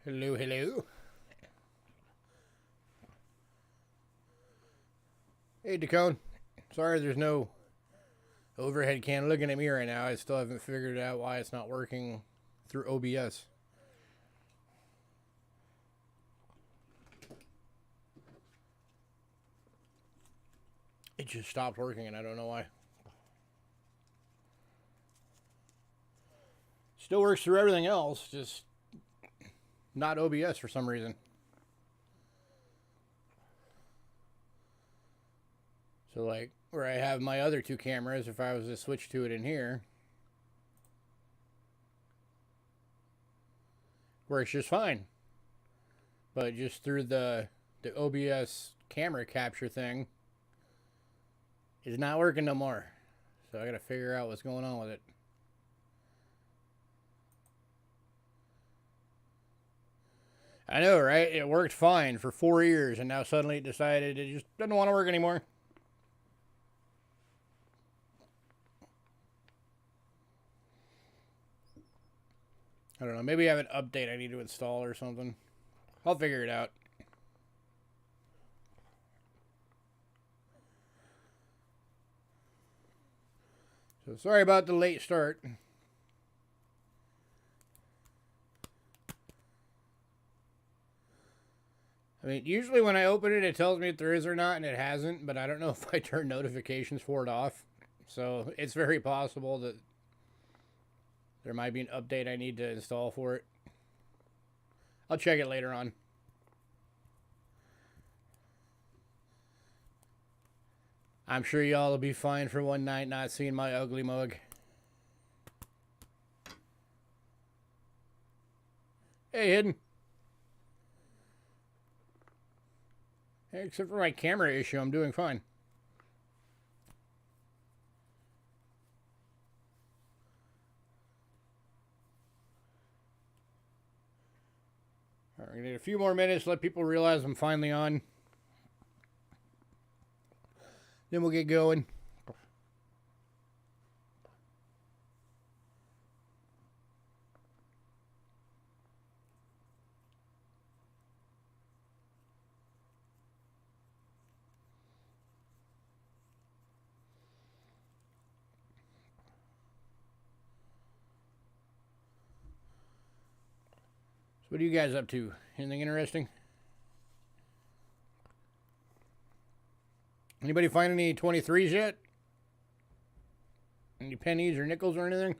Hello, hello. Hey, Dacone. Sorry there's no overhead can looking at me right now. I still haven't figured out why it's not working through OBS. It just stopped working and I don't know why. Still works through everything else, just not OBS for some reason. So like where I have my other two cameras, if I was to switch to it in here, works just fine. But just through the OBS camera capture thing, it's not working no more. So I gotta figure out what's going on with it. I know, right? It worked fine for 4 years, and now suddenly it decided it just doesn't want to work anymore. I don't know. Maybe I have an update I need to install or something. I'll figure it out. So sorry about the late start. I mean, usually when I open it, it tells me if there is or not, and it hasn't, but I don't know if I turn notifications for it off. So it's very possible that there might be an update I need to install for it. I'll check it later on. I'm sure y'all will be fine for one night not seeing my ugly mug. Hey, Hidden. Hey, except for my camera issue, I'm doing fine. All right, we're going to need a few more minutes, let people realize I'm finally on. Then we'll get going. So what are you guys up to? Anything interesting? Anybody find any 23s yet? Any pennies or nickels or anything?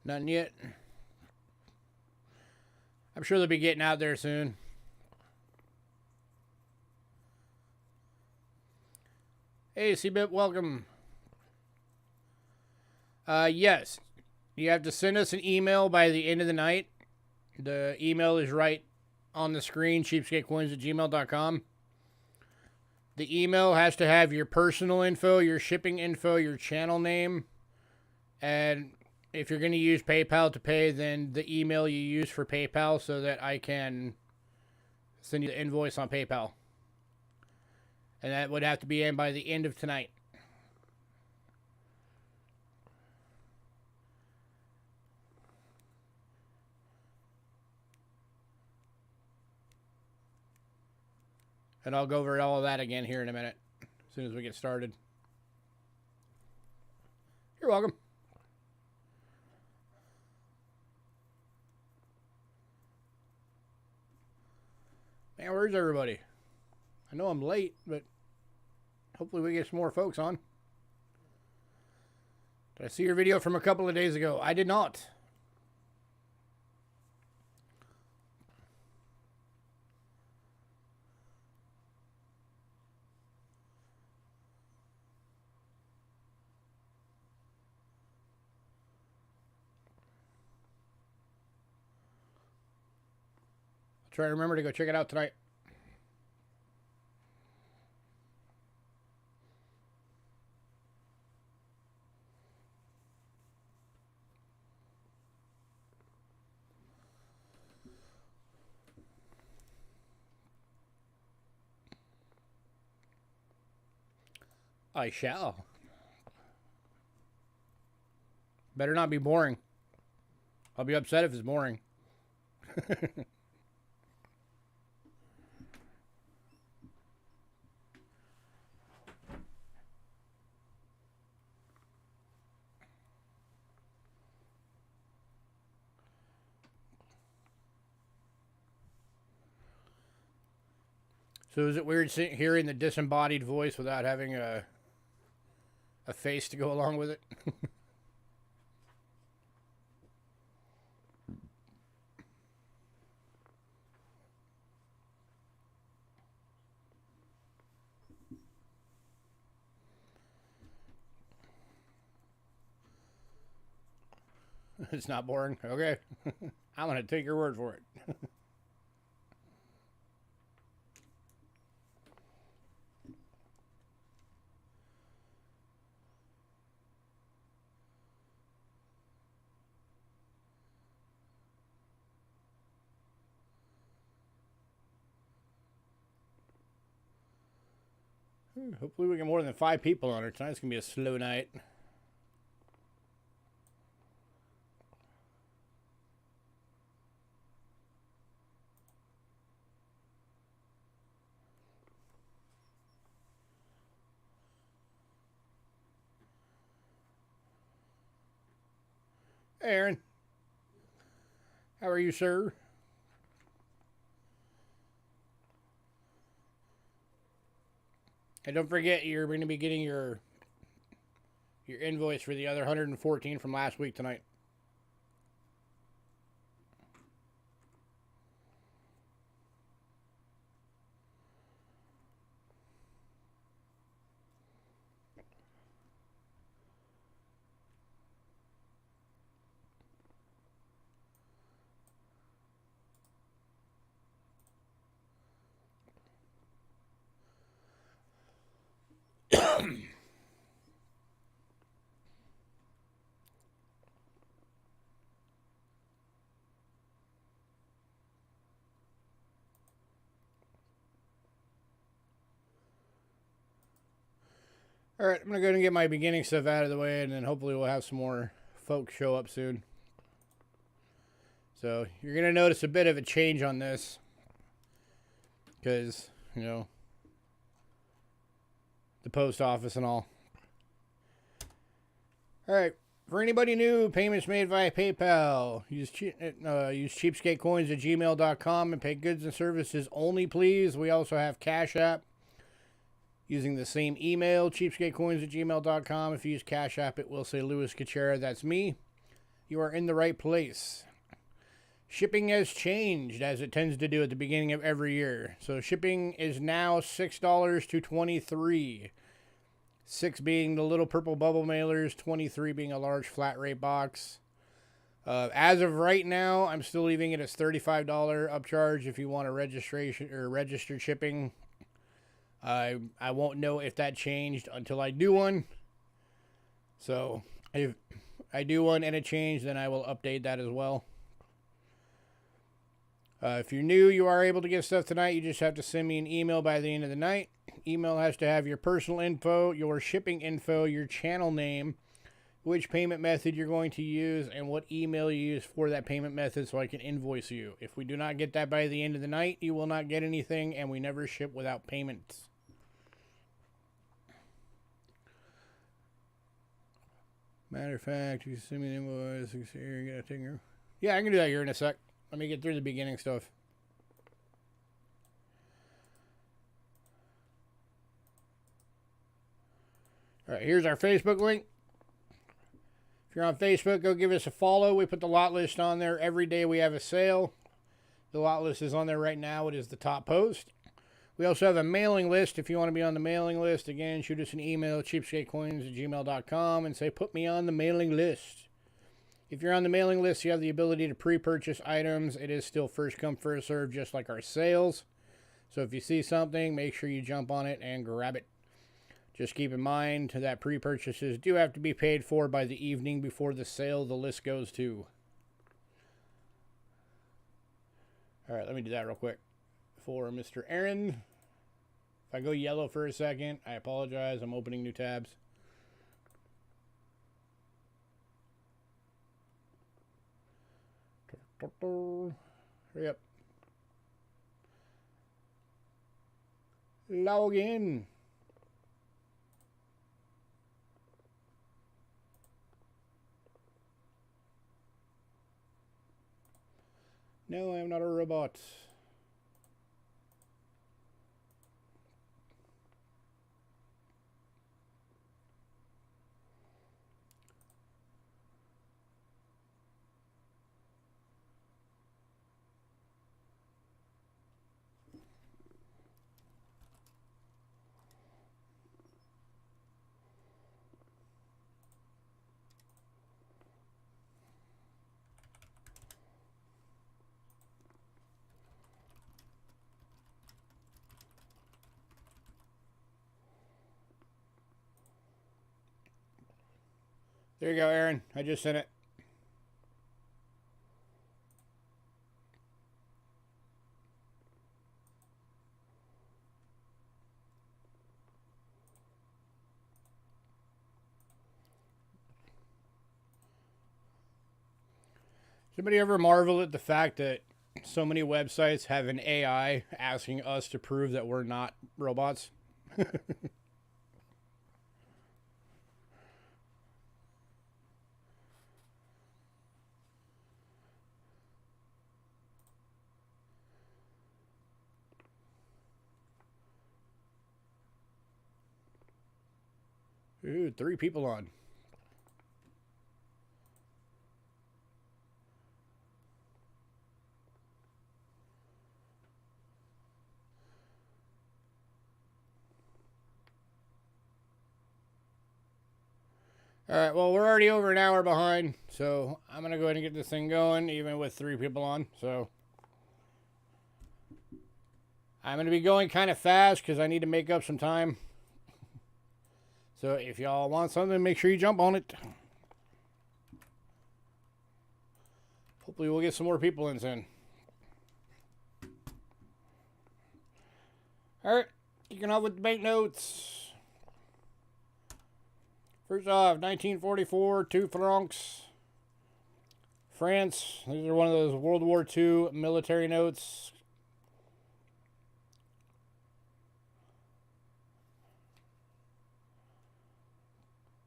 Nothing yet. I'm sure they'll be getting out there soon. Hey, CBIP, welcome. Yes. You have to send us an email by the end of the night. The email is right on the screen, cheapskatecoins@gmail.com. The email has to have your personal info, your shipping info, your channel name, and if you're going to use PayPal to pay, then the email you use for PayPal so that I can send you the invoice on PayPal. And that would have to be in by the end of tonight. And I'll go over all of that again here in a minute, as soon as we get started. You're welcome. Man, where's everybody? I know I'm late, but hopefully we get some more folks on. Did I see your video from a couple of days ago? I did not. I'll try to remember to go check it out tonight. I shall. Better not be boring. I'll be upset if it's boring. So is it weird hearing the disembodied voice without having a face to go along with it? It's not boring? Okay. I'm going to take your word for it. Hopefully we get more than 5 people on it. Tonight's going to be a slow night. Hey, Aaron. How are you, sir? And don't forget, you're going to be getting your invoice for the other 114 from last week tonight. All right, I'm going to go ahead and get my beginning stuff out of the way, and then hopefully we'll have some more folks show up soon. So you're going to notice a bit of a change on this because, you know, the post office and all. All right, for anybody new, payments made via PayPal. Use Cheapskate Coins at gmail.com and pay goods and services only, please. We also have Cash App. Using the same email, cheapskatecoins at gmail.com. If you use Cash App, it will say Louis Kachera. That's me. You are in the right place. Shipping has changed, as it tends to do at the beginning of every year. So shipping is now $6 to $23. 6 being the little purple bubble mailers, 23 being a large flat rate box. As of right now, I'm still leaving it as $35 upcharge if you want a registration or registered shipping. I won't know if that changed until I do one. So if I do one and it changed, then I will update that as well. If you're new, you are able to get stuff tonight. You just have to send me an email by the end of the night. Email has to have your personal info, your shipping info, your channel name, which payment method you're going to use, and what email you use for that payment method so I can invoice you. If we do not get that by the end of the night, you will not get anything, and we never ship without payments. Matter of fact, you send me an invoice. Here, you gotta take your... Yeah, I can do that here in a sec. Let me get through the beginning stuff. All right, here's our Facebook link. If you're on Facebook, go give us a follow. We put the lot list on there. Every day we have a sale. The lot list is on there right now. It is the top post. We also have a mailing list. If you want to be on the mailing list, again, shoot us an email, cheapskatecoins at gmail.com, and say, put me on the mailing list. If you're on the mailing list, you have the ability to pre-purchase items. It is still first come, first serve, just like our sales. So if you see something, make sure you jump on it and grab it. Just keep in mind that pre-purchases do have to be paid for by the evening before the sale the list goes to. All right, let me do that real quick. For Mr. Aaron, If I go yellow for a second, I apologize. I'm opening new tabs. Hurry up. Log in. No, I am not a robot. There you go, Aaron. I just sent it. Somebody ever marvel at the fact that so many websites have an AI asking us to prove that we're not robots? Ooh, 3 people on. All right, well, we're already over an hour behind, so I'm going to go ahead and get this thing going, even with 3 people on. So I'm going to be going kind of fast because I need to make up some time. So if y'all want something, make sure you jump on it. Hopefully we'll get some more people in soon. All right, kicking off with the banknotes. First off, 1944, 2 francs. France. These are one of those World War II military notes.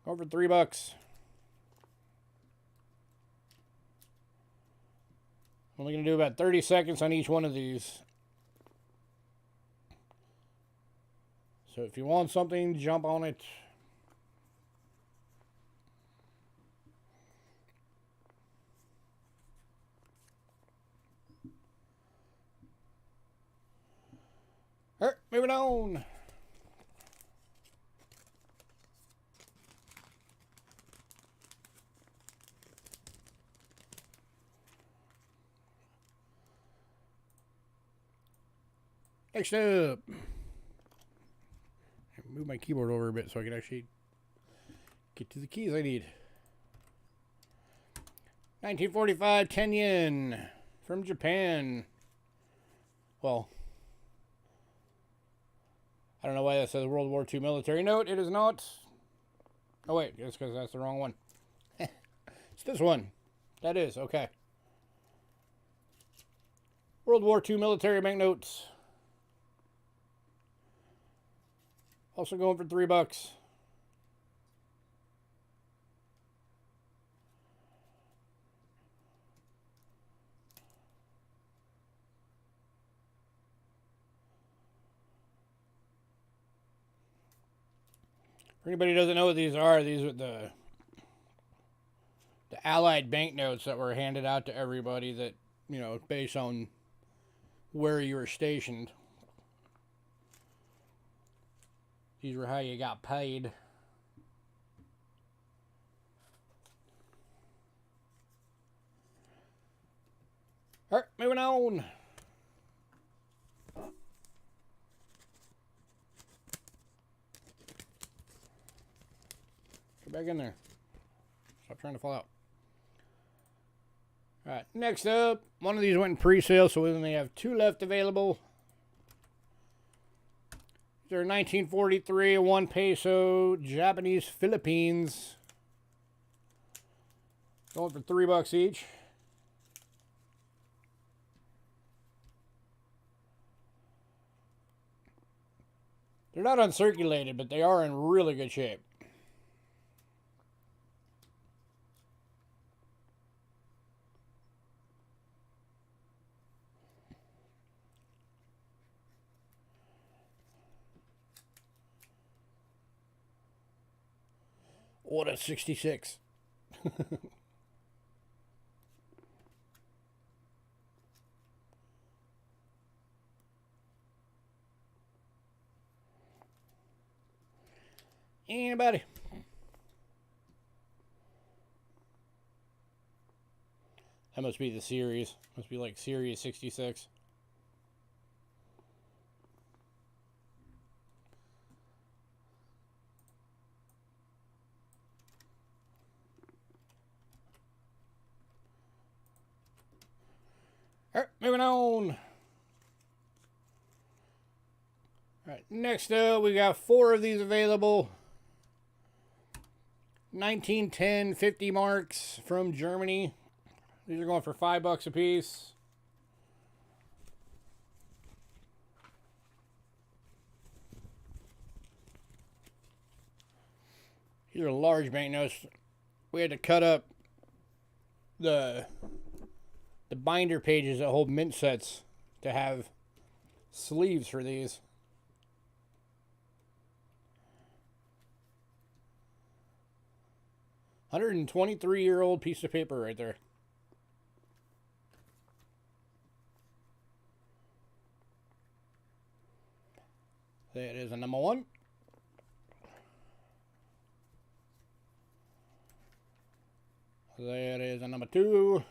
Going for $3. Only going to do about 30 seconds on each one of these. So if you want something, jump on it. All right, moving on. Next up. Move my keyboard over a bit so I can actually get to the keys I need. 1945, 10 yen from Japan. Well, I don't know why that says World War II military note. It is not. Oh, wait. It's because that's the wrong one. It's this one. That is. Okay. World War II military banknotes. Also going for $3. For anybody who doesn't know what these are the Allied banknotes that were handed out to everybody that, you know, based on where you were stationed. These were how you got paid. All right, moving on. Get back in there. Stop trying to fall out. All right, next up, one of these went in pre-sale, so we only have 2 left available. They're 1943, 1 peso, Japanese Philippines. Going for $3 each. They're not uncirculated, but they are in really good shape. What a 66. Anybody? That must be the series. Must be like Series 66. Alright, moving on. Alright, next up, we got 4 of these available. 1910 50 marks from Germany. These are going for $5 a piece. These are large banknotes. We had to cut up the binder pages that hold mint sets to have sleeves for these. $123-year-old piece of paper right there. That is a number 1. That is a number 2.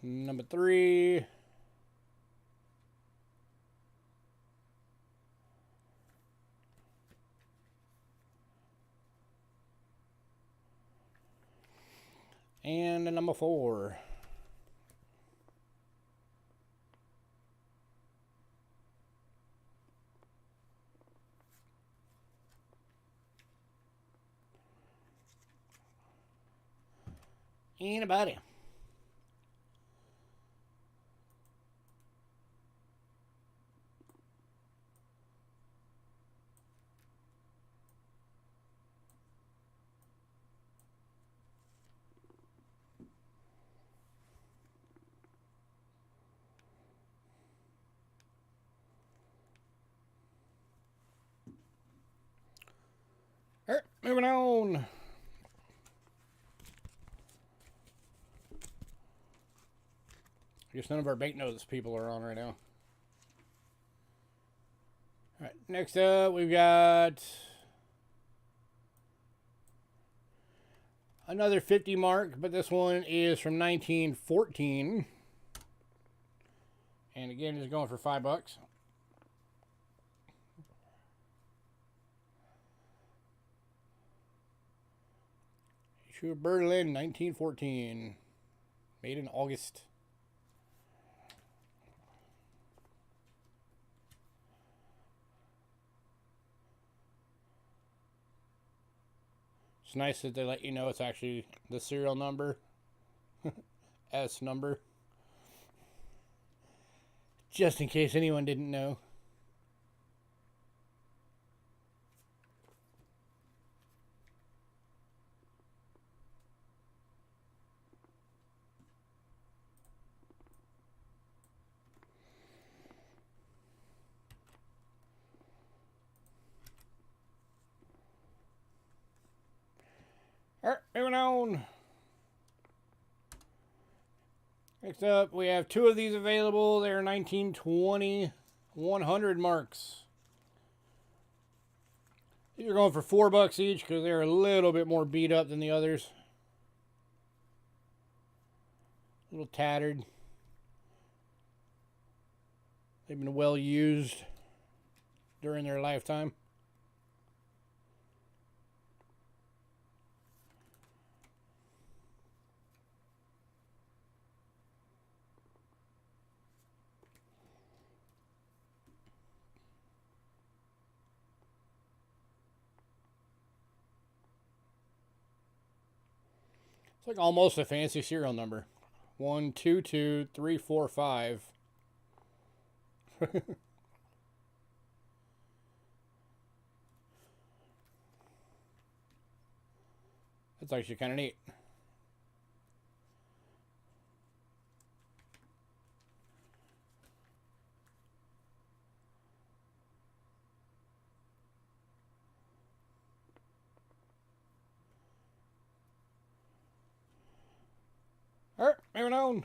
Number 3. And a number 4. Anybody? Alright, moving on. I guess none of our banknotes people are on right now. Alright, next up we've got another 50 mark, but this one is from 1914. And again, it's going for $5. Issue of Berlin, 1914. Made in August. It's nice that they let you know it's actually the serial number. S number. Just in case anyone didn't know. Alright, moving on. Next up, we have 2 of these available. They're 1920 100 marks. These are going for $4 each because they're a little bit more beat up than the others. A little tattered. They've been well used during their lifetime. It's like almost a fancy serial number. 122345. That's actually kind of neat. All right, moving on.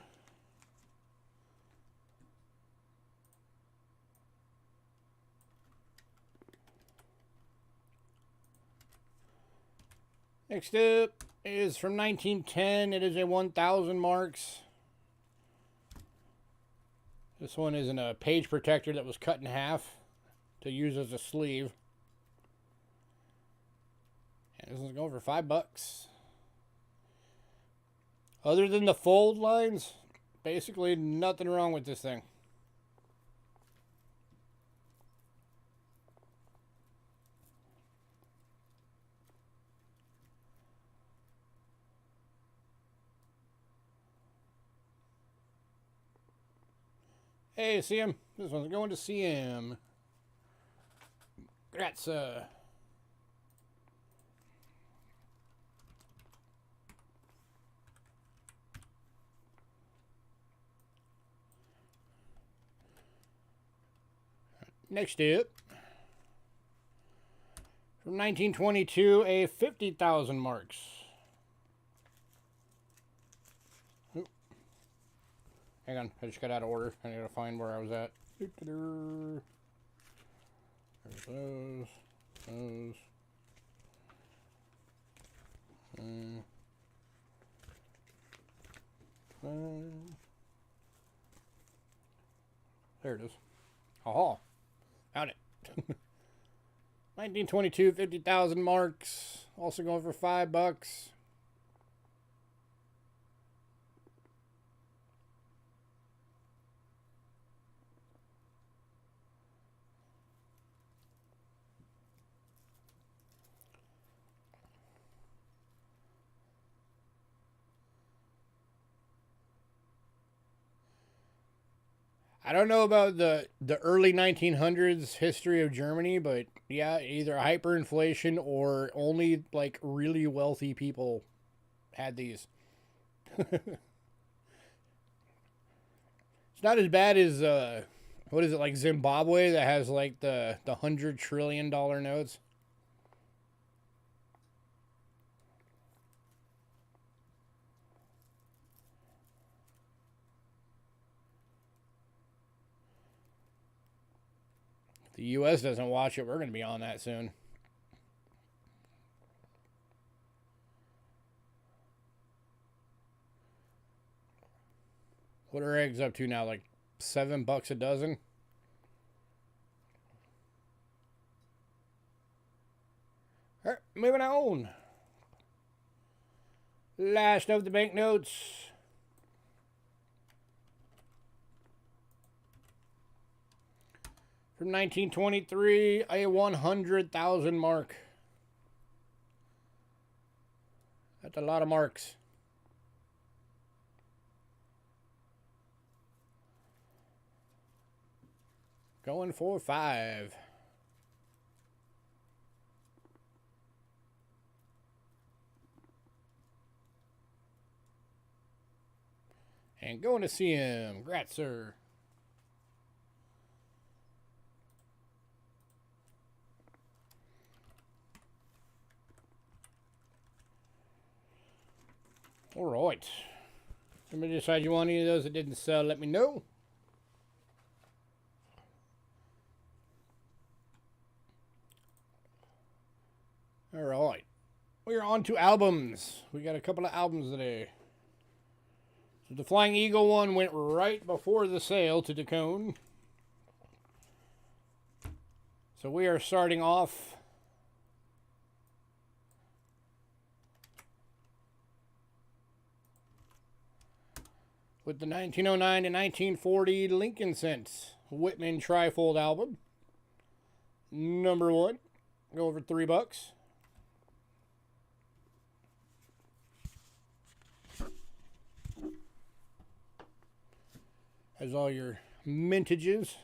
Next up is from 1910. It is a 1,000 marks. This one is in a page protector that was cut in half to use as a sleeve. And this is going for $5. Other than the fold lines, basically nothing wrong with this thing. Hey, see him. This one's going to see him. Congrats. Next up, from 1922, a 50,000 marks. Oop. Hang on, I just got out of order. I gotta find where I was at. There's those. There it is. Aha. Found it. 1922, 50,000 marks. Also going for $5. I don't know about the early 1900s history of Germany, but yeah, either hyperinflation or only like really wealthy people had these. It's not as bad as what is it, like Zimbabwe that has like the $100 trillion notes. The U.S. doesn't watch it, we're going to be on that soon. What are eggs up to now? Like $7 a dozen? All right, moving on. Last of the banknotes. From 1923, a 100,000 mark. That's a lot of marks. Going for $5. And going to see him. Congrats, sir. All right. Somebody decide you want any of those that didn't sell, let me know. All right. We're on to albums. We got a couple of albums today. So the Flying Eagle one went right before the sale to Dacone. So we are starting off with the 1909 to 1940 Lincoln Cents Whitman Trifold album. Number 1. Go over $3. Has all your mintages.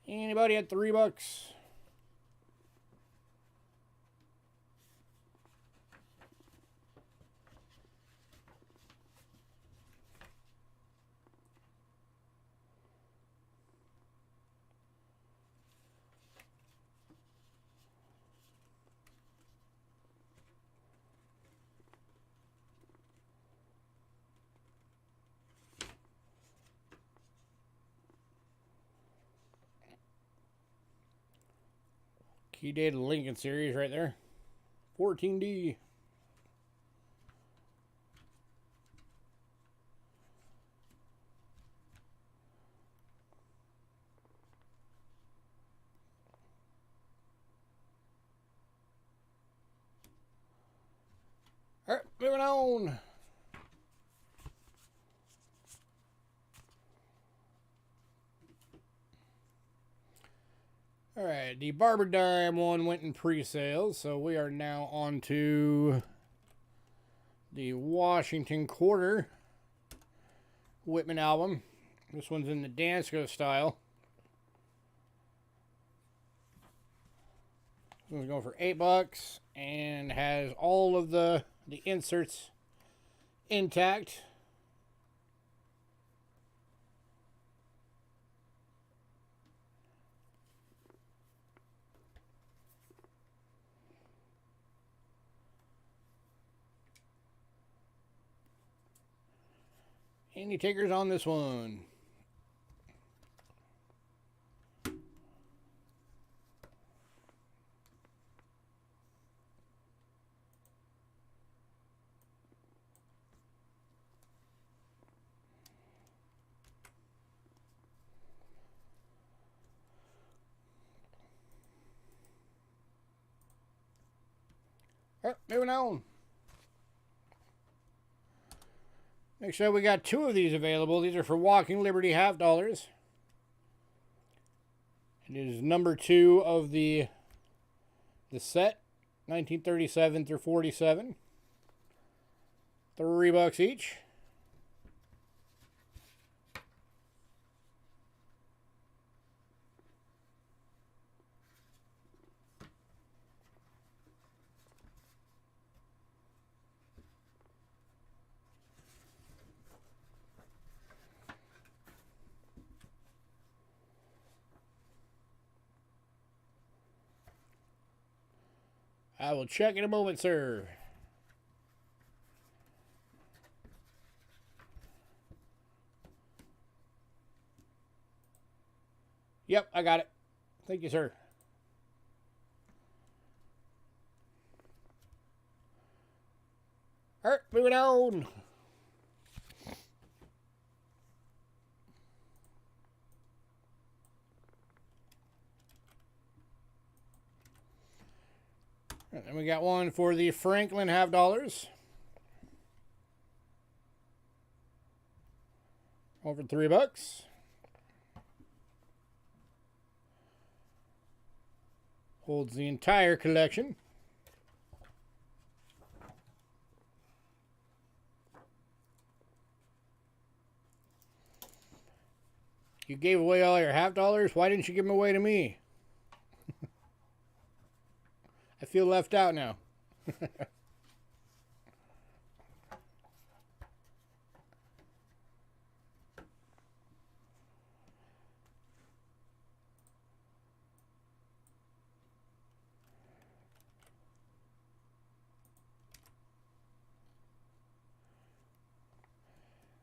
Anybody at $3? Key data Lincoln series right there. 14D. All right, moving on. All right, the Barber Dime one went in pre-sales, so we are now on to the Washington Quarter Whitman album. This one's in the Dansko style. This one's going for $8 and has all of the inserts intact. Any takers on this one? All right, moving on. Make sure we got 2 of these available. These are for Walking Liberty $half. It is number 2 of the set, 1937 through 47. $3 each. I will check in a moment, sir. Yep, I got it. Thank you, sir. All right, moving on. And then we got one for the Franklin $half. Over $3. Holds the entire collection. You gave away all your $half. Why didn't you give them away to me? I feel left out now.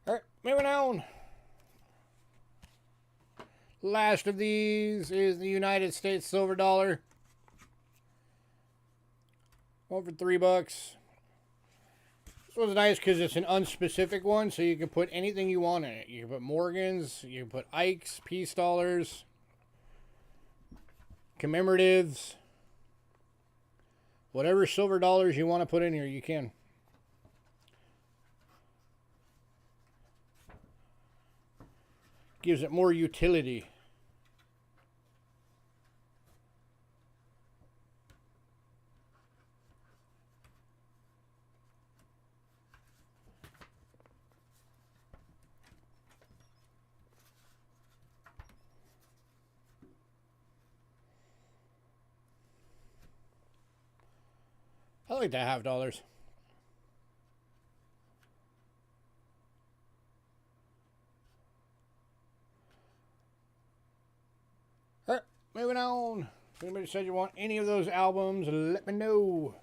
All right, moving on. Last of these is the United States silver dollar. Over $3. This one's nice because it's an unspecific one, so you can put anything you want in it. You can put Morgans, you can put Ikes, peace dollars, commemoratives, Whatever silver dollars you want to put in here, you can. Gives it more utility. I like the half dollars. Alright, moving on. If anybody said you want any of those albums, let me know.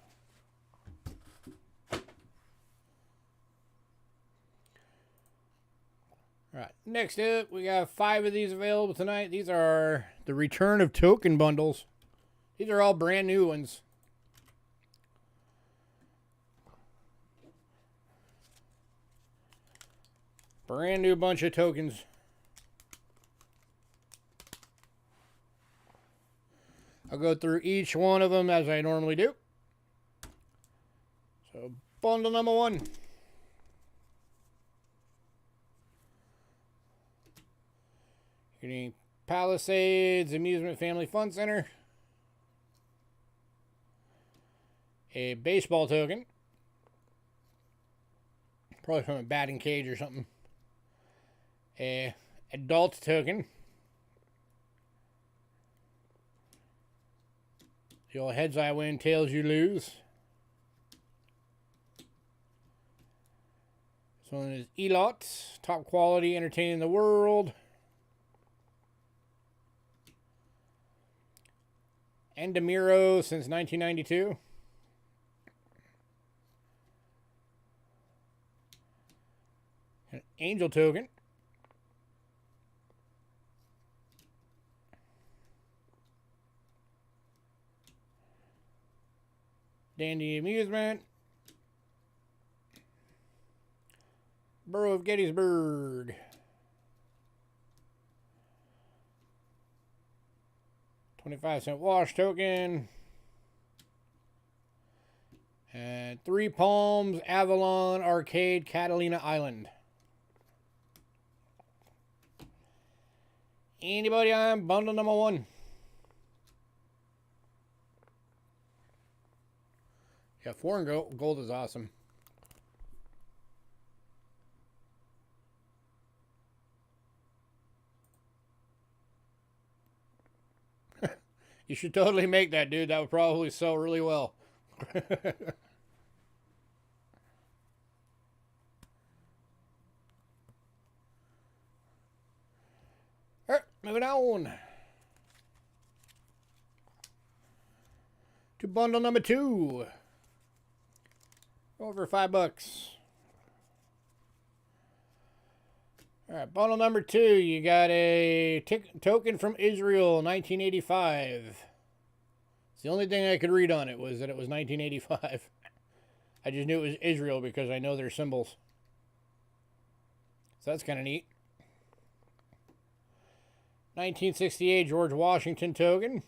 Alright, next up, we got 5 of these available tonight. These are the return of token bundles. These are all brand new ones. Brand new bunch of tokens. I'll go through each one of them as I normally do. So, bundle number 1. Getting Palisades Amusement Family Fun Center. A baseball token. Probably from a batting cage or something. A adult token. The old heads I win, tails you lose. This one is Elot, top quality, entertaining the world. Endemiro since 1992. An Angel token. Dandy Amusement. Borough of Gettysburg. $0.25 wash token. And 3 Palms Avalon Arcade Catalina Island. Anybody on bundle number 1? Yeah, foreign gold is awesome. You should totally make that, dude. That would probably sell really well. Alright, moving on. To bundle number 2. Over $5. Alright, bundle number 2. You got a token from Israel, 1985. It's the only thing I could read on it was that it was 1985. I just knew it was Israel because I know their symbols. So that's kind of neat. 1968 George Washington token.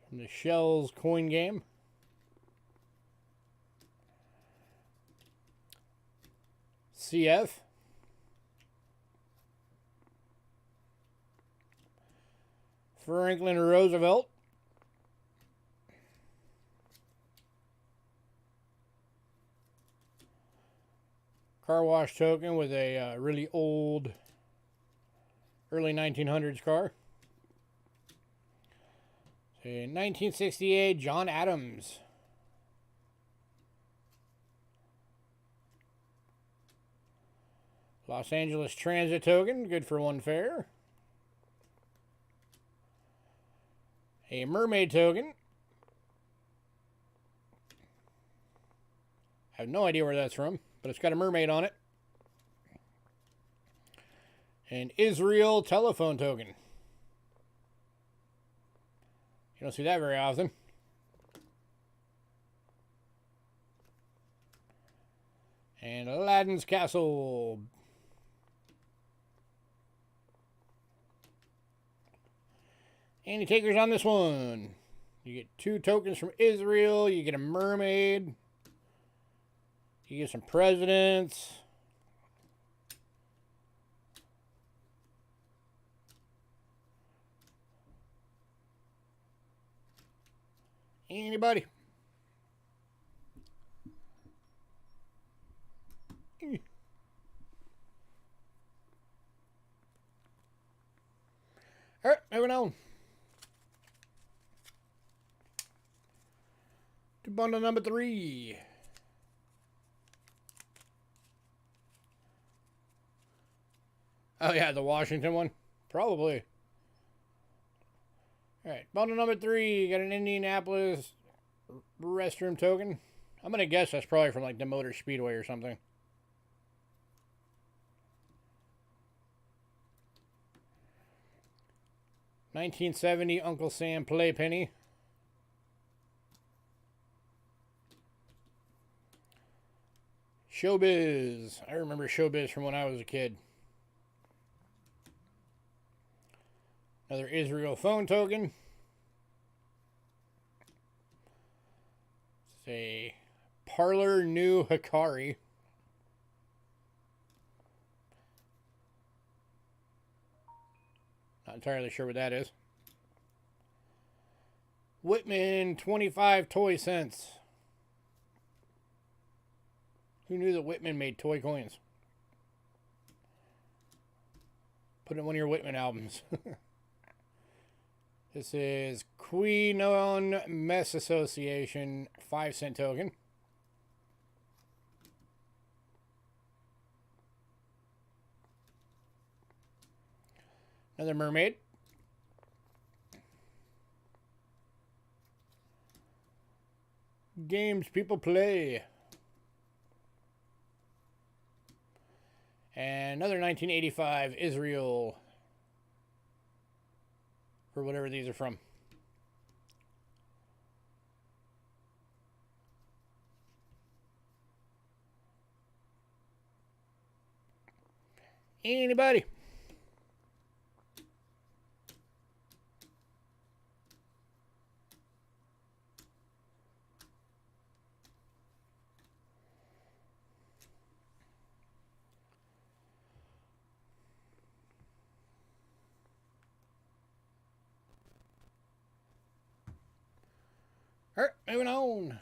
From the Shells coin game. CF. Franklin Roosevelt. Car wash token with a really old early 1900s car. In 1968, John Adams. Los Angeles Transit token, good for 1 fare. A mermaid token. I have no idea where that's from, but it's got a mermaid on it. An Israel telephone token. You don't see that very often. And Aladdin's Castle. Any takers on this one? You get 2 tokens from Israel. You get a mermaid. You get some presidents. Anybody? All right, moving on. To bundle number 3. Oh, yeah, the Washington one? Probably. All right, bundle number 3. Got an Indianapolis restroom token. I'm going to guess that's probably from like the Motor Speedway or something. $19.70 Uncle Sam Playpenny. Showbiz. I remember Showbiz from when I was a kid. Another Israel phone token. It's a Parlor New Hikari. Not entirely sure what that is. Whitman 25 toy cents. Who knew that Whitman made toy coins? Put in one of your Whitman albums. This is Queenon Mess Association 5-cent token. Another mermaid. Games people play. And another 1985 Israel. For whatever these are from. Anybody? All right, moving on.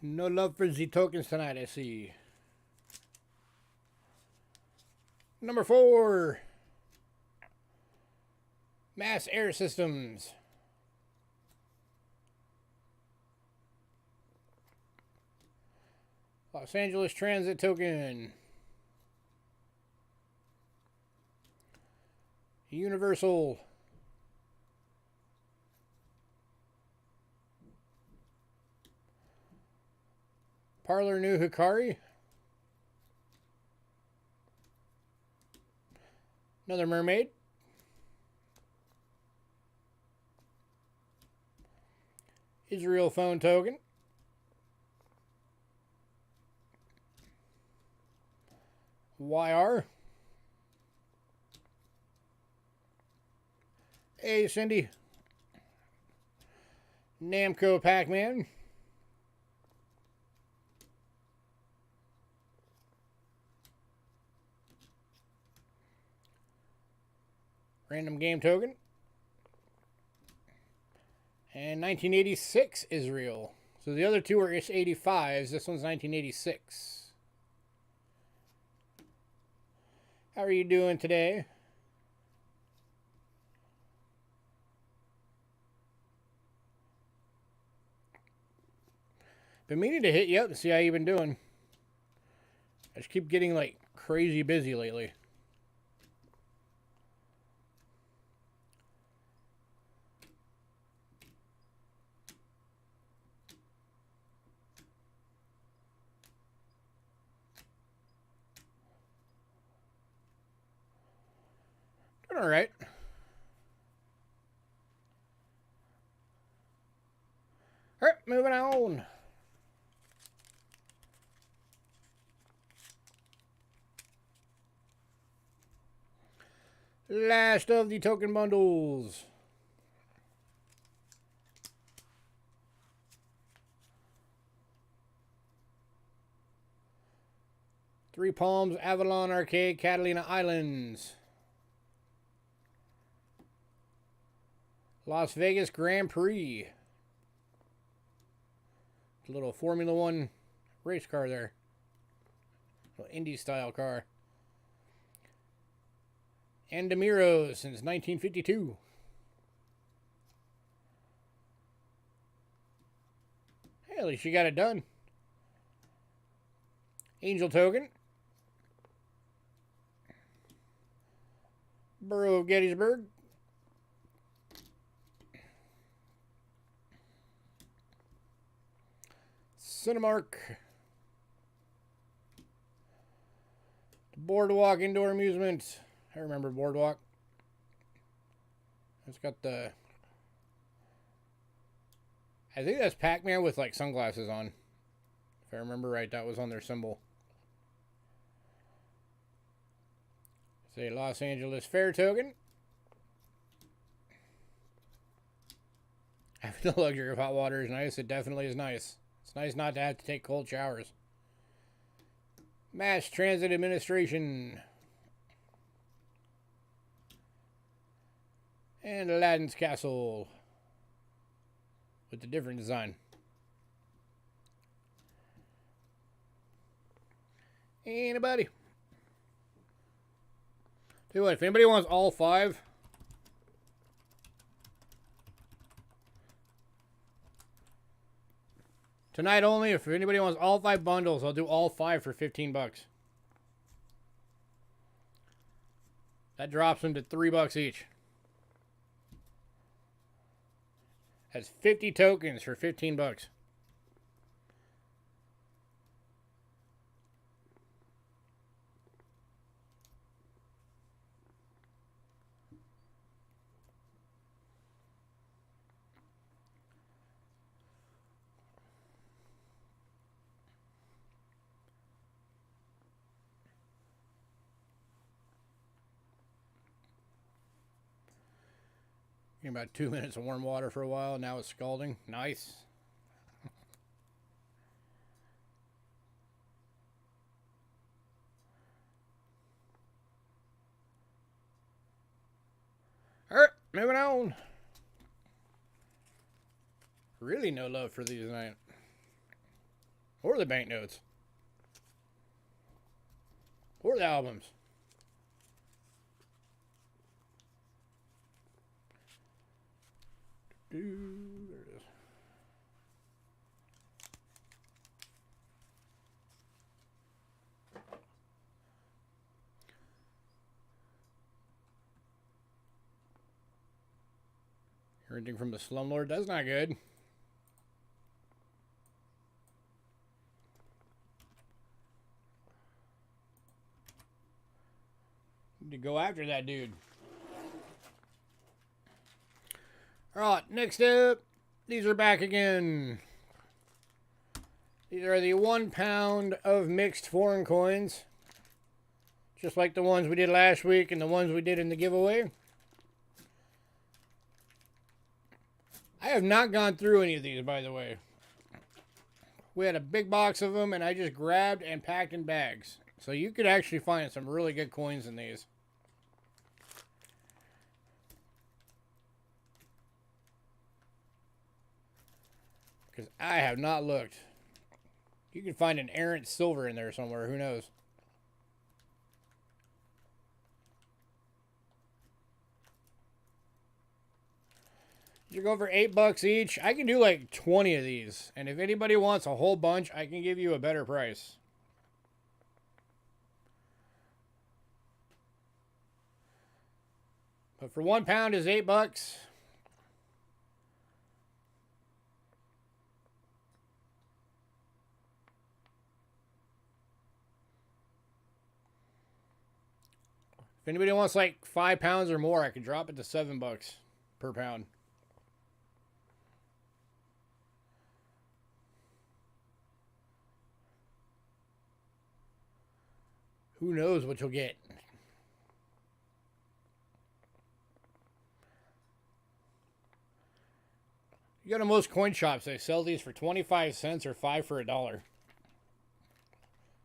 No love for Z tokens tonight, I see. Number 4. Mass Air Systems. Los Angeles Transit token. Universal. Parlor New Hikari. Another mermaid. Israel phone token. YR. Hey, Cindy. Namco Pac-Man. Random game token. And 1986 Israel. So the other two are 85s. This one's 1986. How are you doing today? Been meaning to hit you up to see how you've been doing. I just keep getting like crazy busy lately. Doing all right. All right, moving on. Last of the token bundles. Three Palms, Avalon Arcade, Catalina Islands. Las Vegas Grand Prix. A little Formula One race car there. A little Indy style car. And DeMiro since 1952. Hey, at least you got it done. Angel Token. Borough of Gettysburg. Cinemark. Boardwalk Indoor Amusement. I remember Boardwalk. It's got the... I think that's Pac-Man with like sunglasses on. If I remember right, that was on their symbol. Say Los Angeles Fair Token. Having the luxury of hot water is nice. It definitely is nice. It's nice not to have to take cold showers. Mass Transit Administration. And Aladdin's Castle. With a different design. Anybody? Tell you what, if anybody wants all five, tonight only, if anybody wants all five bundles, I'll do all five for 15 bucks. That drops them to $3 each. That's 50 tokens for 15 bucks. About 2 minutes of warm water for a while. Now it's scalding. Nice. Alright, moving on. Really no love for these tonight. Or the banknotes. Or the albums. There it is. Renting from the slumlord. That's not good. Need to go after that dude. Alright, next up, these are back again. These are the 1 pound of mixed foreign coins. Just like the ones we did last week and the ones we did in the giveaway. I have not gone through any of these, by the way. We had a big box of them and I just grabbed and packed in bags. So you could actually find some really good coins in these. Because I have not looked. You can find an errant silver in there somewhere. Who knows? You go for $8 each. I can do like 20 of these. And if anybody wants a whole bunch, I can give you a better price. But for 1 pound is $8. If anybody wants like 5 pounds or more, I could drop it to $7 per pound. Who knows what you'll get? You go to most coin shops, they sell these for 25 cents or 5 for $1.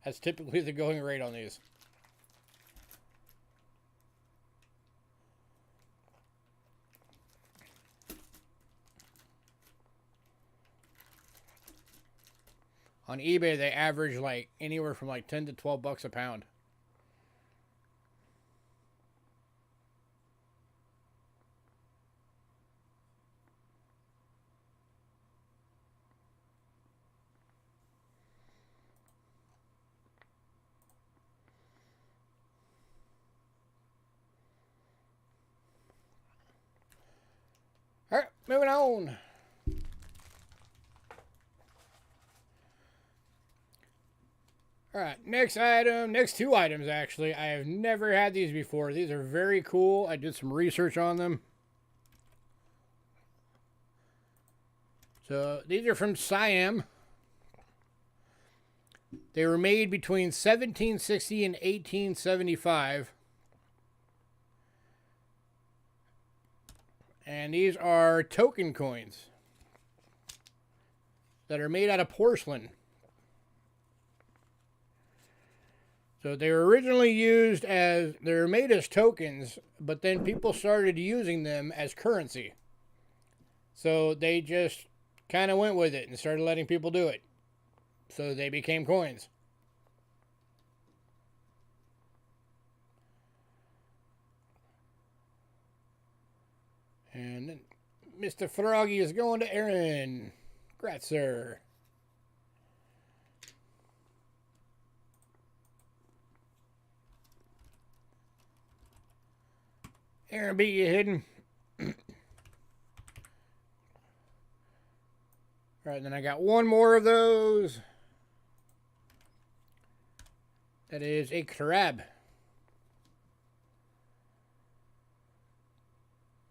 That's typically the going rate on these. On eBay, they average like anywhere from like 10 to 12 bucks a pound. All right, moving on. All right, next item, next two items actually. I have never had these before. These are very cool. I did some research on them. So these are from Siam. They were made between 1760 and 1875. And these are token coins that are made out of porcelain. So they were originally used as, they were made as tokens, but then people started using them as currency. So they just kind of went with it and started letting people do it. So they became coins. And then Mr. Froggy is going to Aaron. Congrats, sir. Aaron beat you hidden. Alright, then I got one more of those. That is a crab.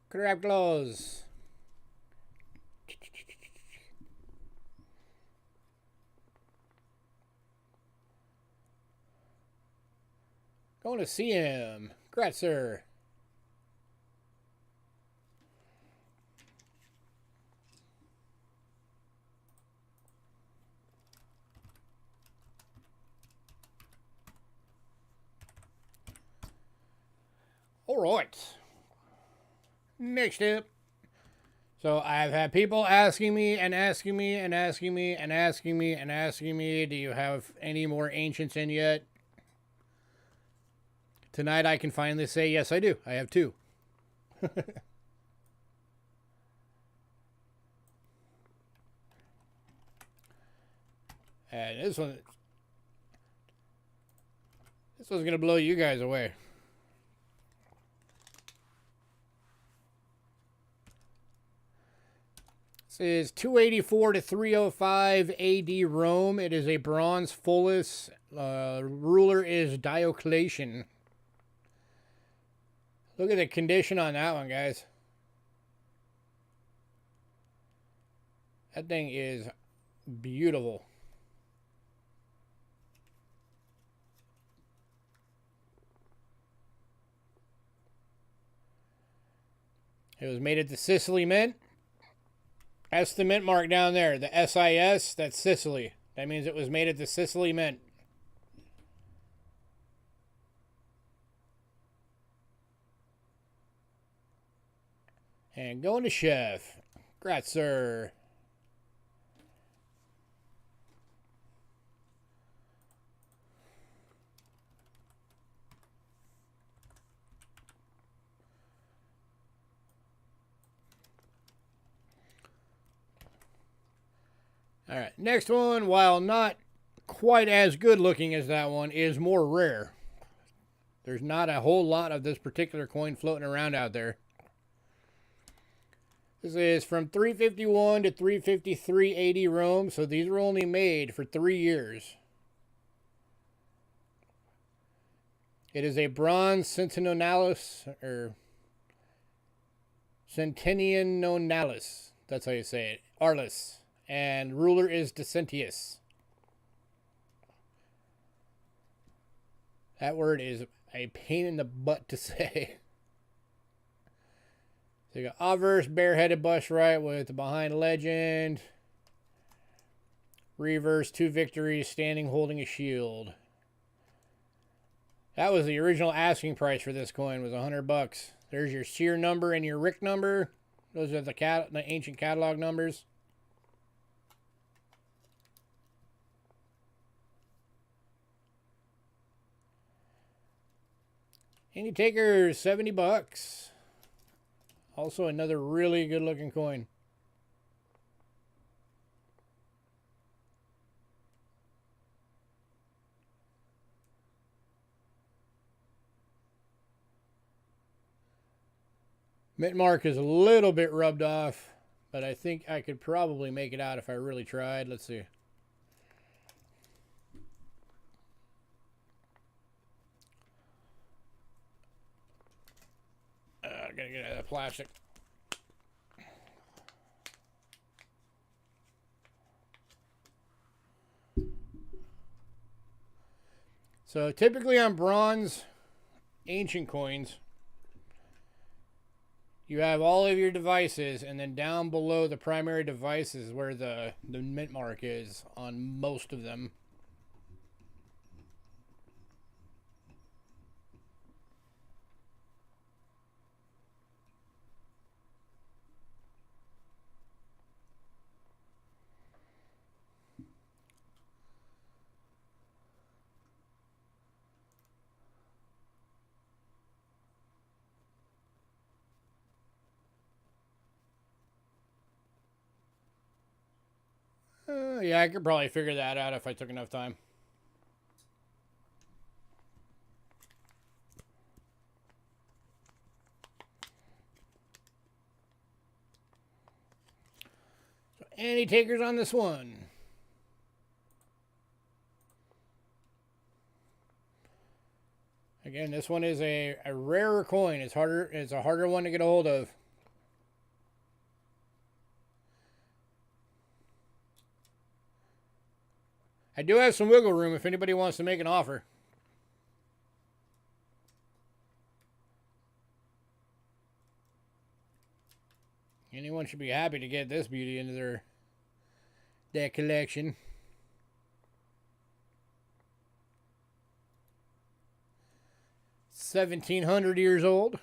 Crab claws. Going to see him. Congrats, sir. All right. Next up. So I've had people asking me and asking me and asking me and asking me and asking me, do you have any more ancients in yet? Tonight I can finally say, yes, I do. I have two. And this one's going to blow you guys away. This is 284 to 305 AD Rome. It is a bronze fullis. Ruler is Diocletian. Look at the condition on that one, guys. That thing is beautiful. It was made at the Sicily Mint. That's the mint mark down there. The SIS, that's Sicily. That means it was made at the Sicily Mint. And going to Chef. Congrats, sir. All right, next one, while not quite as good looking as that one, is more rare. There's not a whole lot of this particular coin floating around out there. This is from 351 to 353 AD Rome, so these were only made for 3 years. It is a bronze centenionalis, or centenionalis. That's how you say it. Arlis. And ruler is Decentius. That word is a pain in the butt to say. So you got obverse, bareheaded bust right with the behind legend. Reverse, 2 victories, standing holding a shield. That was the original asking price for this coin, was $100. There's your SEER number and your RIC number. Those are the ancient catalog numbers. Any takers, $70. Also another really good looking coin. Mint mark is a little bit rubbed off, but I think I could probably make it out if I really tried. Let's see. I gotta get out of the plastic. So typically on bronze ancient coins, you have all of your devices, and then down below the primary device is where the mint mark is on most of them. Yeah, I could probably figure that out if I took enough time. So, any takers on this one? Again, this one is a rarer coin. It's harder. It's a harder one to get a hold of. I do have some wiggle room if anybody wants to make an offer. Anyone should be happy to get this beauty into their collection. $1,700 years old.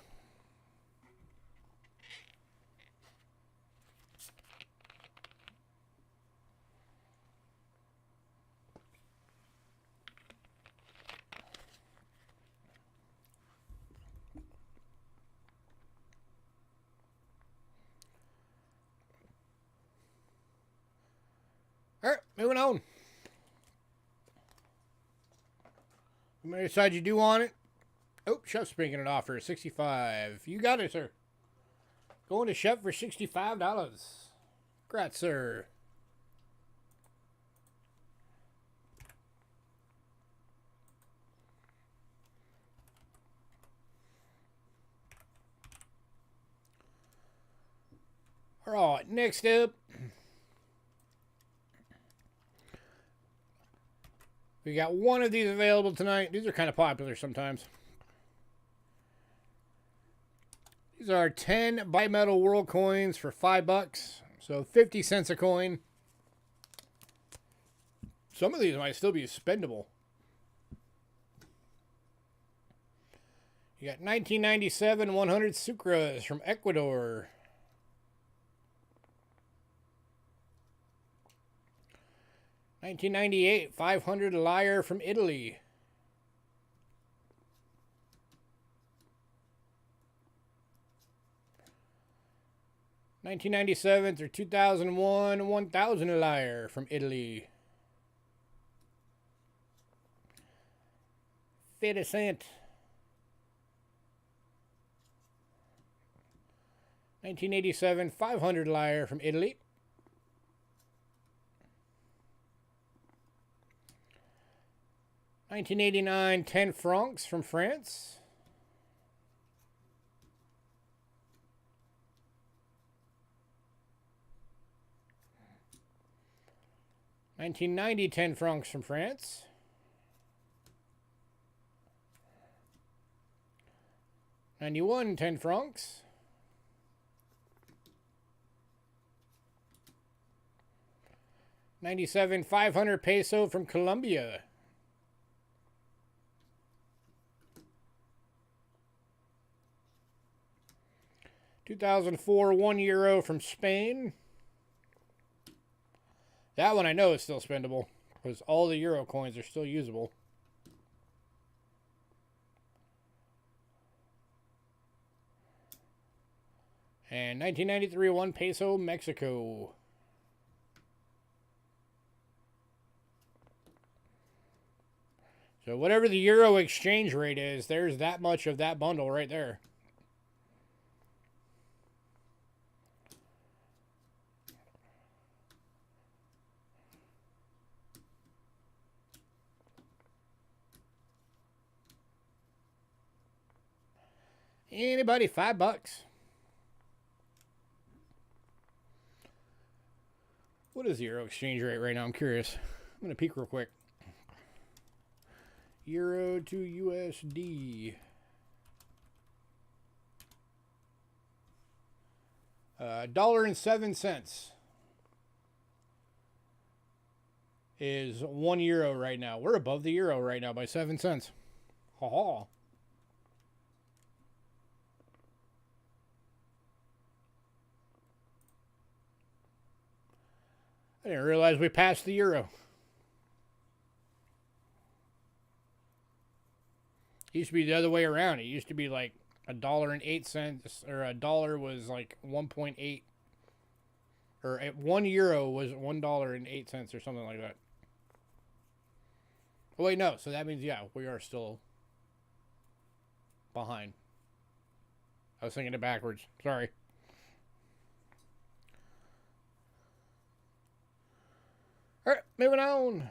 All right, moving on. How many decide you do want it? Oh, Chef's making an offer. $65. You got it, sir. Going to Chef for $65. Congrats, sir. All right, next up, we got one of these available tonight. These are kind of popular sometimes. These are 10 bimetal world coins for $5, so 50 cents a coin. Some of these might still be spendable. You got 1997 100 sucras from Ecuador. 1998 500 lyre from Italy. 1997 through 2001 1000 lyre from Italy. 50 cent. 1987 500 lyre from Italy. 1989 10 francs from France. 1990 10 francs from France. 91 10 francs. 97 500 peso from Colombia. 2004 1 euro from Spain. That one I know is still spendable because all the euro coins are still usable. And 1993 1 peso Mexico. So whatever the euro exchange rate is, there's that much of that bundle right there. Anybody, $5. What is the euro exchange rate right now? I'm curious. I'm going to peek real quick. Euro to USD. $1.07 is 1 euro right now. We're above the euro right now by 7 cents. Ha ha. I didn't realize we passed the euro. It used to be the other way around. It used to be like $1.08, or a dollar was like 1.8, or at 1 euro was $1.08 or something like that. Oh wait, no. So that means, yeah, we are still behind. I was thinking it backwards. Sorry. All right, moving on.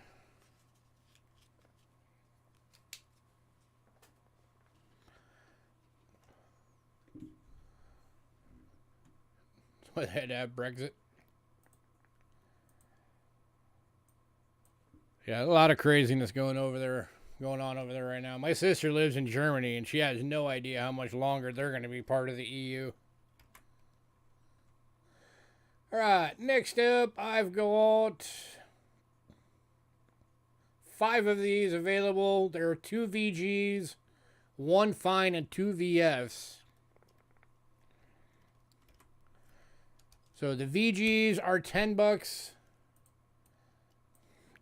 What had to have Brexit? Yeah, a lot of craziness going on over there right now. My sister lives in Germany, and she has no idea how much longer they're going to be part of the EU. All right, next up, I've got 5 of these available. There are 2 VGs, 1 fine, and 2 VFs. So the VGs are $10.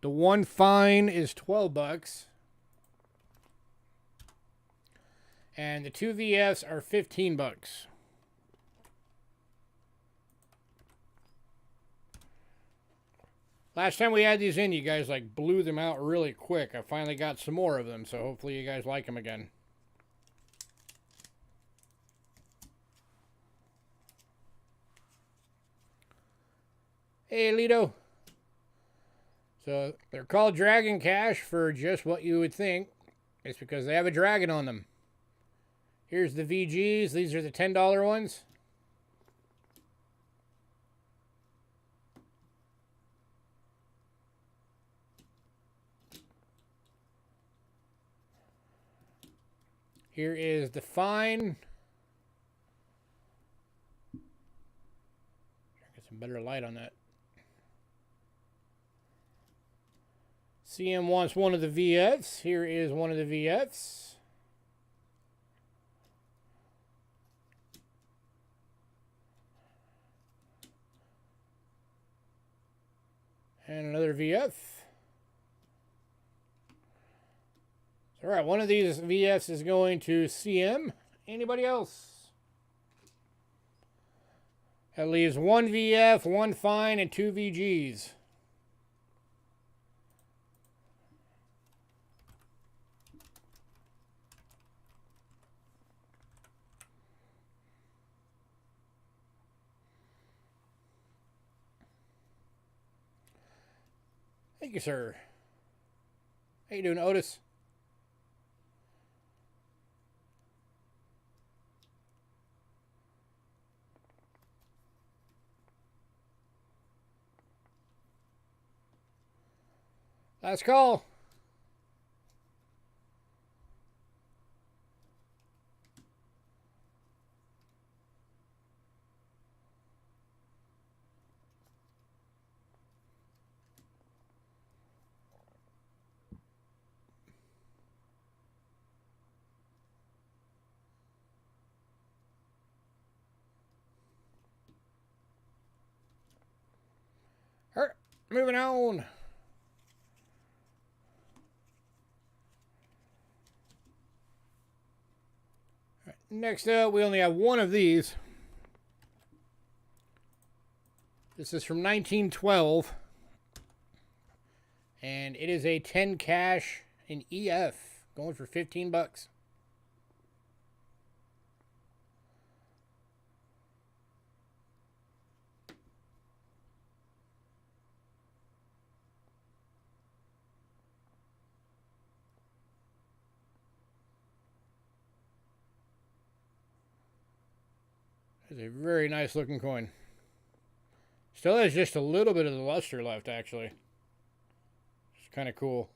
The 1 fine is $12. And the 2 VFs are $15. Last time we had these in, you guys like blew them out really quick. I finally got some more of them, so hopefully you guys like them again. Hey, Lito. So they're called Dragon Cash for just what you would think. It's because they have a dragon on them. Here's the VGs. These are the $10 ones. Here is the fine. Get some better light on that. CM wants one of the VFs. Here is one of the VFs. And another VF. All right, one of these VFs is going to CM. Anybody else? That leaves 1 VF, 1 fine, and 2 VGs. Thank you, sir. How you doing, Otis? Last call. Moving on. Right, next up, we only have one of these. This is from 1912. And it is a 10 cash in EF. Going for 15 bucks. It's a very nice looking coin. Still has just a little bit of the luster left, actually. It's kind of cool.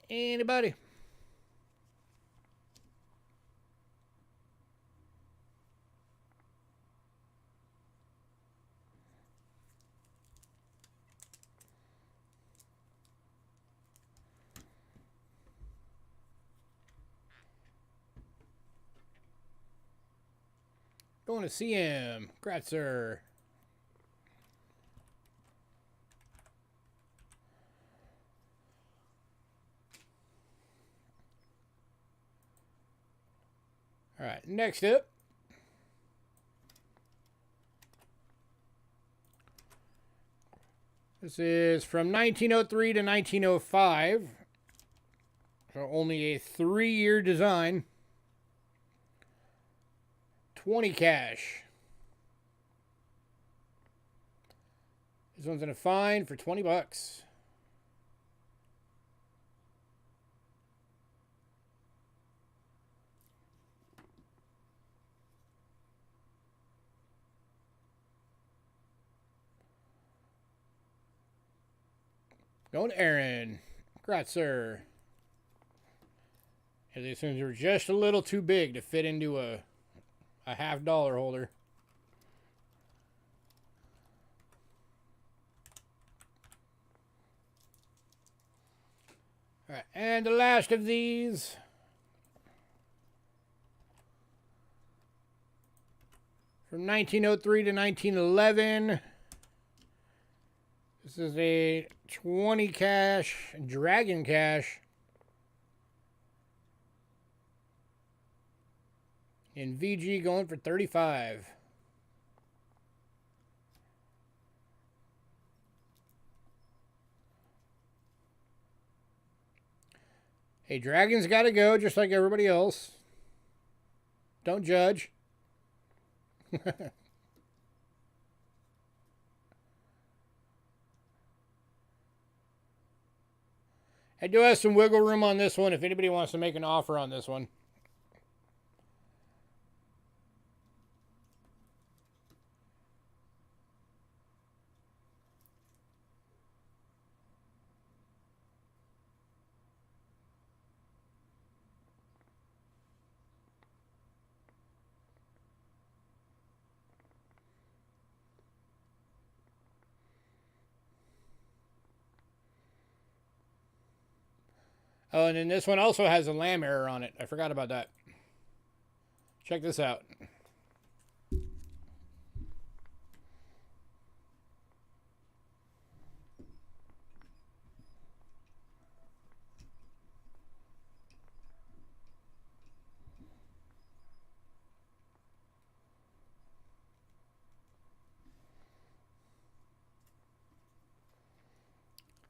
Anybody? Going to see him. Gratzer. All right, next up. This is from 1903 to 1905. So only a 3-year design. 20 cash. This one's gonna find for 20 bucks. Going to Aaron. Gratzer. Yeah, these things are just a little too big to fit into a $50 holder. All right, and the last of these. From 1903 to 1911. This is a 20 cash, Dragon Cash. In VG going for 35. Hey, Dragon's got to go just like everybody else. Don't judge. I do have some wiggle room on this one if anybody wants to make an offer on this one. Oh, and then this one also has a lamb error on it. I forgot about that. Check this out.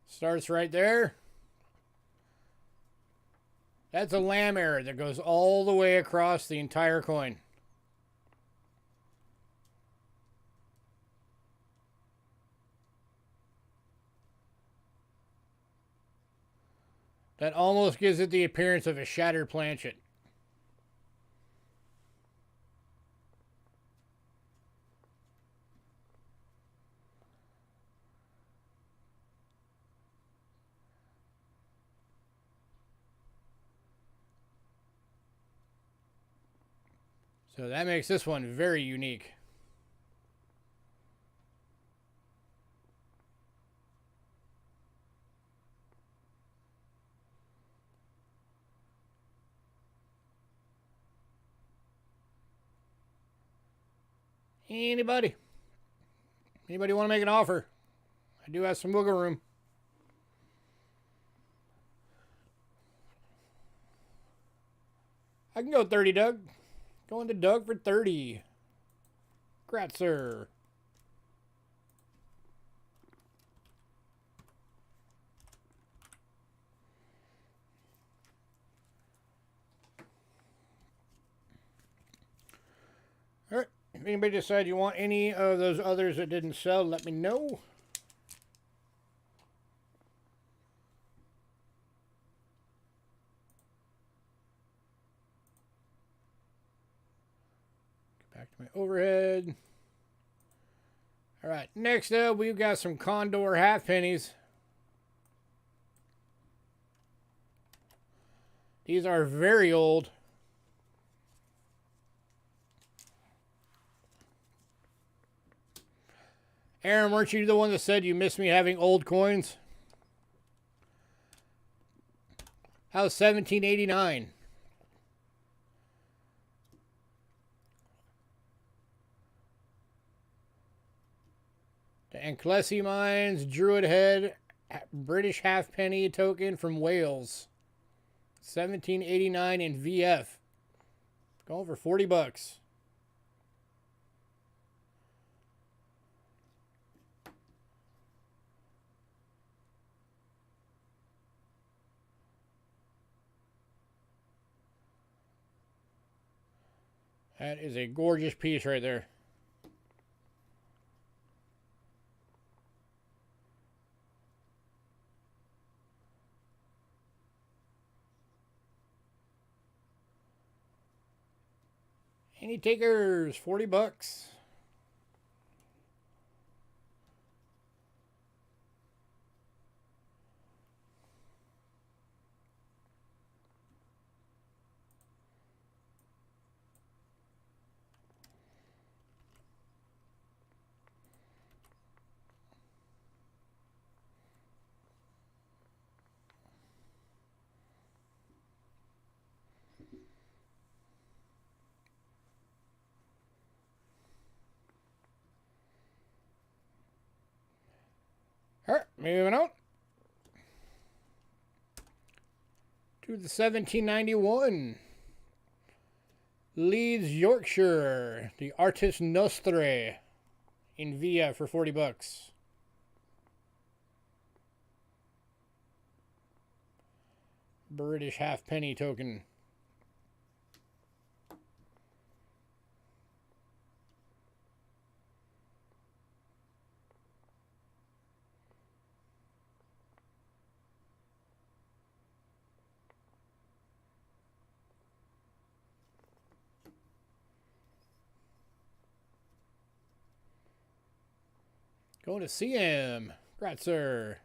Starts right there. That's a lamb error that goes all the way across the entire coin. That almost gives it the appearance of a shattered planchet. So that makes this one very unique. Anybody? Anybody want to make an offer? I do have some wiggle room. I can go 30, Doug. Going to Doug for 30. Gratzer. All right. If anybody decides you want any of those others that didn't sell, let me know. Back to my overhead. All right, next up, we've got some Condor half pennies. These are very old. Aaron, weren't you the one that said you miss me having old coins? How's 1789? The Anclesi Mines, Druid Head, British halfpenny token from Wales. 1789 in VF. Going for 40 bucks. That is a gorgeous piece right there. Any takers? 40 bucks. All right, moving on to the 1791 Leeds, Yorkshire, the Artis Nostre in VF for 40 bucks. British halfpenny token. Going to CM. Gratzer.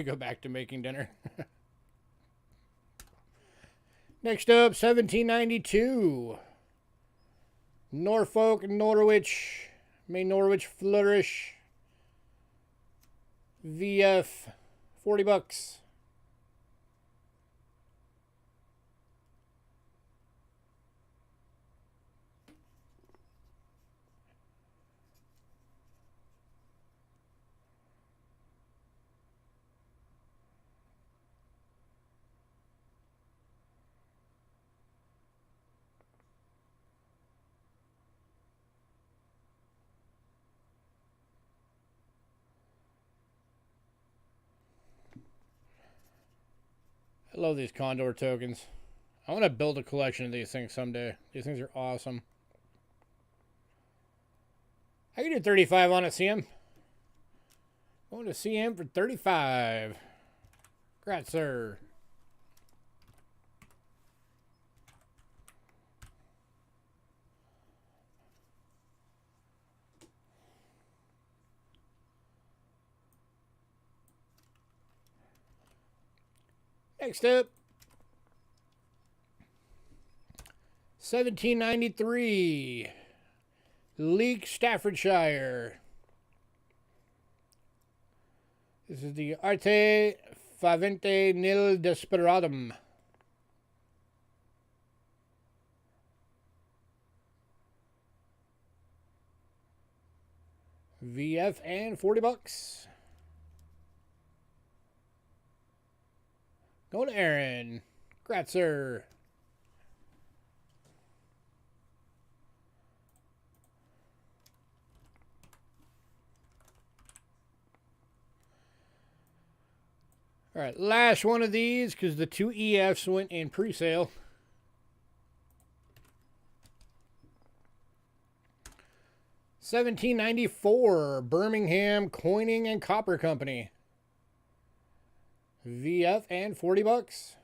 Go back to making dinner. Next up, 1792. Norfolk, Norwich. May Norwich flourish. VF, 40 bucks. I love these Condor tokens. I want to build a collection of these things someday. These things are awesome. I can do 35 on it, CM. Going to CM for 35. Congrats, sir. Next up, 1793. Leek, Staffordshire. This is the Arte Favente Nil Desperadum. VF and $40. Going to Aaron. Gratzer. All right, last one of these because the 2 EFs went in pre-sale. $17.94, Birmingham Coining and Copper Company. VF and $40.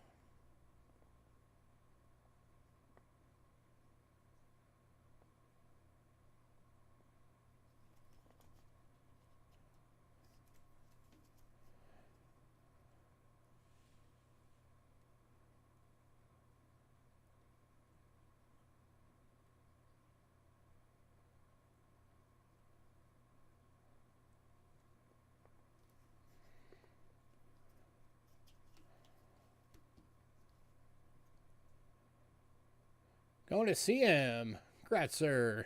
Going to CM. Gratzer.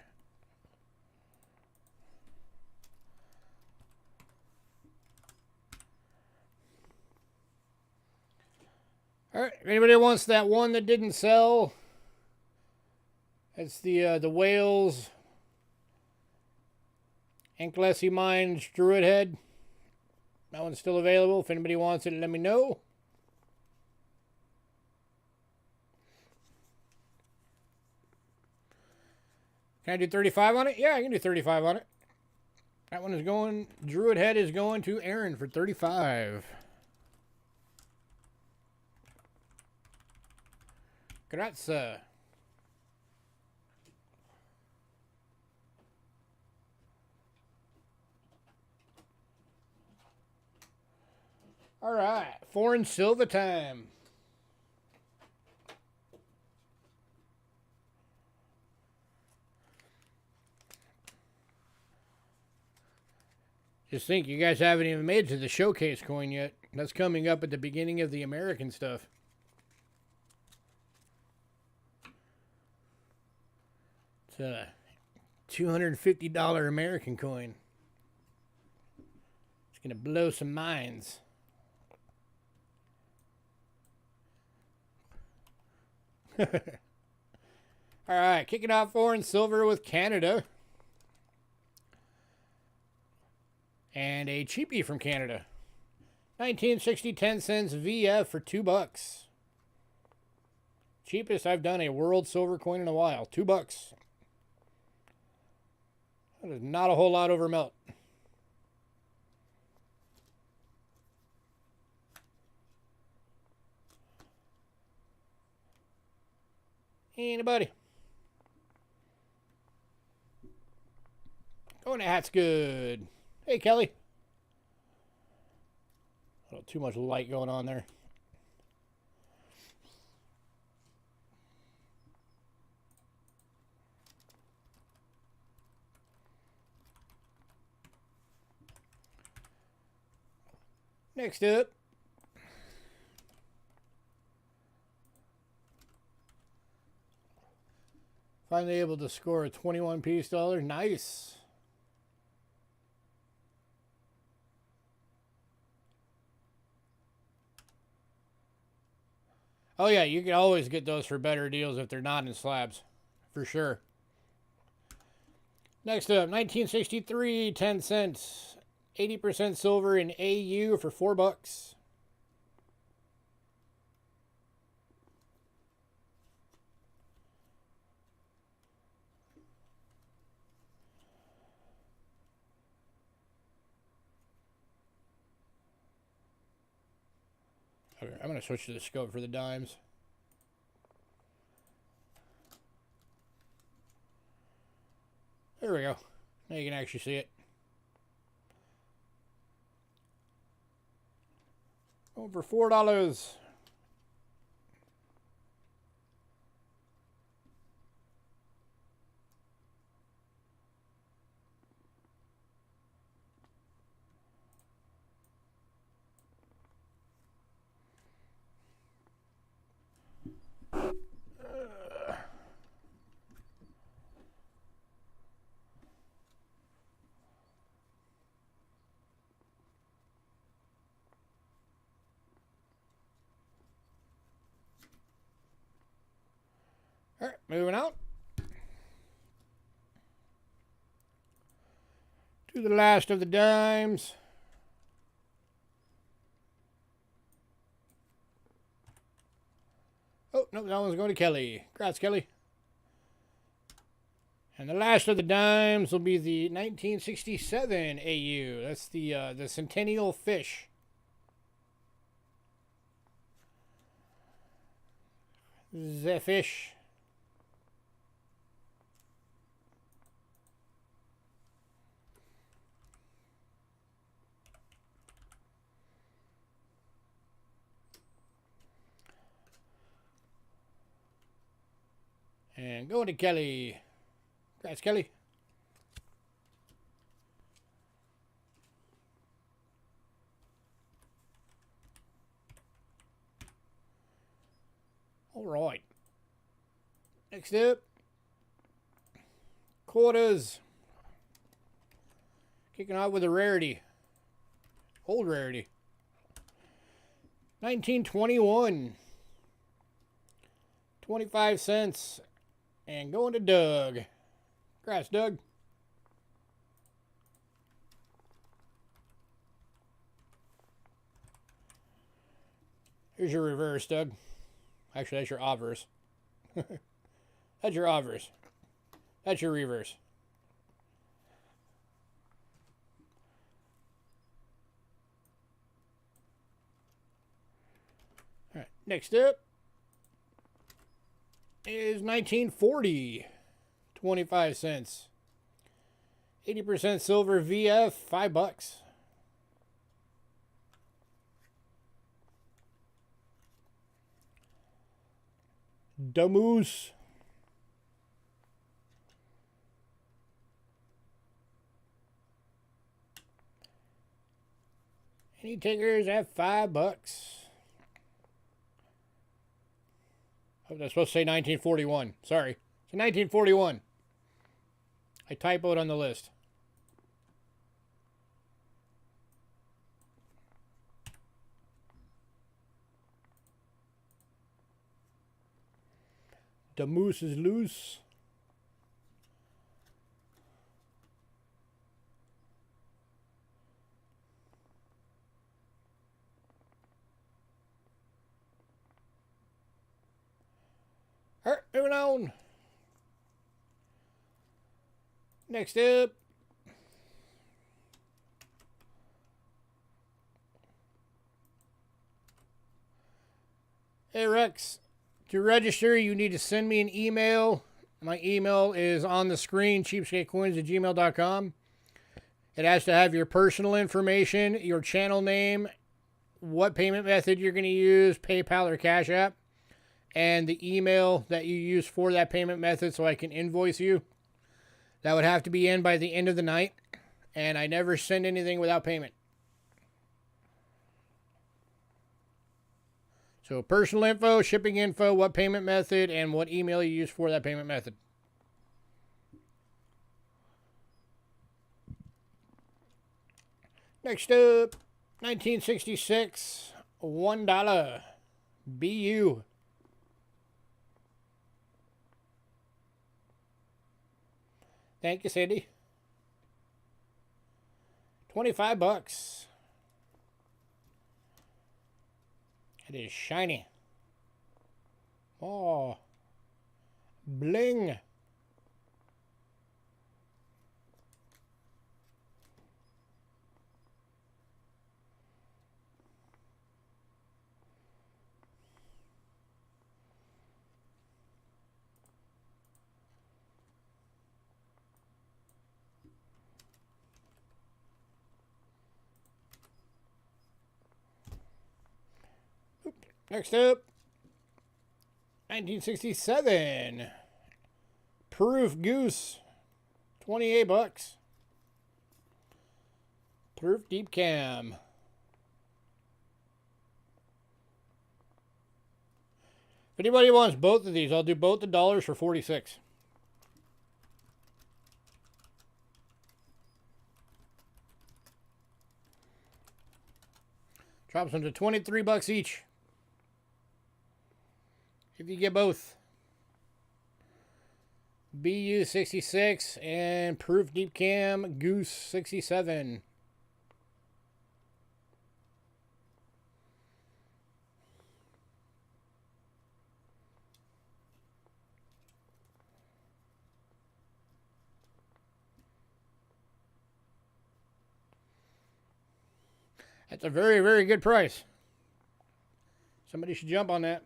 All right, if anybody wants that one that didn't sell, it's the Wales Anklessi Mines Druid Head. That one's still available. If anybody wants it, let me know. Can I do 35 on it? Yeah, I can do 35 on it. That one is going, Druid Head is going to Aaron for 35. Grazie. All right, foreign silver time. Just think, you guys haven't even made it to the showcase coin yet. That's coming up at the beginning of the American stuff. It's a $250 American coin. It's going to blow some minds. All right, kicking off foreign silver with Canada. And a cheapie from Canada. 1960 10 cents VF for $2. Cheapest I've done a world silver coin in a while. $2. That is not a whole lot over melt. Anybody? Going to Hat's good. Hey, Kelly. Oh, too much light going on there. Next up. Finally able to score a 21 piece dollar. Nice. Oh, yeah, you can always get those for better deals if they're not in slabs. For sure. Next up, 1963, 10 cents. 80% silver in AU for $4. Okay, I'm going to switch to the scope for the dimes. There we go. Now you can actually see it. Over $4. All right, moving on to the last of the dimes. Oh, no, that one's going to Kelly. Congrats, Kelly. And the last of the dimes will be the 1967 AU. That's the Centennial Fish. The fish. And going to Kelly. Congrats, Kelly. All right. Next up, quarters. Kicking out with a rarity. Old rarity. 1921. 25 cents. And going to Doug. Congrats, Doug. Here's your reverse, Doug. Actually, that's your obverse. That's your obverse. That's your reverse. All right, next up is 1940. 25 cents. 80% silver VF, $5. Damoose. Any takers at $5? Oh, that's supposed to say 1941. Sorry. It's 1941. I typoed on the list. The moose is loose. All right, moving on. Next up, hey Rex, to register you need to send me an email. My email is on the screen, cheapskatecoins@gmail.com. It has to have your personal information, your channel name, what payment method you're going to use, PayPal or Cash App, and the email that you use for that payment method so I can invoice you. That would have to be in by the end of the night, and I never send anything without payment. So personal info, shipping info, what payment method, and what email you use for that payment method. Next up, 1966, $1 BU. Thank you, Cindy. $25. It is shiny. Oh, bling. Next up, 1967. Proof Goose, $28. Proof Deep Cam. If anybody wants both of these, I'll do both the dollars for $46. Drops them to $23 each. If you get both. BU66 and Proof Deep Cam Goose 67. That's a very, very good price. Somebody should jump on that.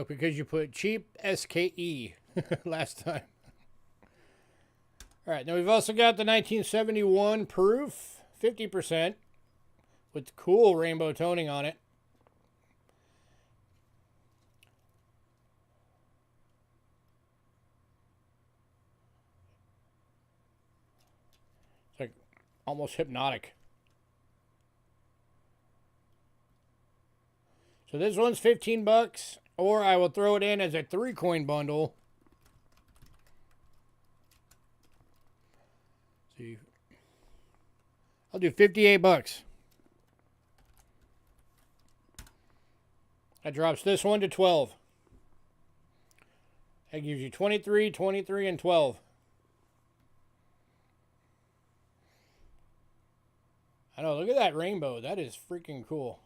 Because you put cheap SKE last time. All right, now we've also got the 1971 Proof, 50%, with cool rainbow toning on it. It's like almost hypnotic. So this one's 15 bucks, or I will throw it in as a 3-coin bundle. See, I'll do 58 bucks. That drops this one to 12. That gives you 23, 23, and 12. I know, look at that rainbow. That is freaking cool.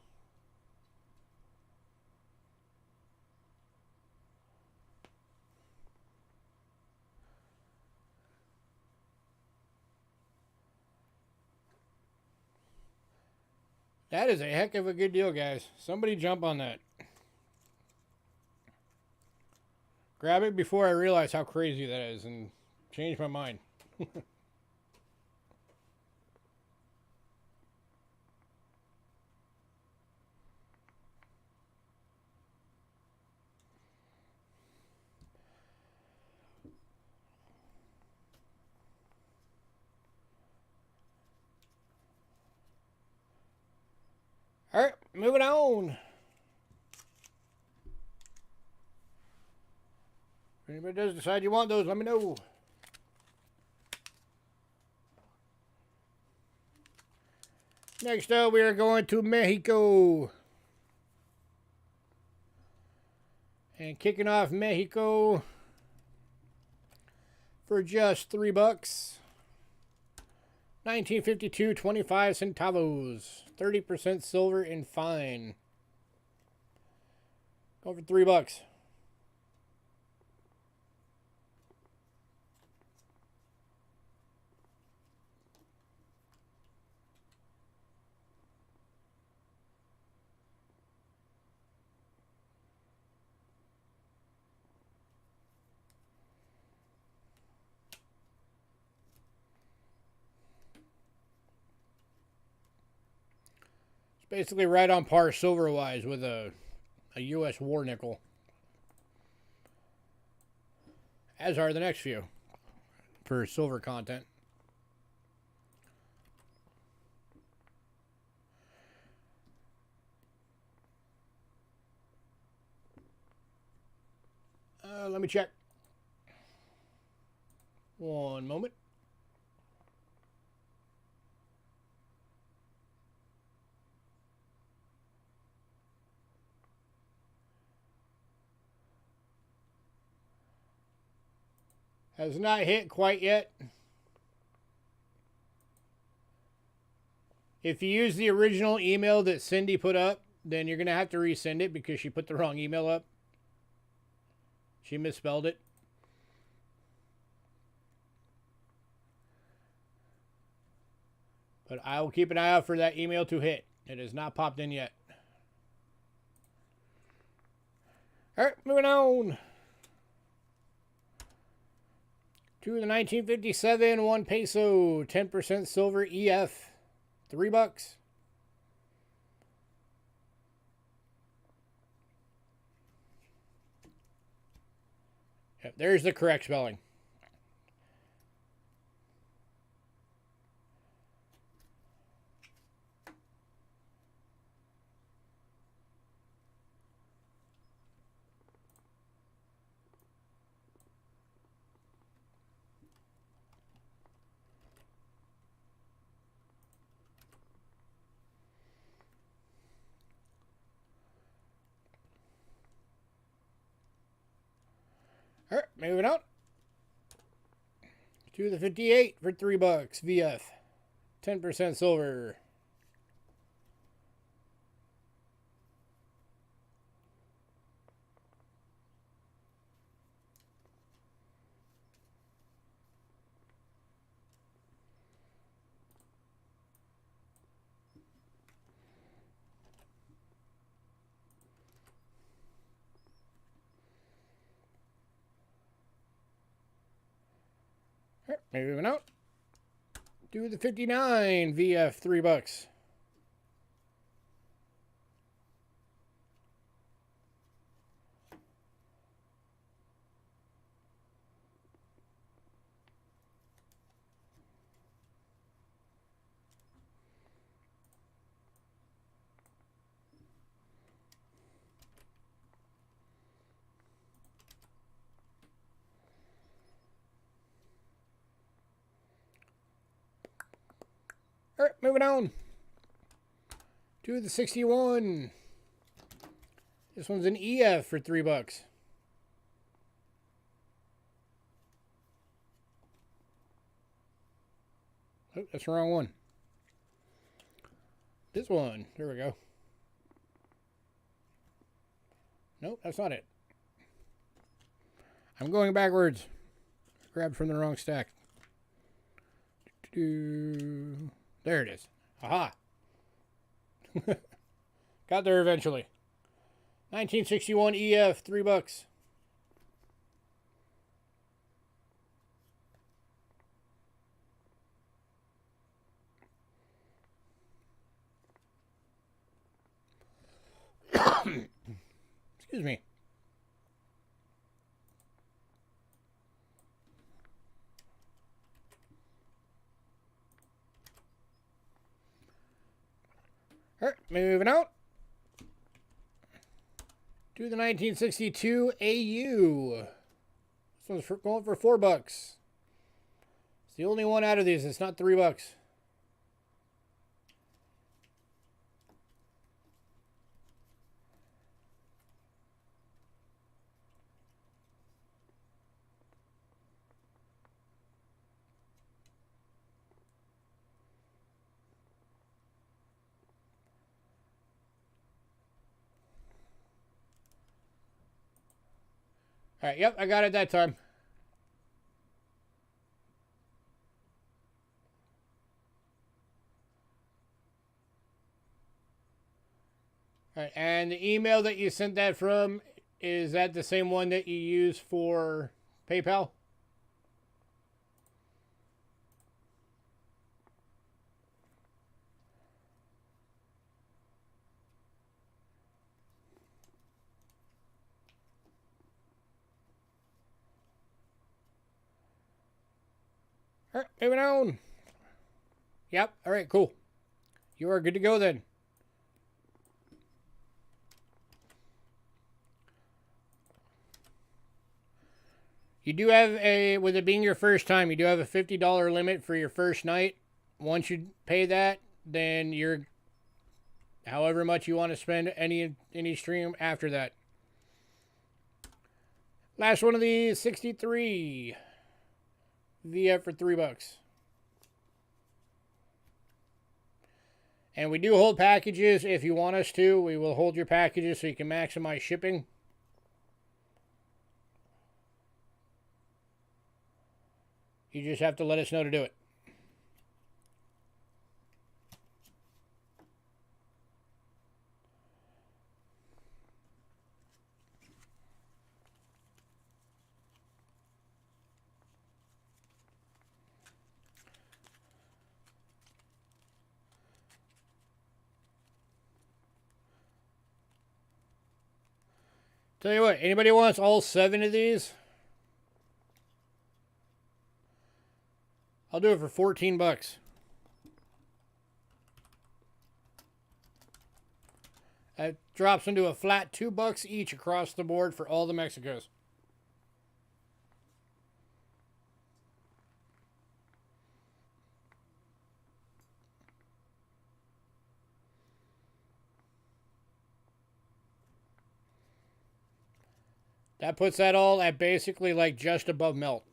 That is a heck of a good deal, guys. Somebody jump on that. Grab it before I realize how crazy that is and change my mind. All right, moving on. If anybody does decide you want those, let me know. Next up, we are going to Mexico. And kicking off Mexico for just $3. 1952, 25 centavos. 30% silver and fine. Go for $3. Basically right on par silver-wise with a U.S. war nickel. As are the next few for silver content. Let me check. One moment. Has not hit quite yet. If you use the original email that Cindy put up, then you're going to have to resend it because she put the wrong email up. She misspelled it. But I will keep an eye out for that email to hit. It has not popped in yet. All right, moving on to the 1957 1 peso, 10% silver EF, $3. Yep, there's the correct spelling. All right, moving on to the 58 for $3 VF. 10% silver. All right, moving out to the 59 VF. $3. All right, moving on to the 61. This one's an EF for $3. Oh, that's the wrong one. This one. There we go. Nope, that's not it. I'm going backwards. Grabbed from the wrong stack. There it is. Aha. Got there eventually. 1961 EF, $3. Excuse me. All right, moving out to the 1962 AU. This one's going for $4. It's the only one out of these. It's not $3. All right, yep, I got it that time. All right, and the email that you sent that from, is that the same one that you use for PayPal? All right, moving on. Yep, all right, cool. You are good to go then. You do have with it being your first time, you do have a $50 limit for your first night. Once you pay that, then you're however much you want to spend any stream after that. Last one of these, 63 VF for $3. And we do hold packages if you want us to. We will hold your packages so you can maximize shipping. You just have to let us know to do it. Tell you what, anybody wants all 7 of these? I'll do it for $14. That drops into a flat $2 each across the board for all the Mexicos. That puts that all at basically like just above melt.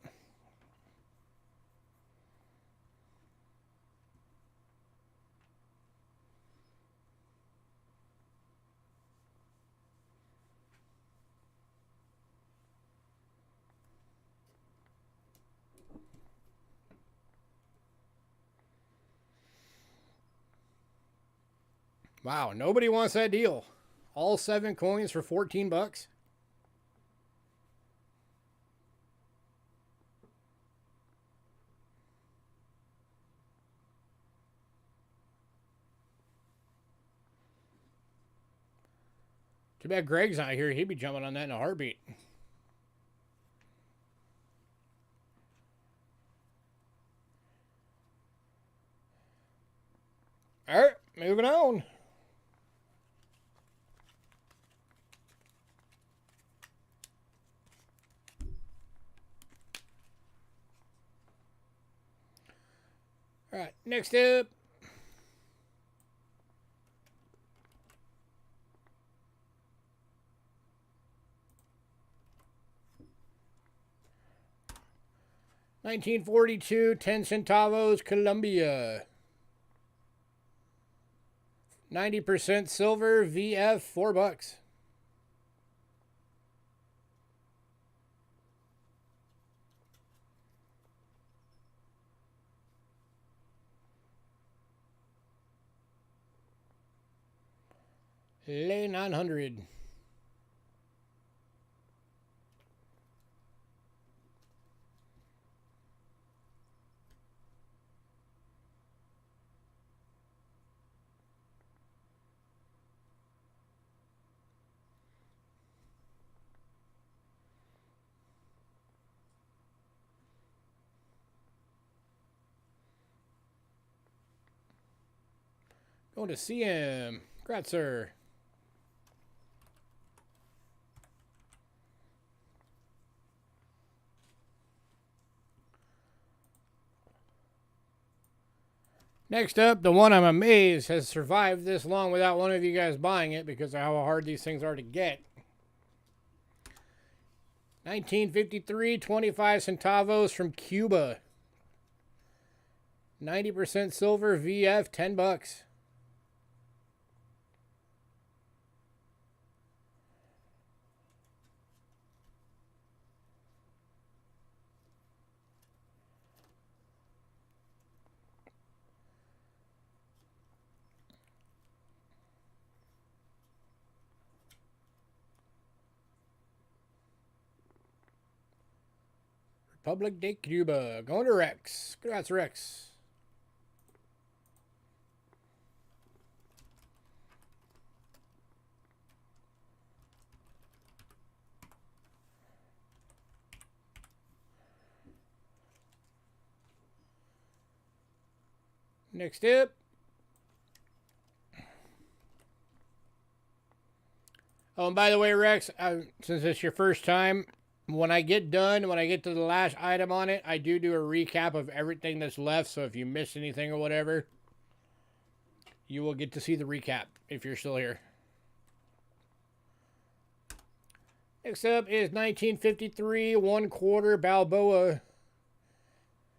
Wow, nobody wants that deal. All 7 coins for 14 bucks. Too bad Greg's not here. He'd be jumping on that in a heartbeat. All right, moving on. All right, next up. $19.42, 10 centavos, Colombia. 90% silver, VF, $4. Lay 900. Going to CM. Congrats, sir. Next up, the one I'm amazed has survived this long without one of you guys buying it because of how hard these things are to get. 1953, 25 centavos from Cuba. 90% silver, VF, 10 bucks. Republic de Cuba. Going to Rex. Congrats, Rex. Next up. Oh, and by the way, Rex, since it's your first time, when I get done, when I get to the last item on it, I do a recap of everything that's left. So if you missed anything or whatever, you will get to see the recap if you're still here. Next up is 1953, 1/4 Balboa.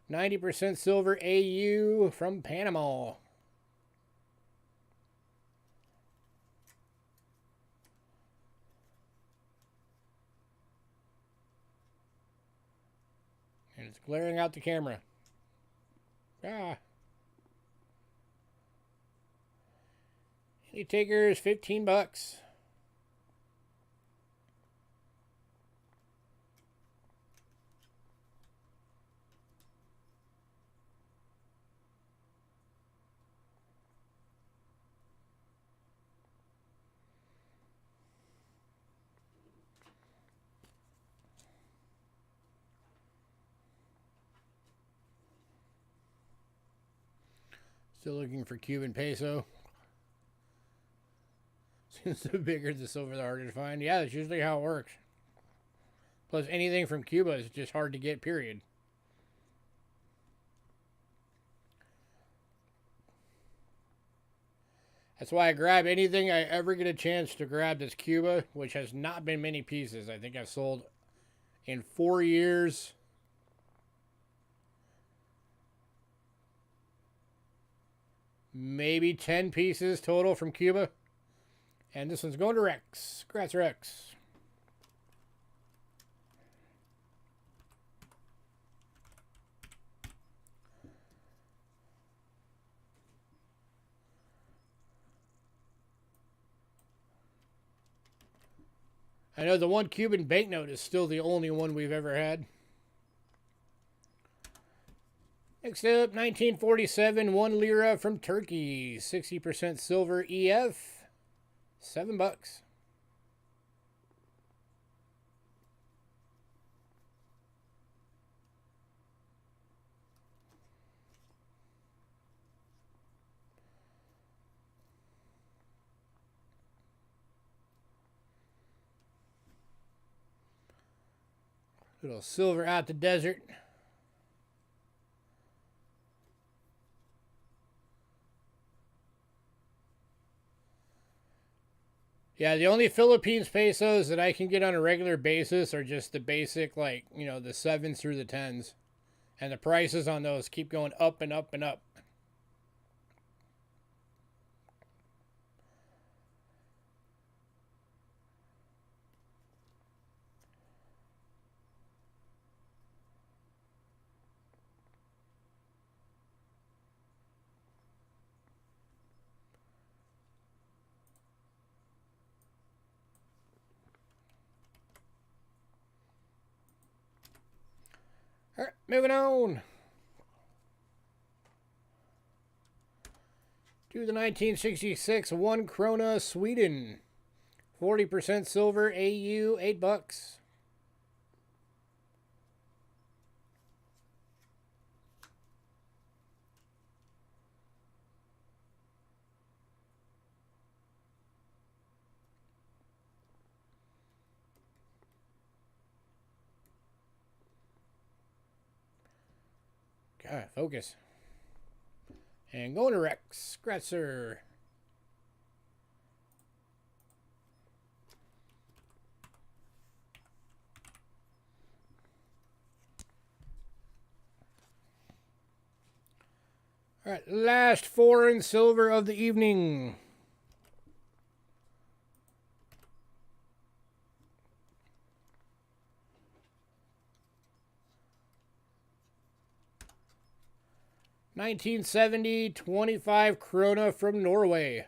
90% silver AU from Panama. And it's glaring out the camera. Ah. Any takers, 15 bucks. Still looking for Cuban peso. Since the bigger the silver, the harder to find. Yeah, that's usually how it works. Plus, anything from Cuba is just hard to get, period. That's why I grab anything I ever get a chance to grab that's Cuba, which has not been many pieces. I think I've sold in 4 years. Maybe 10 pieces total from Cuba. And this one's going to Rex. Congrats, Rex. I know the one Cuban banknote is still the only one we've ever had. Next up, 1947, 1 lira from Turkey. 60% silver EF. $7. Little silver out the desert. Yeah, the only Philippines pesos that I can get on a regular basis are just the basic, like, you know, the 7s through the 10s. And the prices on those keep going up and up and up. All right, moving on to the 1966 1 krona Sweden. 40% silver AU, $8. God, focus. And going to Rex. Gratzer. All right, last foreign silver of the evening. $1970, 25 krona from Norway.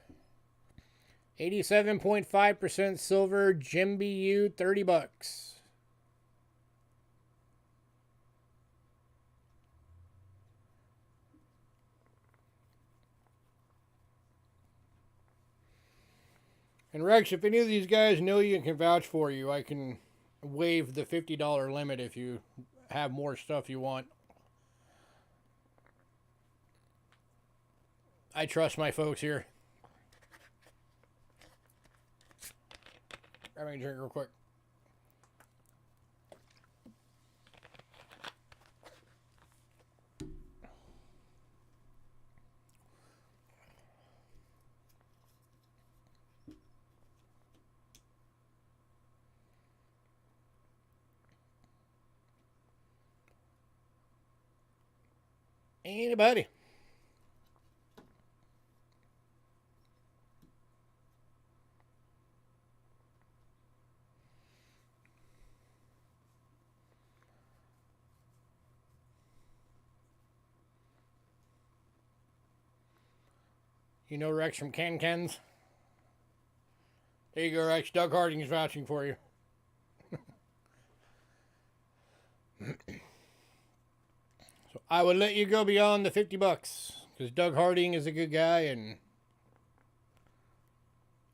87.5% silver, GMBU, $30. And Rex, if any of these guys know you and can vouch for you, I can waive the $50 limit if you have more stuff you want. I trust my folks here. Grab me a drink real quick. Anybody? You know Rex from Can-Cans? There you go, Rex. Doug Harding's vouching for you. So I would let you go beyond the $50 because Doug Harding is a good guy and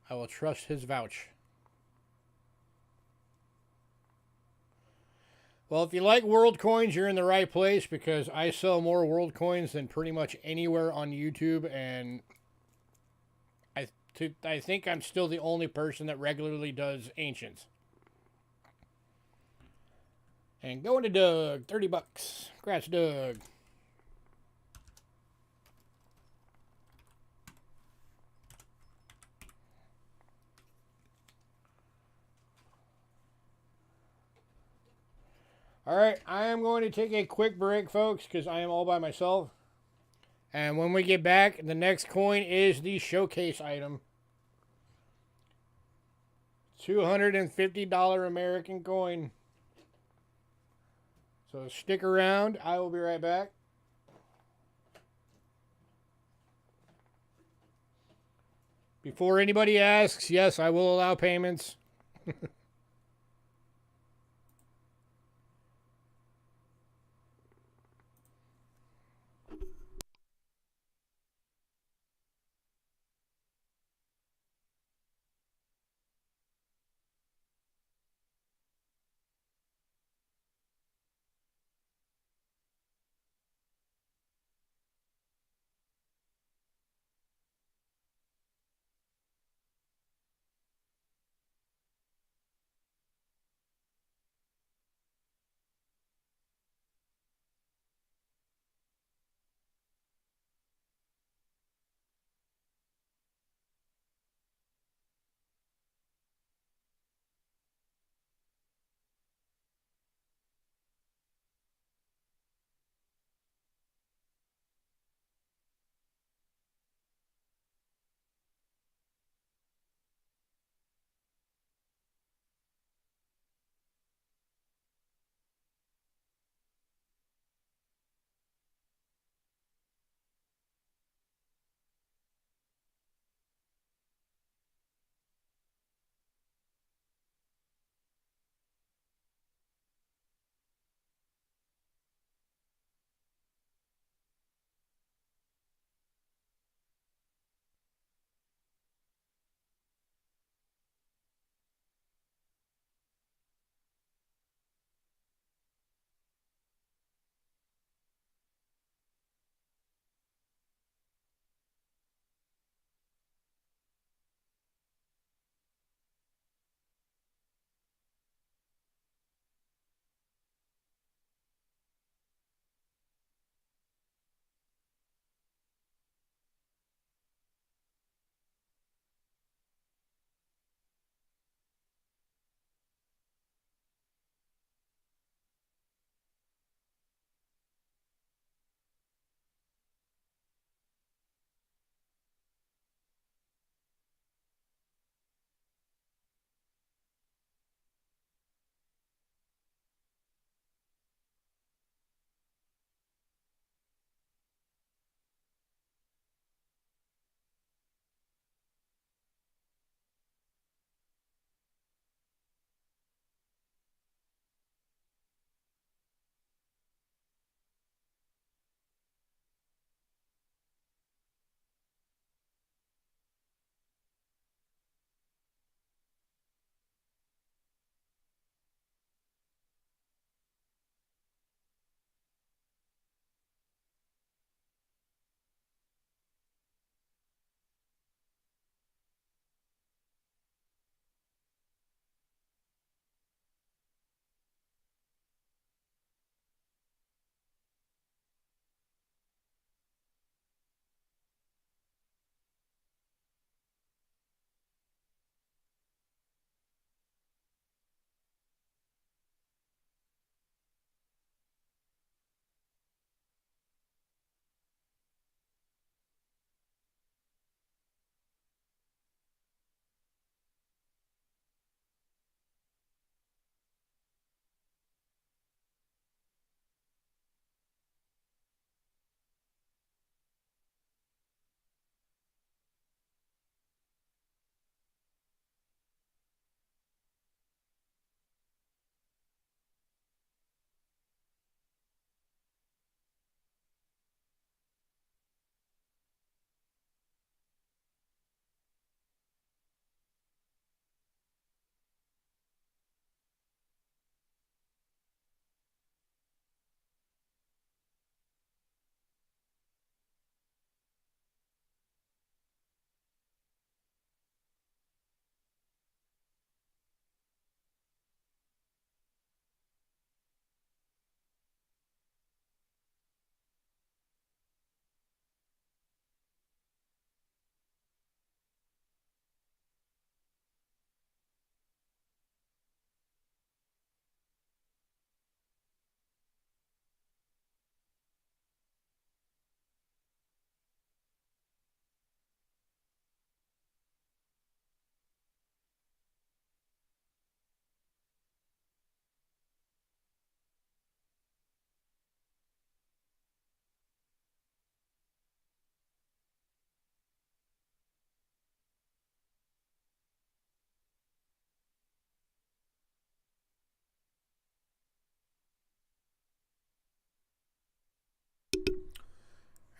I will trust his vouch. Well, if you like world coins, you're in the right place because I sell more world coins than pretty much anywhere on YouTube, and I think I'm still the only person that regularly does ancients. And going to Doug, $30. Congrats, Doug. All right, I am going to take a quick break, folks, because I am all by myself. And when we get back, the next coin is the showcase item. $250 American coin. So stick around. I will be right back. Before anybody asks, yes, I will allow payments.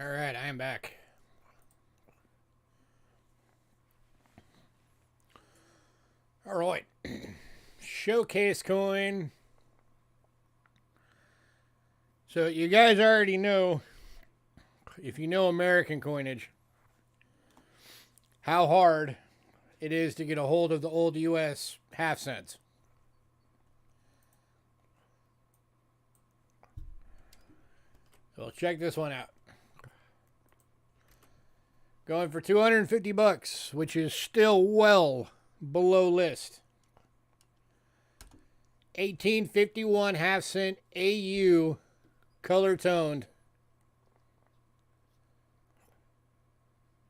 All right, I am back. All right. Showcase coin. So you guys already know, if you know American coinage, how hard it is to get a hold of the old US half cents. So check this one out. Going for 250 bucks, which is still well below list. 1851 half cent AU, color toned.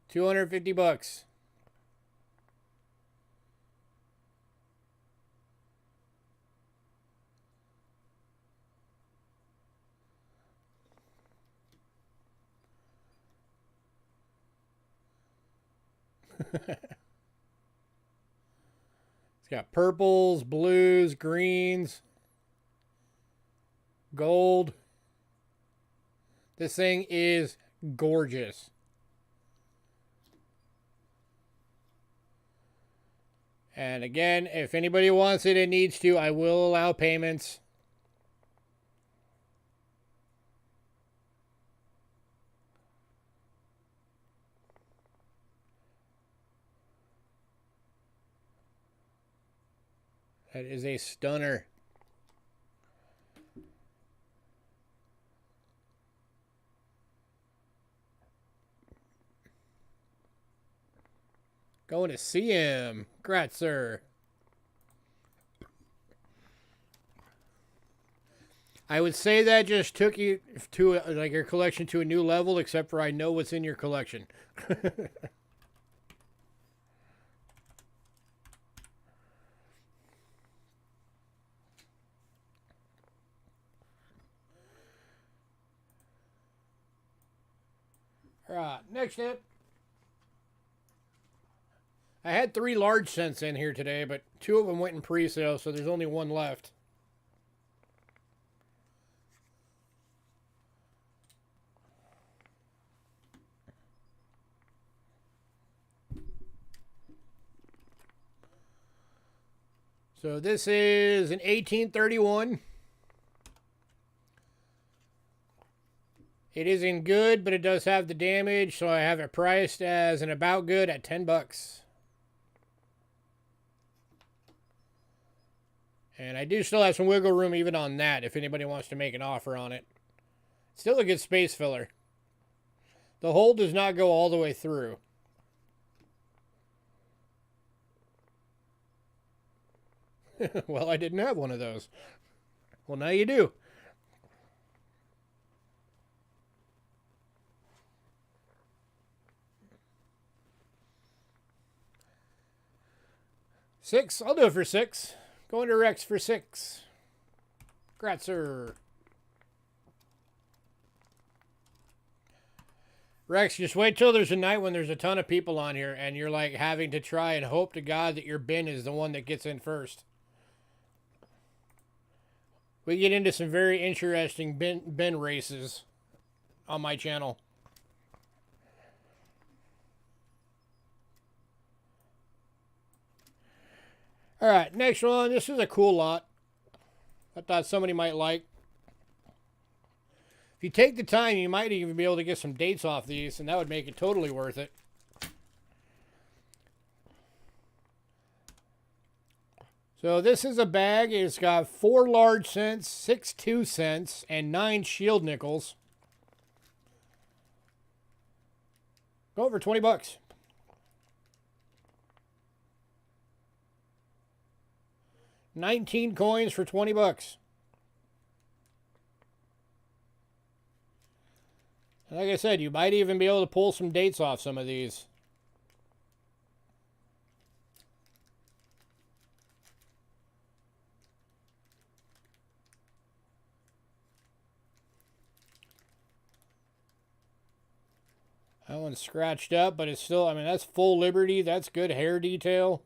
250 bucks. It's got purples, blues, greens, gold. This thing is gorgeous. And again, if anybody wants it and needs to, I will allow payments. That is a stunner. Going to see him. Congrats, sir. I would say that just took you to like your collection to a new level, except for I know what's in your collection. All right, next up. I had 3 large cents in here today, but 2 of them went in pre-sale, so there's only 1 left. So this is an 1831. It isn't good, but it does have the damage, so I have it priced as an about good at 10 bucks. And I do still have some wiggle room even on that if anybody wants to make an offer on it. Still a good space filler. The hole does not go all the way through. Well, I didn't have one of those. Well, now you do. Six. I'll do it for 6. Going to Rex for 6. Gratzer. Rex, just wait till there's a night when there's a ton of people on here and you're like having to try and hope to God that your bin is the one that gets in first. We get into some very interesting bin races on my channel. All right, next one. This is a cool lot. I thought somebody might like. If you take the time, you might even be able to get some dates off these, and that would make it totally worth it. So this is a bag. It's got 4 large cents, 6 2 cents, and 9 shield nickels. Go over 20 bucks. $19 coins for 20 bucks. And like I said, you might even be able to pull some dates off some of these. That one's scratched up, but it's still, I mean, that's full Liberty. That's good hair detail.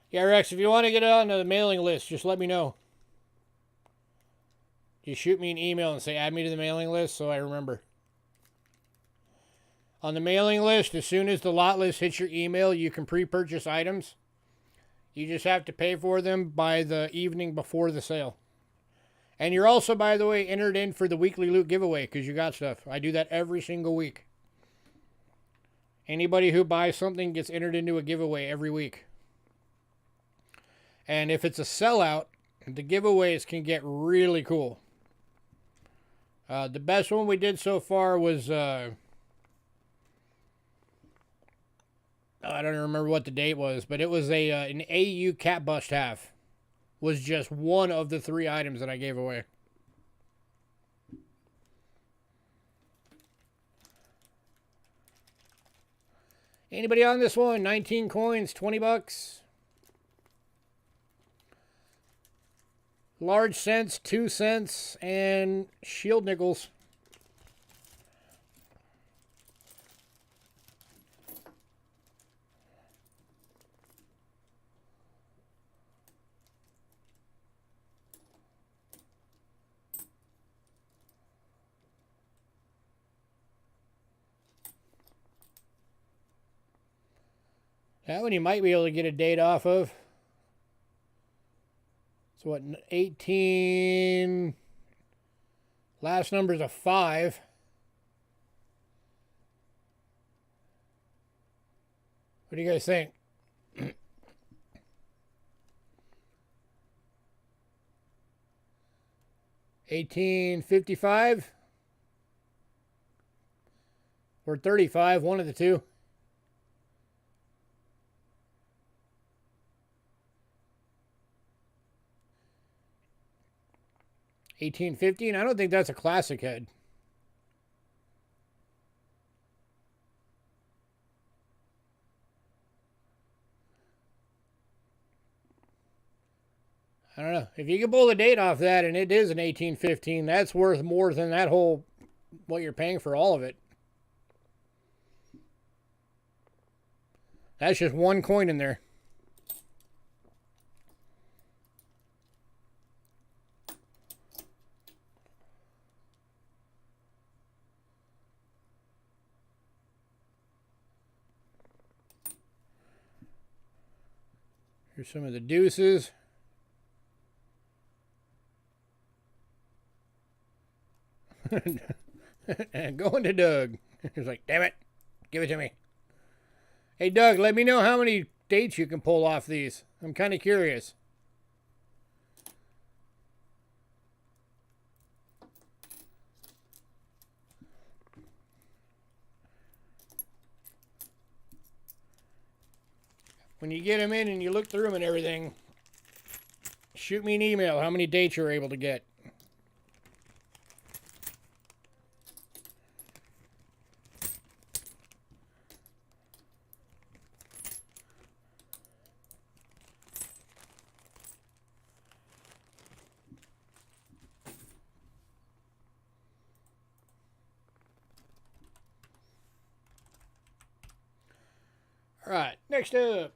Yeah, Rex, if you want to get on the mailing list, just let me know. You shoot me an email and say, add me to the mailing list so I remember. On the mailing list, as soon as the lot list hits your email, you can pre-purchase items. You just have to pay for them by the evening before the sale. And you're also, by the way, entered in for the weekly loot giveaway because you got stuff. I do that every single week. Anybody who buys something gets entered into a giveaway every week. And if it's a sellout, the giveaways can get really cool. The best one we did so far was... I don't remember what the date was, but it was an AU cat bust half. Was just one of the 3 items that I gave away. Anybody on this one? 19 coins, 20 bucks. Large cents, 2 cents, and shield nickels. That one you might be able to get a date off of. So what, 18... Last number's a 5. What do you guys think? 1855? Or 35, one of the two. 1815? I don't think that's a classic head. I don't know. If you can pull the date off that and it is an 1815, that's worth more than that whole, what you're paying for all of it. That's just one coin in there. Here's some of the deuces. And going to Doug. He's like, damn it, give it to me. Hey, Doug, let me know how many dates you can pull off these. I'm kind of curious. When you get them in and you look through them and everything, shoot me an email how many dates you're able to get. All right, next up.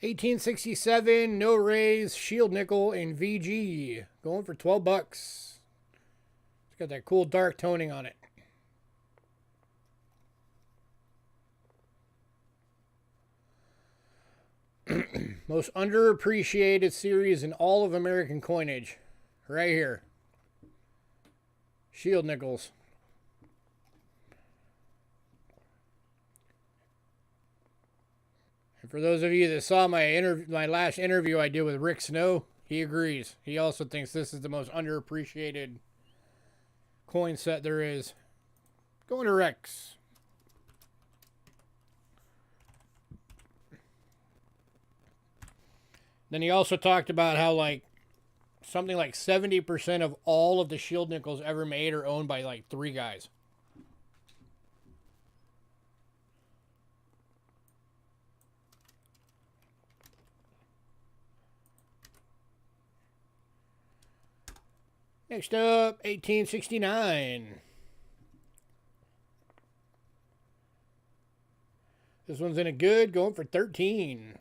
$18.67, no raise, shield nickel, and VG. Going for 12 bucks. It's got that cool dark toning on it. Most underappreciated series in all of American coinage. Right here. Shield nickels. And for those of you that saw my last interview I did with Rick Snow, he agrees. He also thinks this is the most underappreciated coin set there is. Going to Rex. Then he also talked about how something like 70% of all of the shield nickels ever made are owned by 3 guys. Next up, 1869. This one's in a good, going for 13.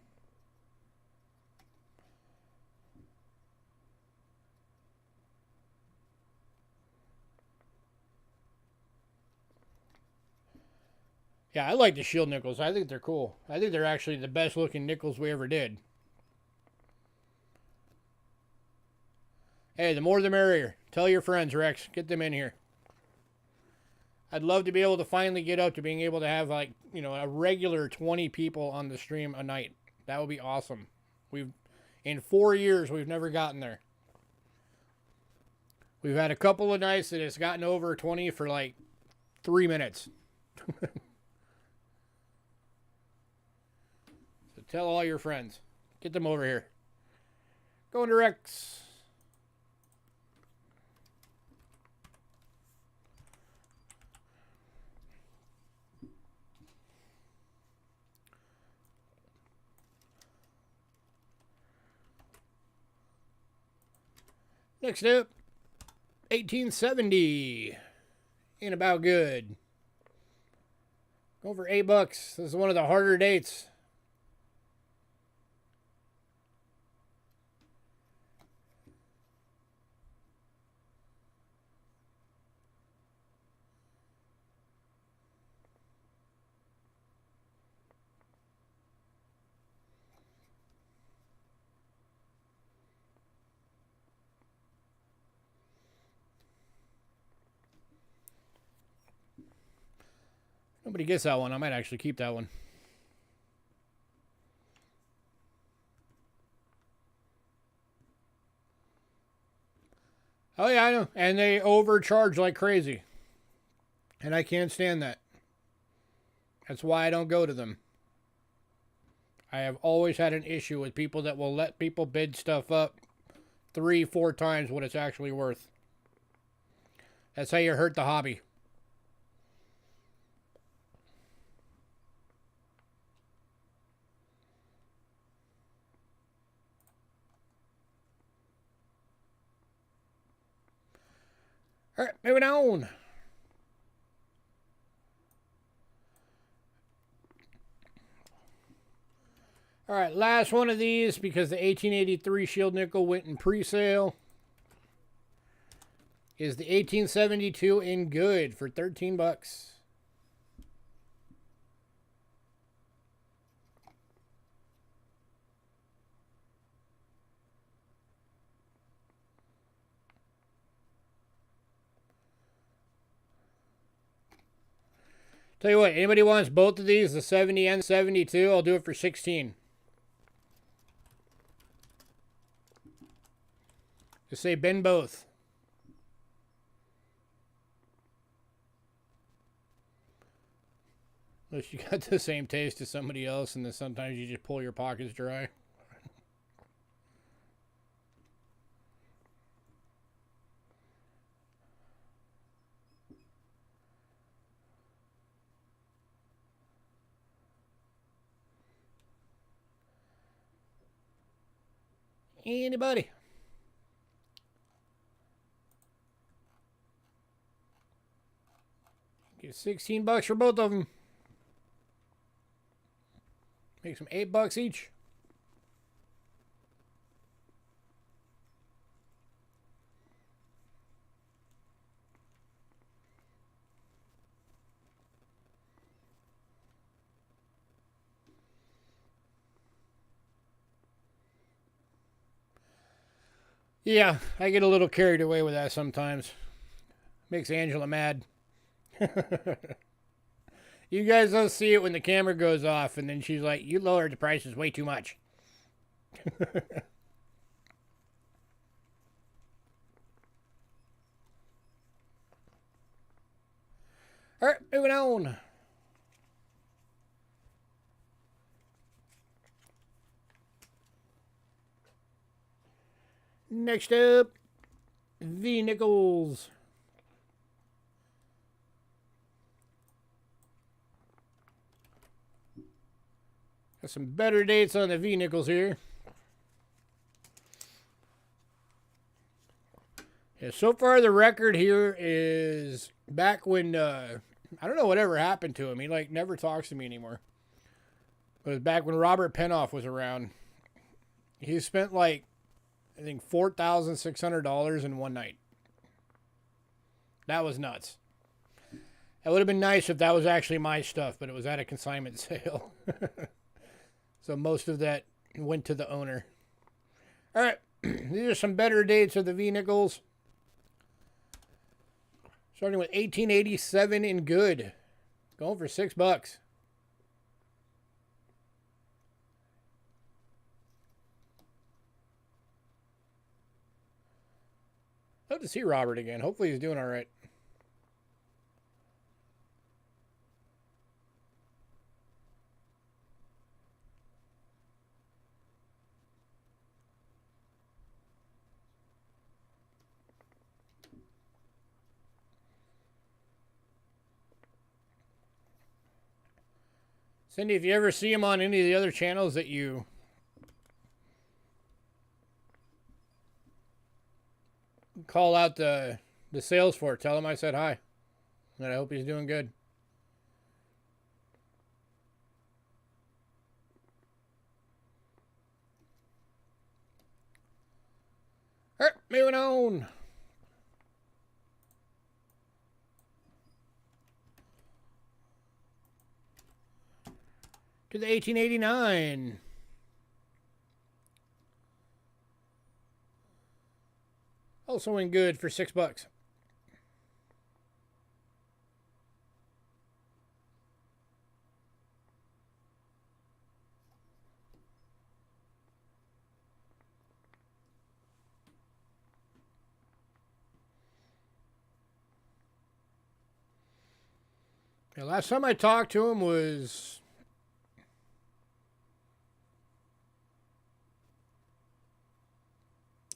Yeah, I like the shield nickels. I think they're cool. I think they're actually the best looking nickels we ever did. Hey, the more the merrier. Tell your friends, Rex. Get them in here. I'd love to be able to finally get up to being able to have, like, you know, a regular 20 people on the stream a night. That would be awesome. In 4 years, we've never gotten there. We've had a couple of nights that it's gotten over 20 for like 3 minutes. So tell all your friends. Get them over here. Going to Rex. Next up, 1870. Ain't about good. Going for $8. This is one of the harder dates. Nobody gets that one. I might actually keep that one. Oh, yeah, I know. And they overcharge like crazy. And I can't stand that. That's why I don't go to them. I have always had an issue with people that will let people bid stuff up 3-4 times what it's actually worth. That's how you hurt the hobby. All right, moving on. All right, last one of these because the 1883 Shield Nickel went in pre-sale is the 1872 in good for $13. Tell you what, anybody wants both of these, the 70 and 72, I'll do it for 16. Just say bin both. Unless you got the same taste as somebody else and then sometimes you just pull your pockets dry. Anybody? Get $16 for both of them. Make some $8 each. Yeah, I get a little carried away with that sometimes. Makes Angela mad. You guys don't see it when the camera goes off, and then she's like, you lowered the prices way too much. All right, moving on. Next up, V Nickels. Got some better dates on the V Nickels here. Yeah, so far the record here is back when, I don't know whatever happened to him. He, like, never talks to me anymore. But it was back when Robert Penoff was around. He spent, like, I think $4,600 in one night. That was nuts. That would have been nice if that was actually my stuff, but it was at a consignment sale. So most of that went to the owner. All right, these are some better dates of the V-nickels. Starting with 1887 in good. Going for $6. Hope to see Robert again. Hopefully he's doing all right. Cindy, if you ever see him on any of the other channels that you call out the sales for, tell him I said hi. And I hope he's doing good. All right, moving on. To the 1889. Also in good for $6. The last time I talked to him was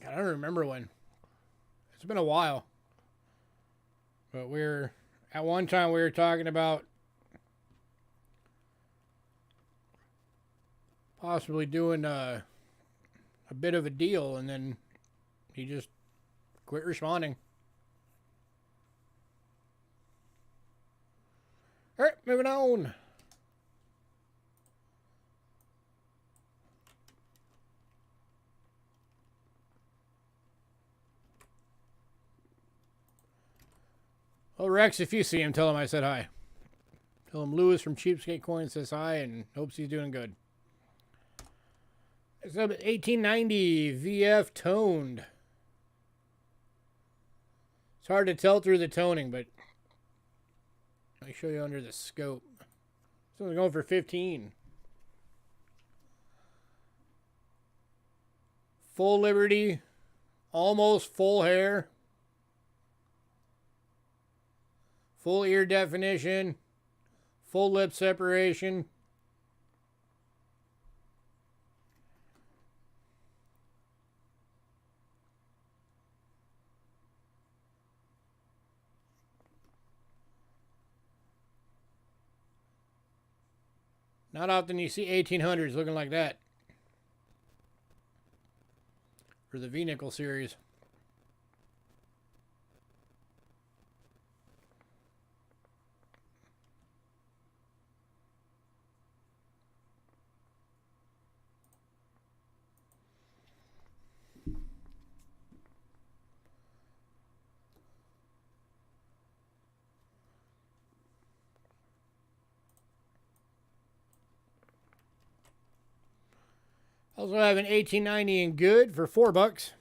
I don't remember when. It's been a while. But at one time we were talking about possibly doing a bit of a deal, and then he just quit responding. All right, moving on. Well, Rex, if you see him, tell him I said hi. Tell him Lewis from Cheapskate Coins says hi and hopes he's doing good. It's up at 1890 VF toned. It's hard to tell through the toning, but let me show you under the scope. This one's going for 15. Full Liberty, almost full hair. Full ear definition, full lip separation. Not often you see 1800s looking like that for the V-nickel series. Also have an 1890 in good for $4.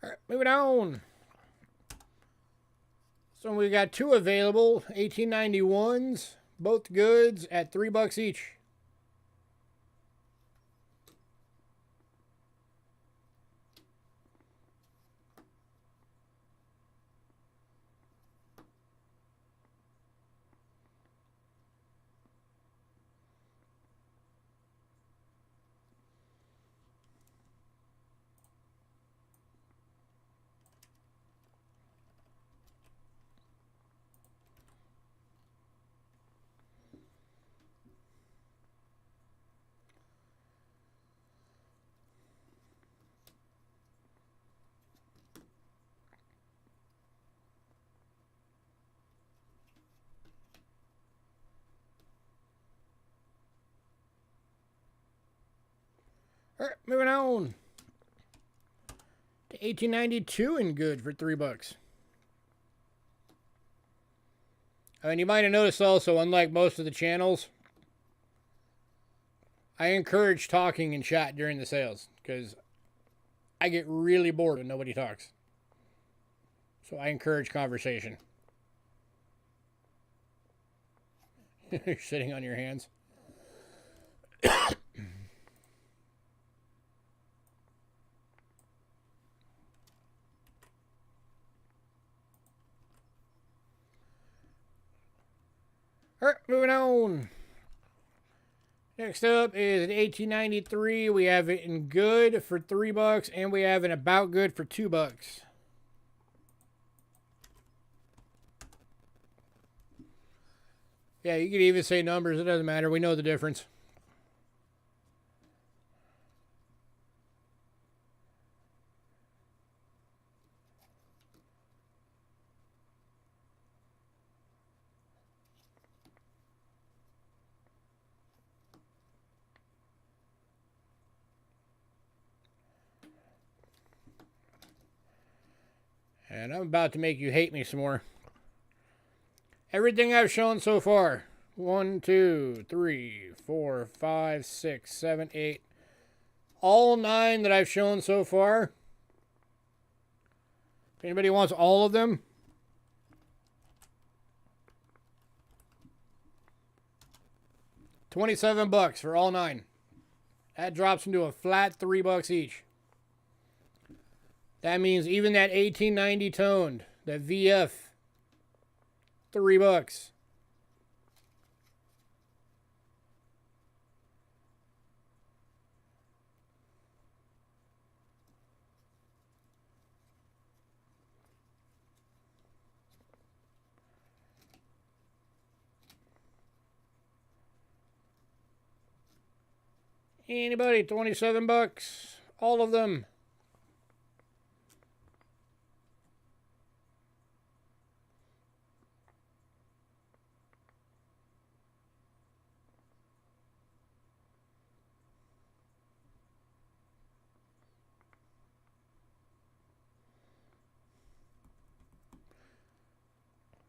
All right, moving on. So we got two available, 1891s, both goods at $3 each. All right, moving on to 1892 in good for $3. And you might have noticed also, unlike most of the channels, I encourage talking in chat during the sales because I get really bored when nobody talks. So I encourage conversation. You're sitting on your hands. All right, moving on. Next up is an 1893. We have it in good for $3, and we have an about good for $2. Yeah, you could even say numbers. It doesn't matter. We know the difference. And I'm about to make you hate me some more. Everything I've shown so far. 1, 2, 3, 4, 5, 6, 7, 8. All 9 that I've shown so far. If anybody wants all of them, $27 for all 9. That drops into a flat $3 each. That means even that 1890 toned, that VF, $3. Anybody, $27, all of them.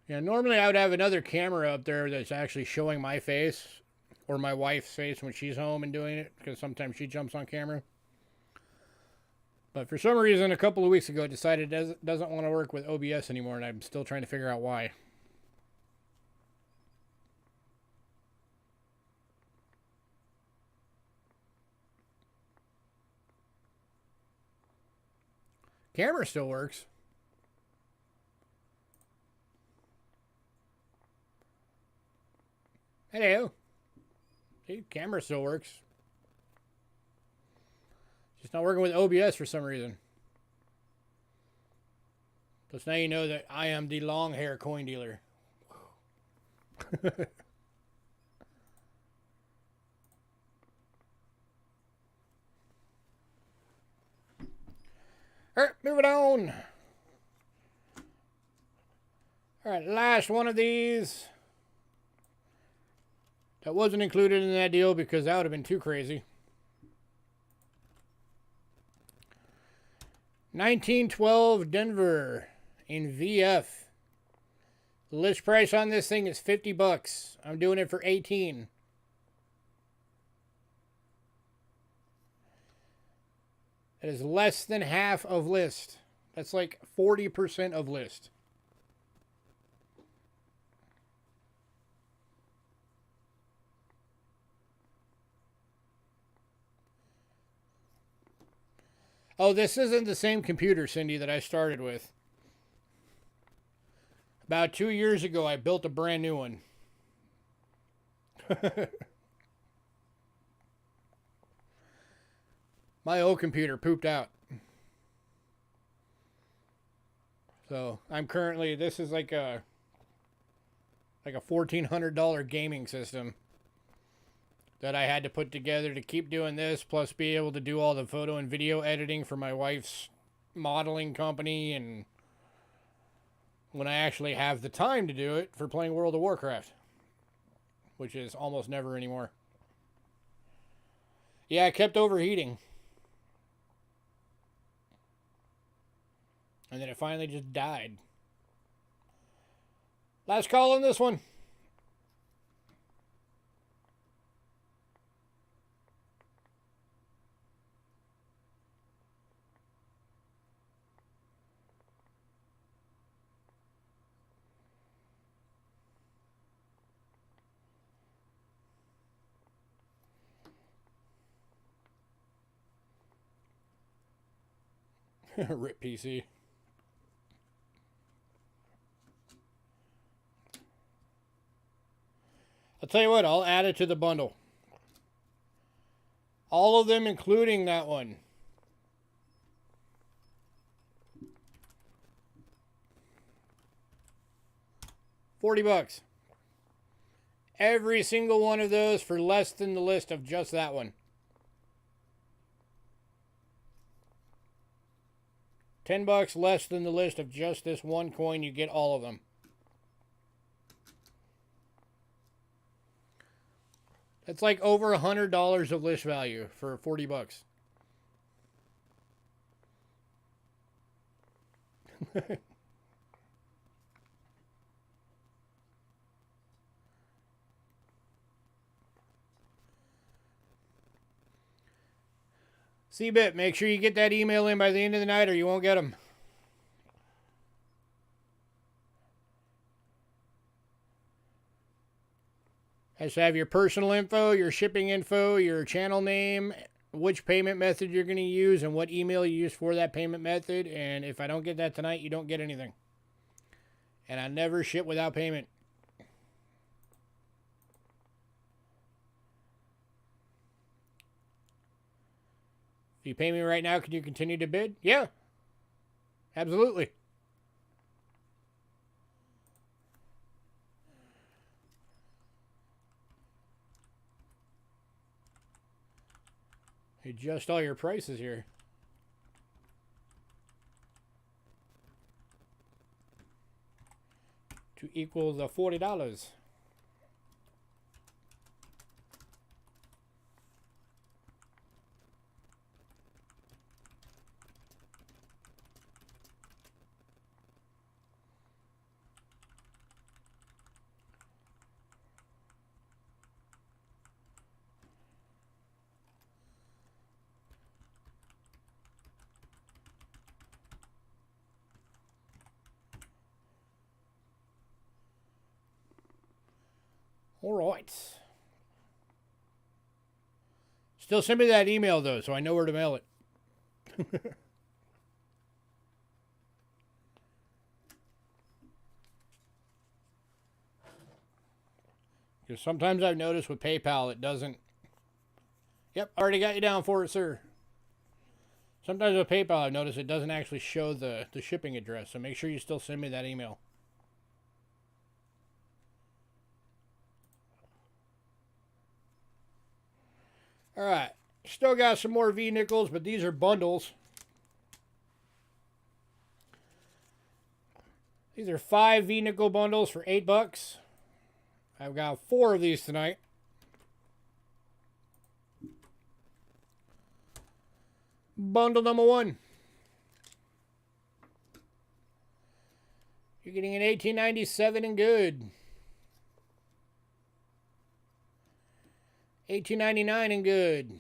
Yeah, normally I would have another camera up there that's actually showing my face or my wife's face when she's home and doing it, because sometimes she jumps on camera. But for some reason, a couple of weeks ago, it decided it doesn't want to work with OBS anymore, and I'm still trying to figure out why. Camera still works. Hello. See, camera still works. Just not working with OBS for some reason. So now you know that I am the long hair coin dealer. Alright, moving on. Alright, last one of these. That wasn't included in that deal because that would have been too crazy. 1912 Denver in VF. The list price on this thing is $50. I'm doing it for 18. That is less than half of list. That's like 40% of list. Oh, this isn't the same computer, Cindy, that I started with. About 2 years ago, I built a brand new one. My old computer pooped out. So I'm currently, this is like a $1,400 gaming system that I had to put together to keep doing this, plus be able to do all the photo and video editing for my wife's modeling company, and when I actually have the time to do it for playing World of Warcraft, which is almost never anymore. Yeah, it kept overheating. And then it finally just died. Last call on this one. Rip PC. I'll tell you what, I'll add it to the bundle. All of them, including that one. $40. Every single one of those for less than the list of just that one. $10 less than the list of just this one coin. You get all of them. That's like over $100 of list value for $40. C-Bit, make sure you get that email in by the end of the night or you won't get them. Has to have your personal info, your shipping info, your channel name, which payment method you're going to use, and what email you use for that payment method. And if I don't get that tonight, you don't get anything. And I never ship without payment. If you pay me right now, can you continue to bid? Yeah. Absolutely. Adjust all your prices here. To equal the $40. All right. Still send me that email, though, so I know where to mail it. Because sometimes I've noticed with PayPal, it doesn't... Yep, already got you down for it, sir. Sometimes with PayPal, I've noticed it doesn't actually show the shipping address, so make sure you still send me that email. All right, still got some more V-nickels, but these are bundles. These are 5 V-nickel bundles for $8. I've got 4 of these tonight. Bundle number 1. You're getting an 1897 in good. 1899 in good.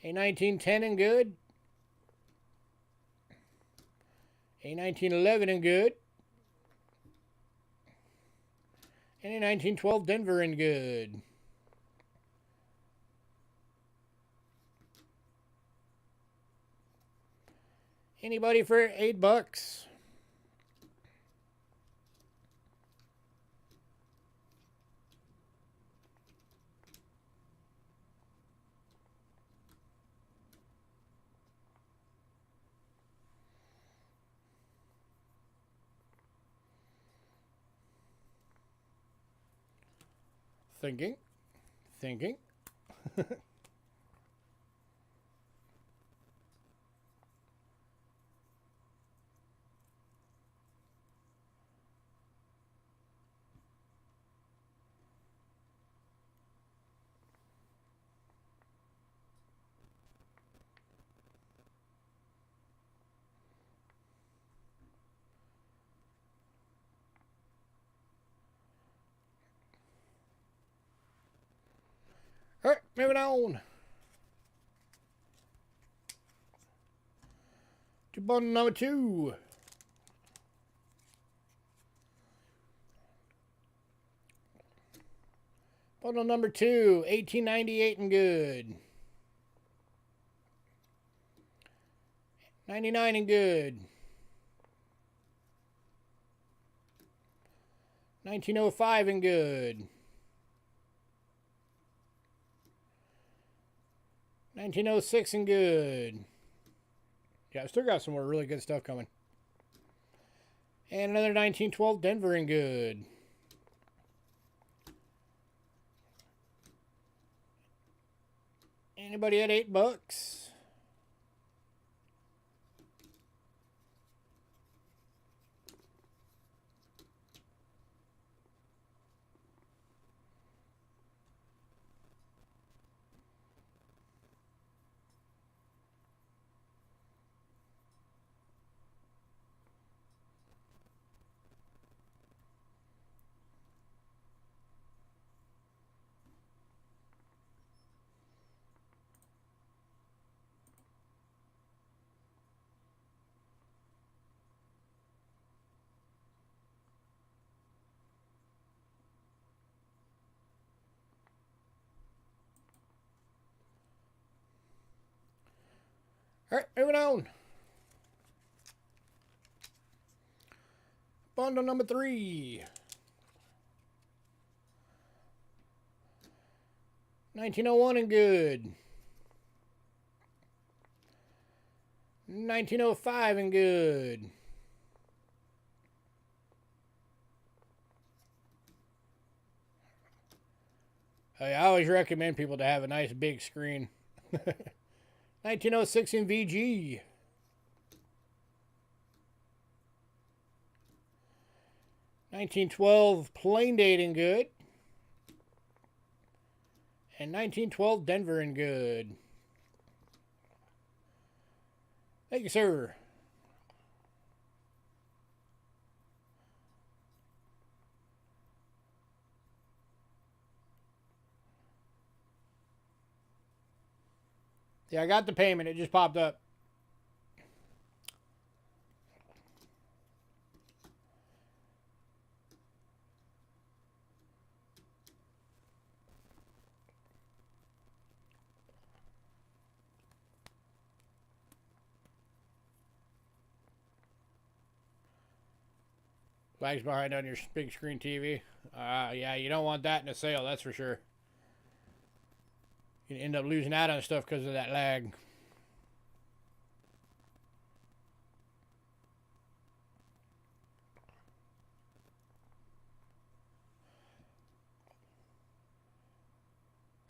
A 1910 in good. A 1911 in good. And a 1912 Denver in good. Anybody for $8? Thinking. All right, moving on. To bundle number 2. Bundle number 2, 1898 and good. 99 and good. 1905 and good. 1906 and good. Yeah, I've still got some more really good stuff coming. And another 1912 Denver and good. Anybody at $8? All right, moving on. Bundle number 3. 1901 and good. 1905 and good. I always recommend people to have a nice big screen. 1906 in VG. 1912 Plain Date and good. And 1912 Denver and good. Thank you, sir. Yeah, I got the payment. It just popped up. Lags behind on your big screen TV. Yeah, you don't want that in a sale, that's for sure. You end up losing out on stuff because of that lag.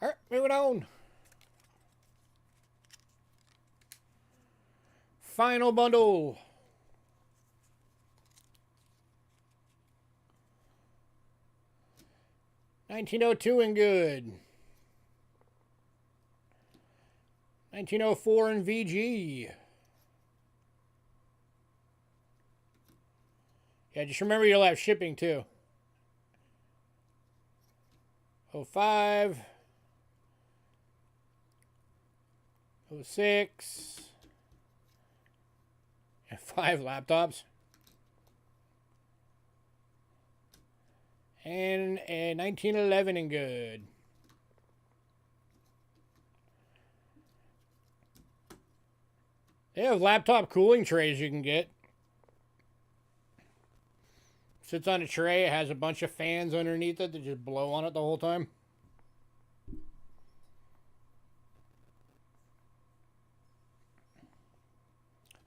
All right, moving on. Final bundle. $19.02 and good. $19.04 in VG. Yeah, just remember you'll have shipping too. 05. 06. 5 laptops. And a 1911 and good. They have laptop cooling trays you can get. Sits on a tray. It has a bunch of fans underneath it that just blow on it the whole time.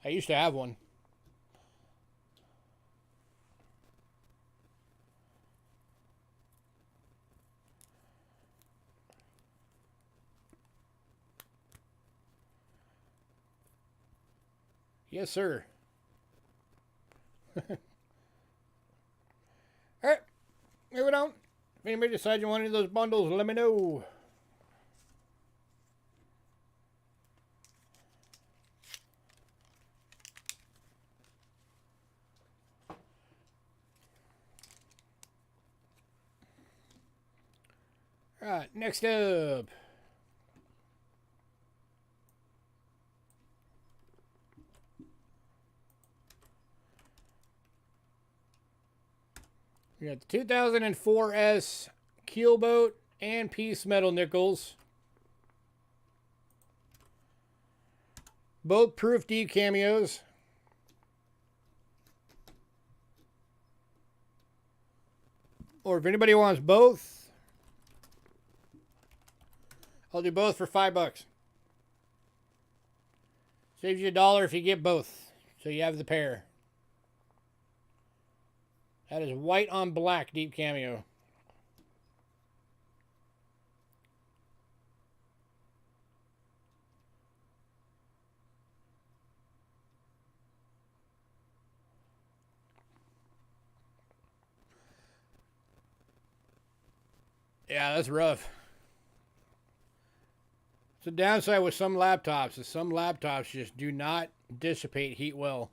I used to have one. Yes, sir. Alright, moving on. If anybody decides you want any of those bundles, let me know. Alright, next up. We got the 2004 S keelboat and piece metal nickels. Both proof deep cameos. Or if anybody wants both, I'll do both for $5. Saves you $1 if you get both. So you have the pair. That is white on black deep cameo. Yeah, that's rough. It's a downside with some laptops is some laptops just do not dissipate heat well.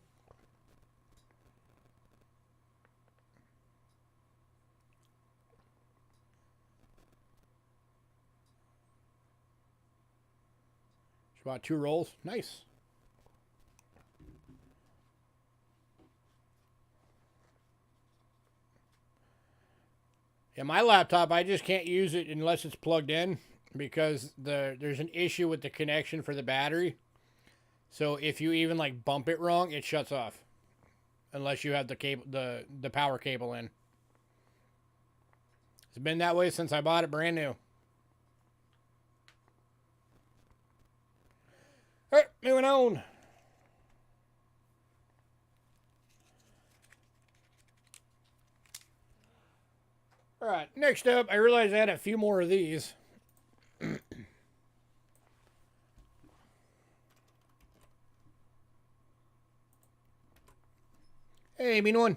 It's about 2 rolls. Nice. Yeah, my laptop, I just can't use it unless it's plugged in because there's an issue with the connection for the battery. So if you even like bump it wrong, it shuts off unless you have the cable, the power cable in. It's been that way since I bought it brand new. All right, moving on. All right, next up, I realized I had a few more of these. Hey, mean one.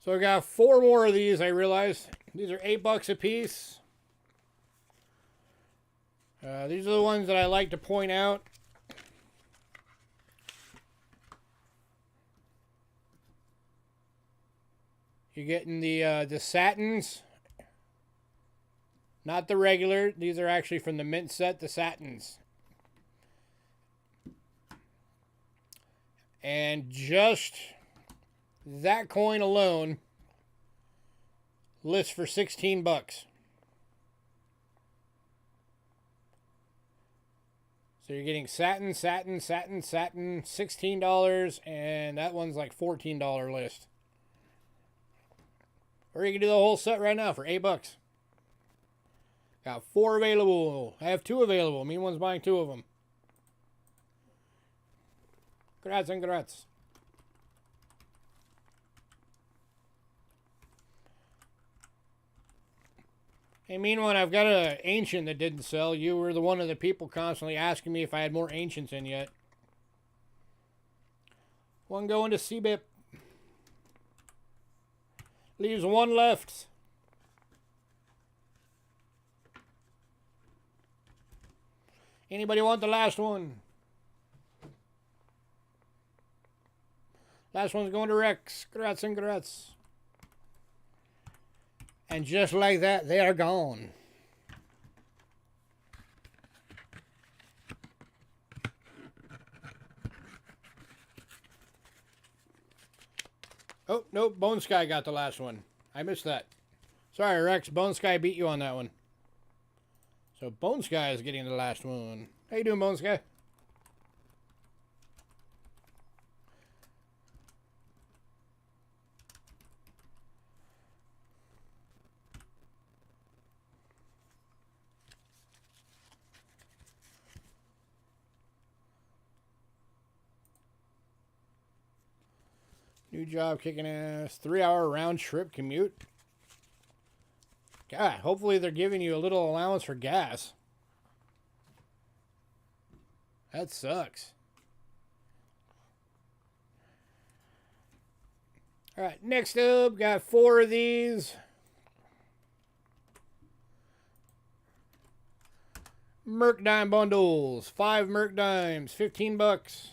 So I got 4 more of these, I realized. These are $8 a piece. These are the ones that I like to point out. You're getting the satins. Not the regular. These are actually from the mint set, the satins. And just that coin alone lists for $16. So you're getting satin, satin, satin, satin, $16, and that one's like $14 list. Or you can do the whole set right now for $8. Got 4 available. I have 2 available. Mean one's buying 2 of them. Congrats and congrats. Hey, mean one, I've got an ancient that didn't sell. You were the one of the people constantly asking me if I had more ancients in yet. One going to CBIP. Leaves 1 left. Anybody want the last one? Last one's going to Rex. Congrats and congrats. And just like that, they are gone. Oh, nope. Bone Sky got the last one. I missed that. Sorry, Rex. Bone Sky beat you on that one. So Bone Sky is getting the last one. How you doing, Bone Sky? New job, kicking ass. 3-hour round trip commute. God, hopefully they're giving you a little allowance for gas. That sucks. All right, next up, got 4 of these. Merc Dime bundles. 5 Merc Dimes, $15.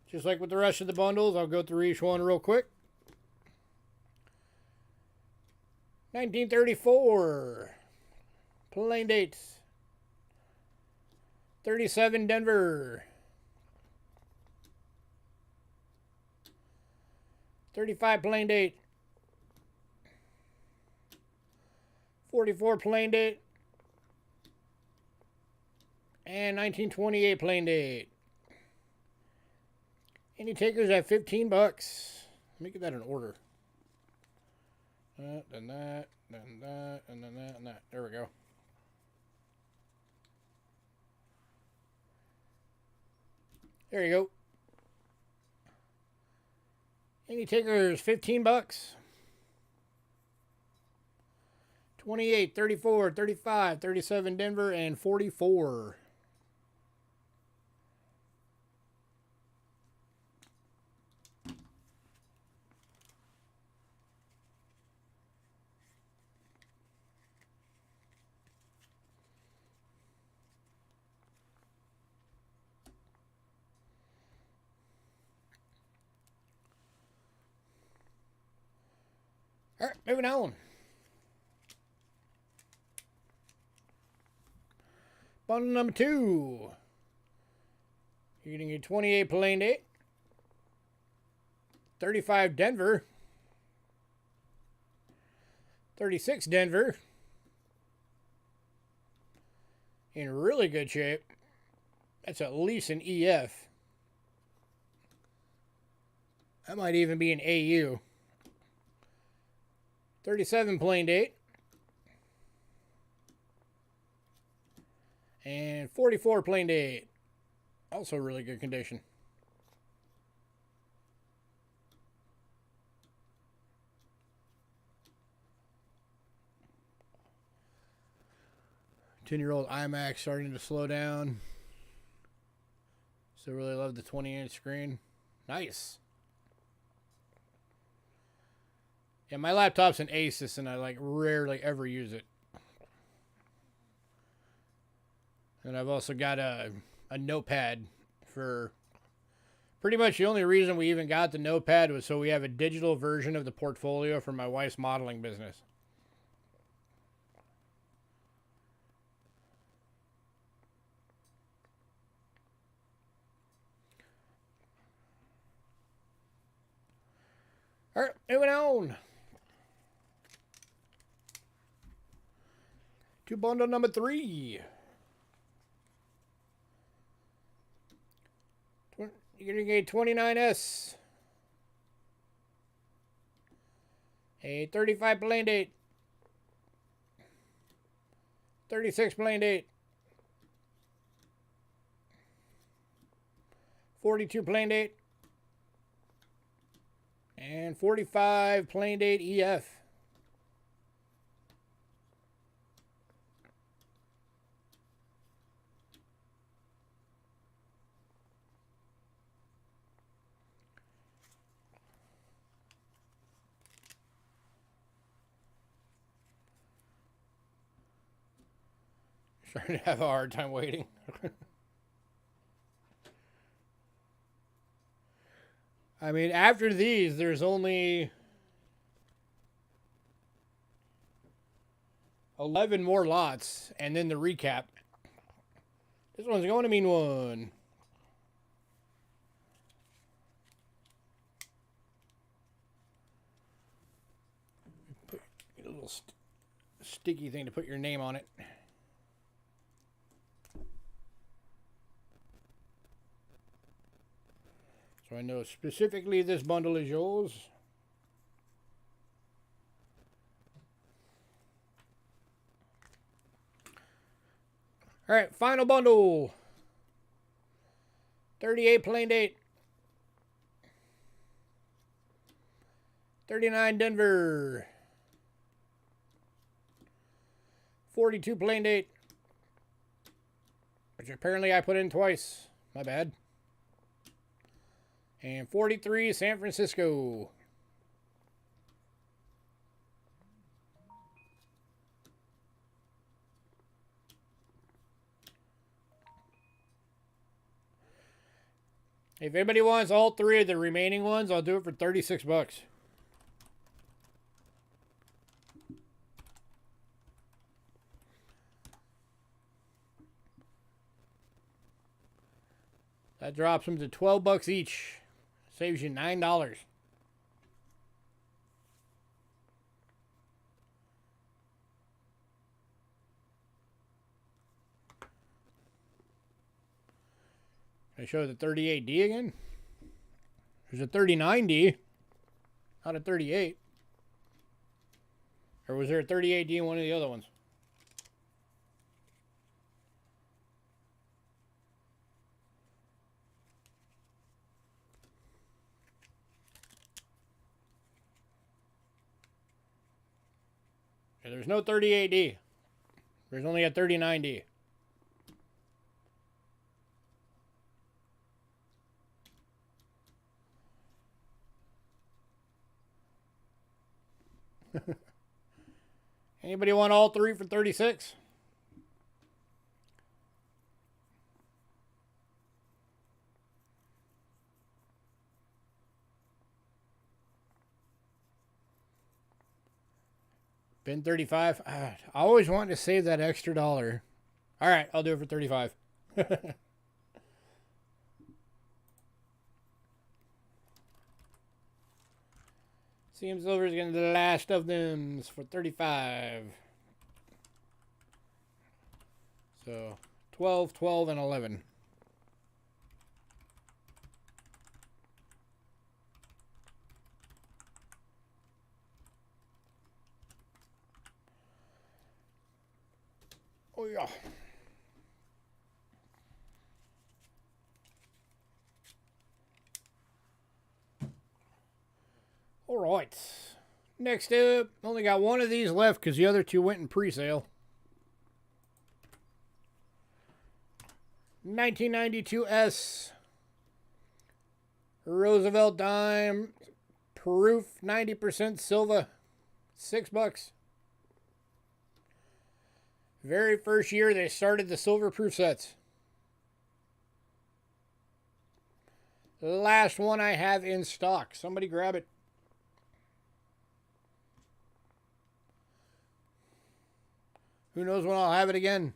Just like with the rest of the bundles, I'll go through each one real quick. 1934. Plain dates. 37 Denver. 35 plain date. 44 plain date. And 1928 plain date. Any takers at 15 bucks? Let me get that in order. Then that, then that, and then that, and that. There we go. There you go. Any takers, 15 bucks. 28, 34, 35, 37 Denver, and 44. All right, moving on. Bundle number 2. You're getting a 28 plain date. 35 Denver. 36 Denver. In really good shape. That's at least an EF. That might even be an AU. 37 plain date. And 44 plain date. Also really good condition. Ten-year-old iMac starting to slow down. Still really love the 20-inch screen. Nice. Yeah, my laptop's an Asus, and I like rarely ever use it. And I've also got a notepad for pretty much the only reason we even got the notepad was so we have a digital version of the portfolio for my wife's modeling business. All right, moving on. To bundle number 3. You're going to get 29S. A 35 plain date. 36 plain date. 42 plain date. And 45 plain date EF. Starting to have a hard time waiting. I mean, after these, there's only 11 more lots, and then the recap. This one's going to mean one. Get a little sticky thing to put your name on it. So I know specifically this bundle is yours. All right, final bundle. 38 plain date. 39 Denver. 42 plain date. Which apparently I put in twice. My bad. And 43 San Francisco. If anybody wants all 3 of the remaining ones, I'll do it for 36 bucks. That drops them to 12 bucks each. Saves you $9. They show the 38D again. There's a 39D, not a 38. Or was there a 38D in one of the other ones? Yeah, there's no 38D. There's only a 39D. Anybody want all three for 36? Been 35. I always wanted to save that extra $1. All right, I'll do it for 35. CM Silver is going to be the last of them for 35. So 12, 12, and 11. Oh, yeah. All right. Next up, only got one of these left because the other two went in pre-sale. 1992S Roosevelt dime, proof 90% silver, $6. Very first year they started the silver proof sets. The last one I have in stock. Somebody grab it. Who knows when I'll have it again?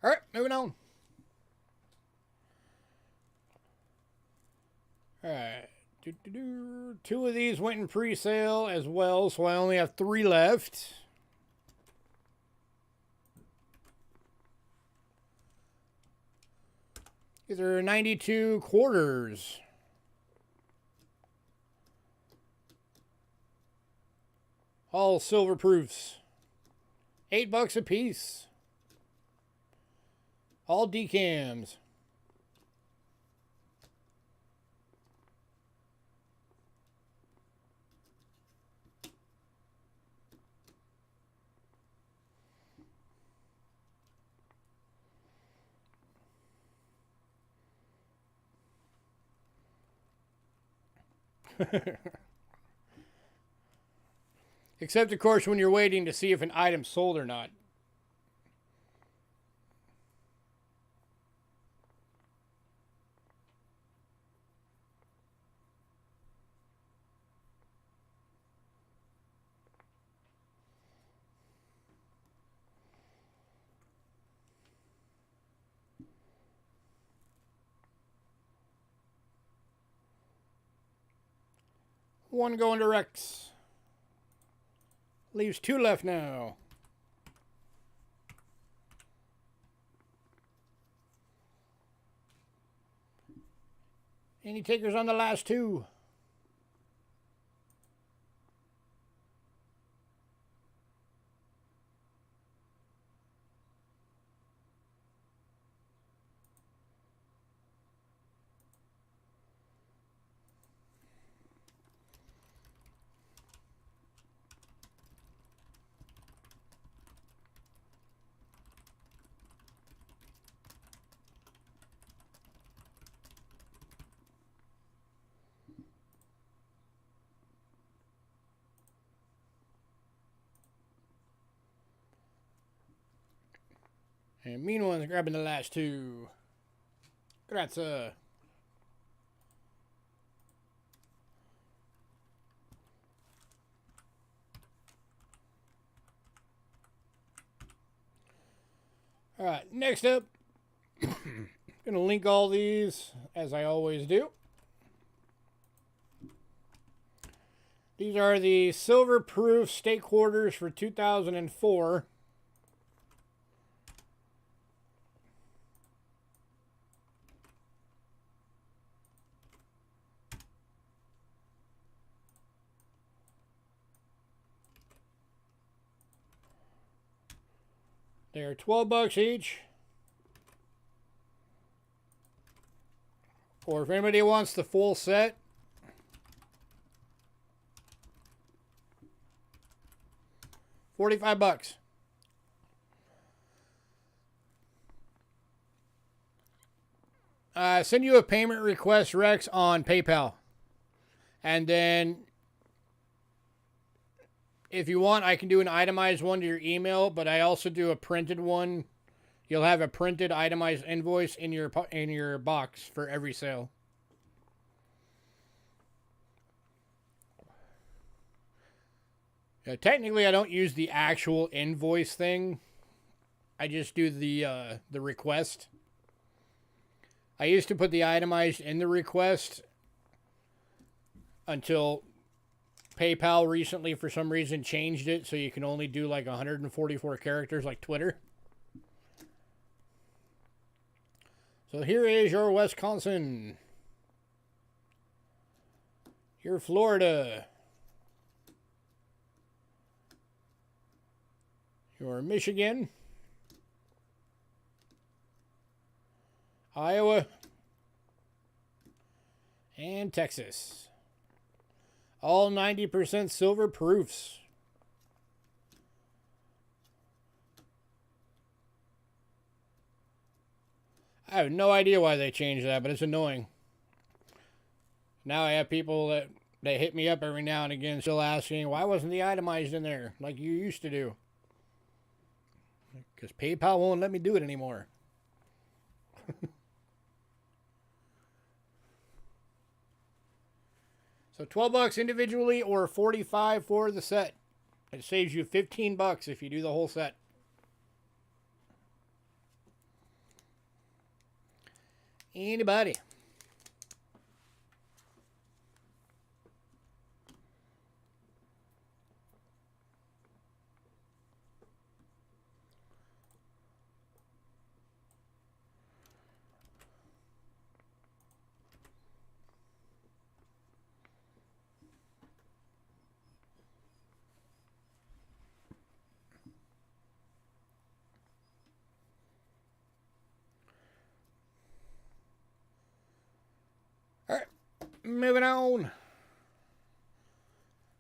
All right, moving on. All right. Two of these went in pre-sale as well, so I only have 3 left. These are 92 quarters. All silver proofs. $8 a piece. All decams. Except, of course, when you're waiting to see if an item's sold or not. One going to Rex. Leaves 2 left now. Any takers on the last 2? And mean one's grabbing the last 2. Grazie. All right, next up, gonna link all these as I always do. These are the silver proof state quarters for 2004. They're $12 each. Or if anybody wants the full set, $45. Send you a payment request, Rex, on PayPal. And then if you want, I can do an itemized one to your email, but I also do a printed one. You'll have a printed itemized invoice in your box for every sale. Technically, I don't use the actual invoice thing. I just do the request. I used to put the itemized in the request until PayPal recently, for some reason, changed it so you can only do like 144 characters like Twitter. So here is your Wisconsin, your Florida, your Michigan, Iowa, and Texas. All 90% silver proofs. I have no idea why they changed that, but it's annoying. Now I have people that hit me up every now and again still asking, why wasn't the itemized in there like you used to do? Because PayPal won't let me do it anymore. So $12 individually or $45 for the set. It saves you $15 if you do the whole set. Anybody? All right, moving on.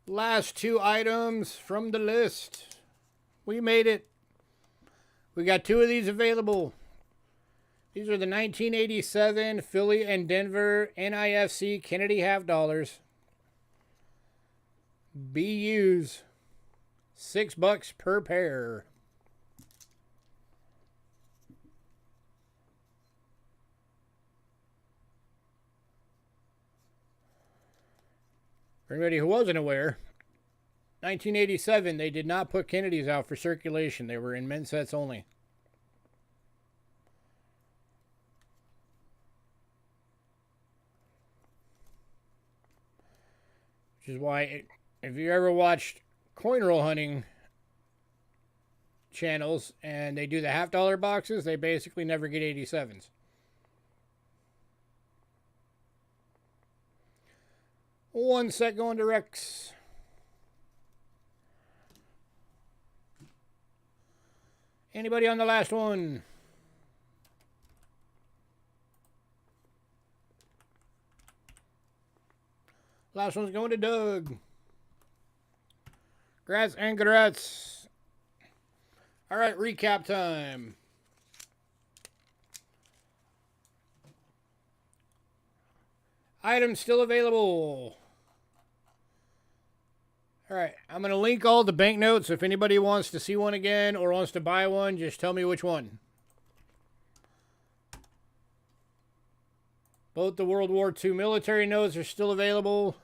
Last two items from the list. We made it. We got two of these available. These are the 1987 Philly and Denver NIFC Kennedy half dollars. BUs. $6 per pair. For anybody who wasn't aware, 1987, they did not put Kennedys out for circulation. They were in men's sets only. Which is why, if you ever watched coin roll hunting channels and they do the half dollar boxes, they basically never get 87s. One set going to Rex. Anybody on the last one? Last one's going to Doug. Grats and congrats. All right, recap time. Items still available. All right, I'm going to link all the banknotes. If anybody wants to see one again or wants to buy one, just tell me which one. Both the World War II military notes are still available.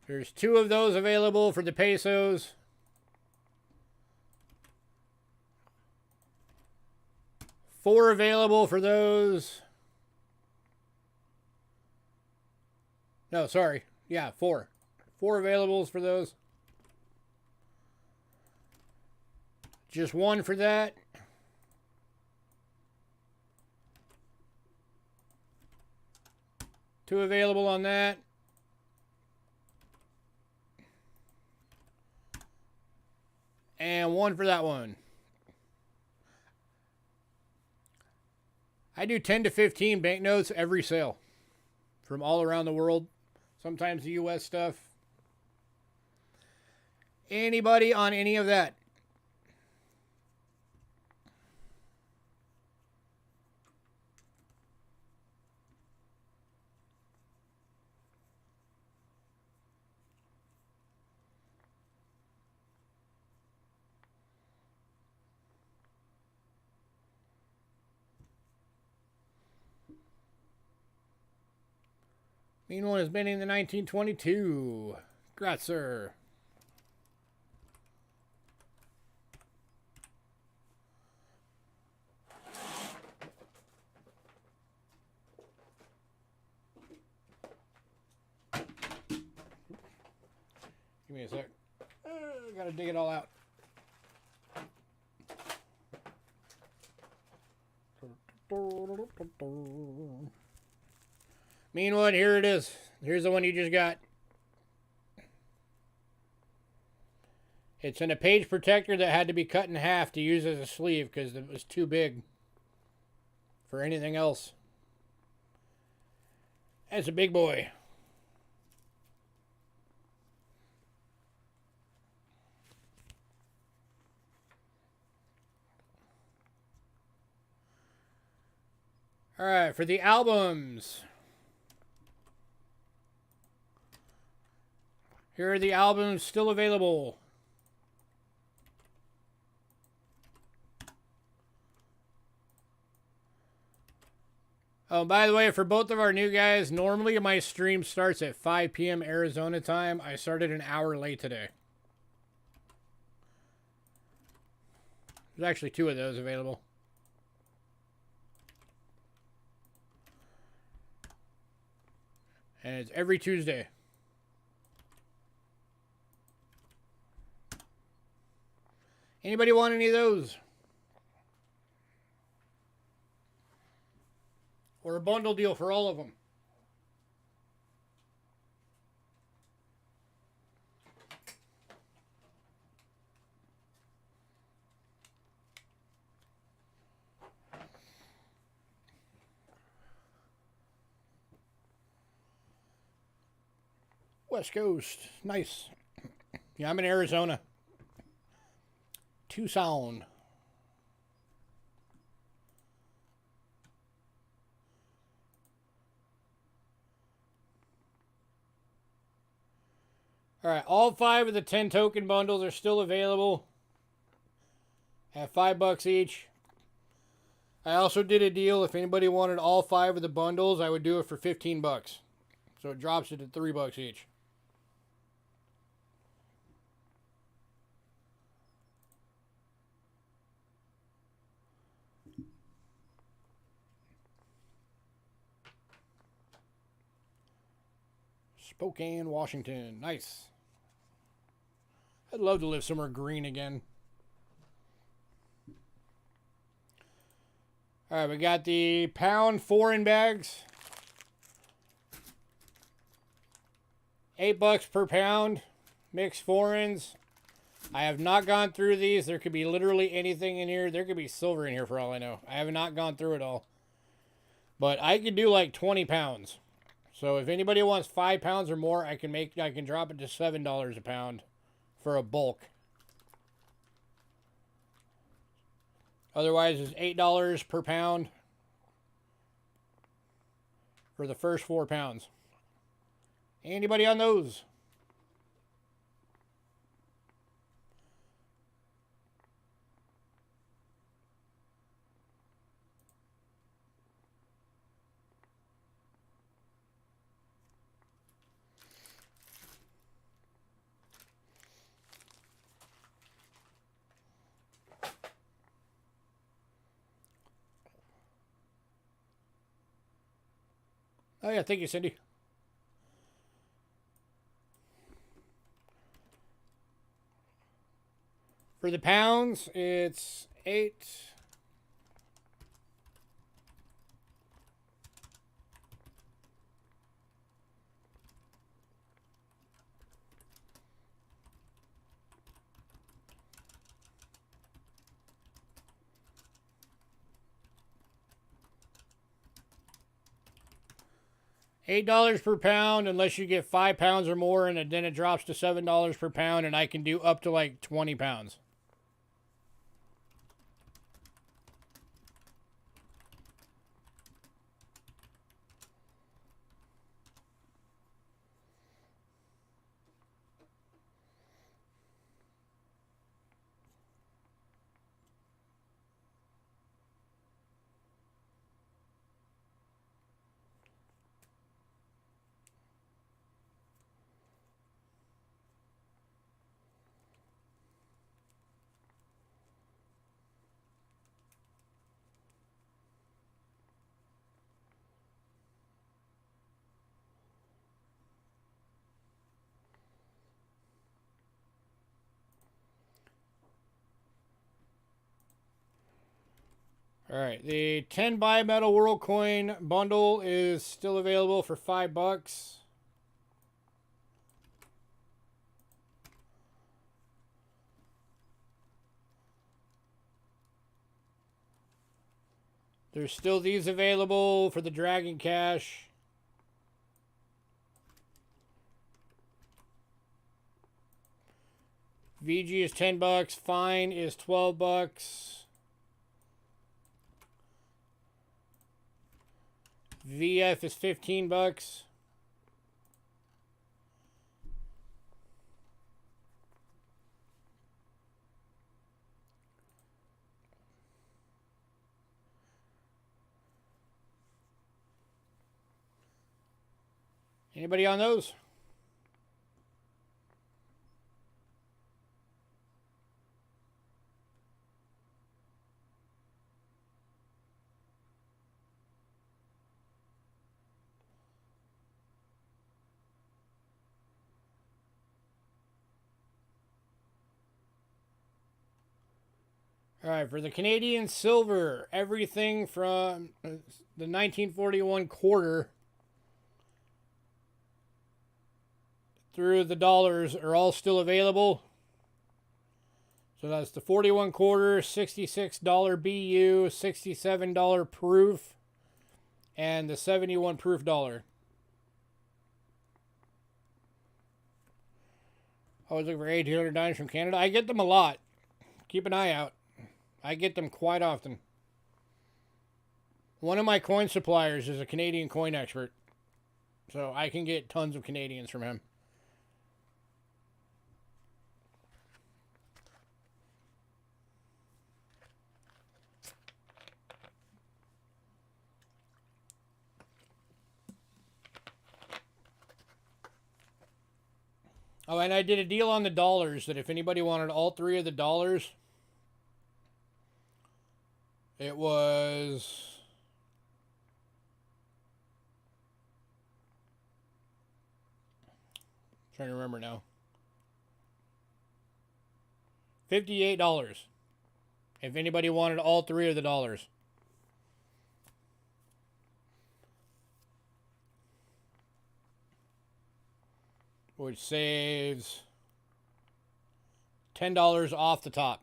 There's 2 of those available for the pesos. Four available for those. No, sorry. Yeah, 4. 4 availables for those. Just 1 for that. Two available on that. And 1 for that one. I do 10 to 15 banknotes every sale from all around the world. Sometimes the U.S. stuff. Anybody on any of that? Mean one has been in the 1922. Congrats, sir. Give me a sec. Gotta dig it all out. Mean one, here it is. Here's the one you just got. It's in a page protector that had to be cut in half to use as a sleeve because it was too big for anything else. That's a big boy. All right, for the albums. Here are the albums still available. Oh, by the way, for both of our new guys, normally my stream starts at 5 p.m. Arizona time. I started an hour late today. There's actually 2 of those available. And it's every Tuesday. Anybody want any of those? Or a bundle deal for all of them? West Coast. Nice. Yeah, I'm in Arizona. Tucson. All right, all 5 of the 10 token bundles are still available at $5 each. I also did a deal. If anybody wanted all 5 of the bundles, I would do it for $15. So it drops it to $3 each. Spokane, Washington. Nice. I'd love to live somewhere green again. All right, we got the pound foreign bags. $8 per pound. Mixed foreigns. I have not gone through these. There could be literally anything in here. There could be silver in here for all I know. I have not gone through it all. But I could do like 20 pounds. So if anybody wants 5 pounds or more, I can drop it to $7 a pound for a bulk. Otherwise, it's $8 per pound for the first 4 pounds. Anybody on those? Oh, yeah. Thank you, Cindy. For the pounds, it's 8. $8 per pound unless you get 5 pounds or more, and then it drops to $7 per pound, and I can do up to like 20 pounds. All right, the 10 bimetal world coin bundle is still available for $5. There's still these available for the Dragon Cash. VG is $10. Fine is $12. VF is $15. Anybody on those? All right, for the Canadian silver, everything from the 1941 quarter through the dollars are all still available. So that's the 41 quarter, $66 BU, $67 proof, and the 71 proof dollar. I was looking for 1,800 dimes from Canada. I get them a lot. Keep an eye out. I get them quite often. One of my coin suppliers is a Canadian coin expert, so I can get tons of Canadians from him. Oh, and I did a deal on the dollars that if anybody wanted all 3 of the dollars, it was... trying to remember now. $58. If anybody wanted all 3 of the dollars. Which saves $10 off the top.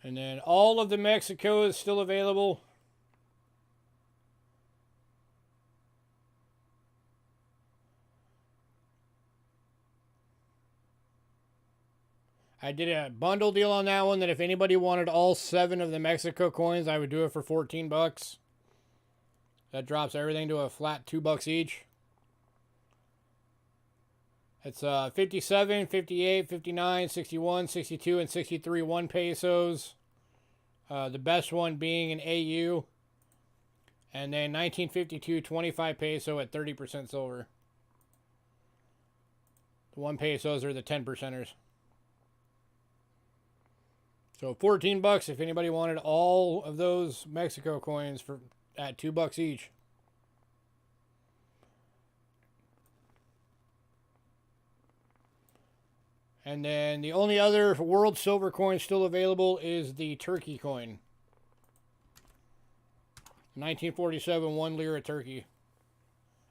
And then all of the Mexico is still available. I did a bundle deal on that one that if anybody wanted all 7 of the Mexico coins, I would do it for $14. That drops everything to a flat $2 each. It's 57, 58, 59, 61, 62, and 63 1 pesos. The best one being an AU. And then 1952 25 peso at 30% silver. The 1 pesos are the 10%ers. So 14 bucks if anybody wanted all of those Mexico coins for at $2 each. And then the only other world silver coin still available is the Turkey coin. 1947 1 lira Turkey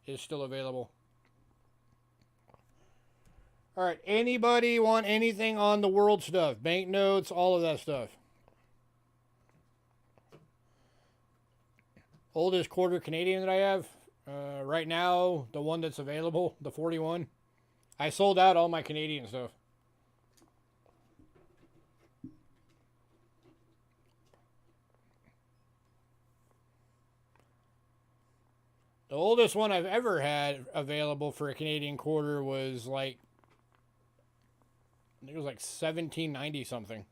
is still available. All right, anybody want anything on the world stuff? Banknotes, all of that stuff. Oldest quarter Canadian that I have. Right now, the one that's available, the 41. I sold out all my Canadian stuff. The oldest one I've ever had available for a Canadian quarter was like, I think it was like 1790 something.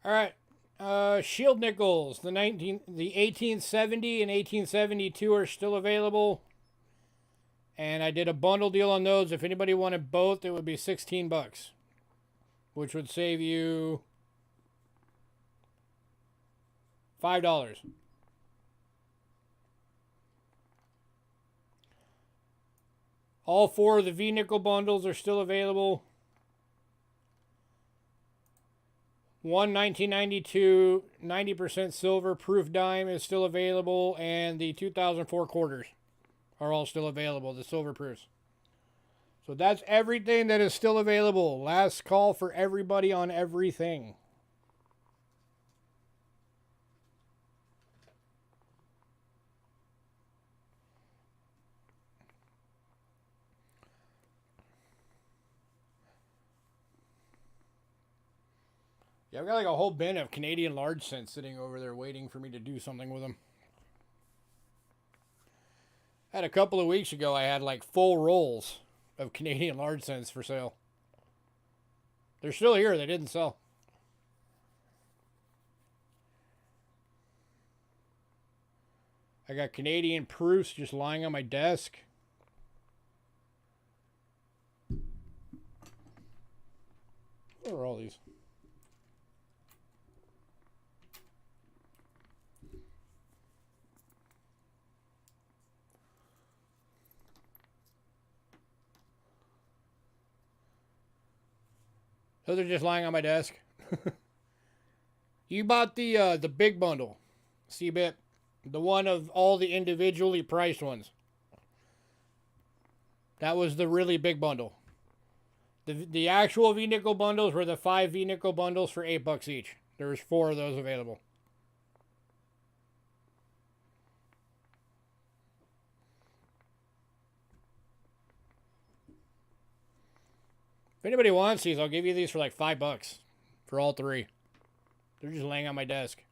All right. Shield nickels, the 1870 and 1872 are still available. And I did a bundle deal on those. If anybody wanted both, it would be 16 bucks, which would save you $5. All 4 of the V nickel bundles are still available. One 1992 90% silver proof dime is still available, and the 2004 quarters are all still available, the silver proofs. So that's everything that is still available. Last call for everybody on everything. Yeah, I've got like a whole bin of Canadian large cents sitting over there waiting for me to do something with them. Had a couple of weeks ago, I had like full rolls of Canadian large cents for sale. They're still here. They didn't sell. I got Canadian proofs just lying on my desk. Where are all these? Those are just lying on my desk. You bought the big bundle, CBIT, the one of all the individually priced ones. That was the really big bundle. The actual V-nickel bundles were the 5 V-nickel bundles for $8 each. There was 4 of those available. If anybody wants these, I'll give you these for like $5 for all 3. They're just laying on my desk.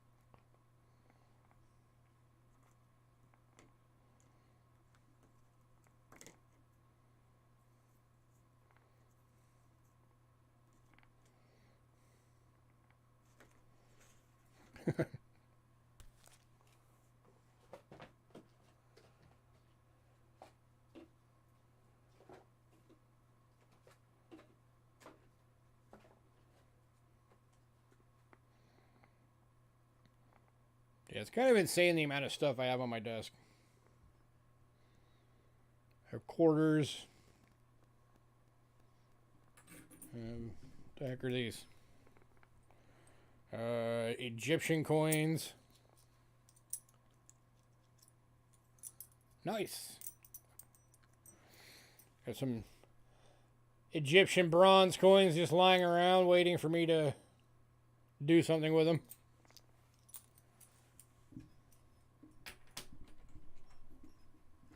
Yeah, it's kind of insane the amount of stuff I have on my desk. I have quarters. The heck are these? Egyptian coins. Nice. Got some Egyptian bronze coins just lying around waiting for me to do something with them.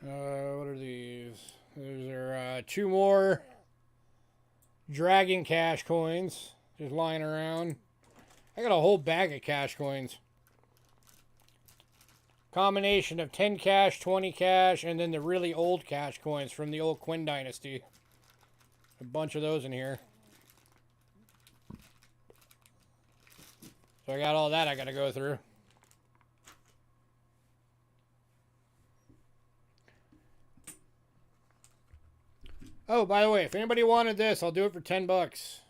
What are these? Those are 2 more Dragon Cash coins just lying around. I got a whole bag of cash coins. Combination of 10 cash, 20 cash, and then the really old cash coins from the old Qin dynasty. A bunch of those in here. So I got all that I got to go through. Oh, by the way, if anybody wanted this, I'll do it for 10 bucks.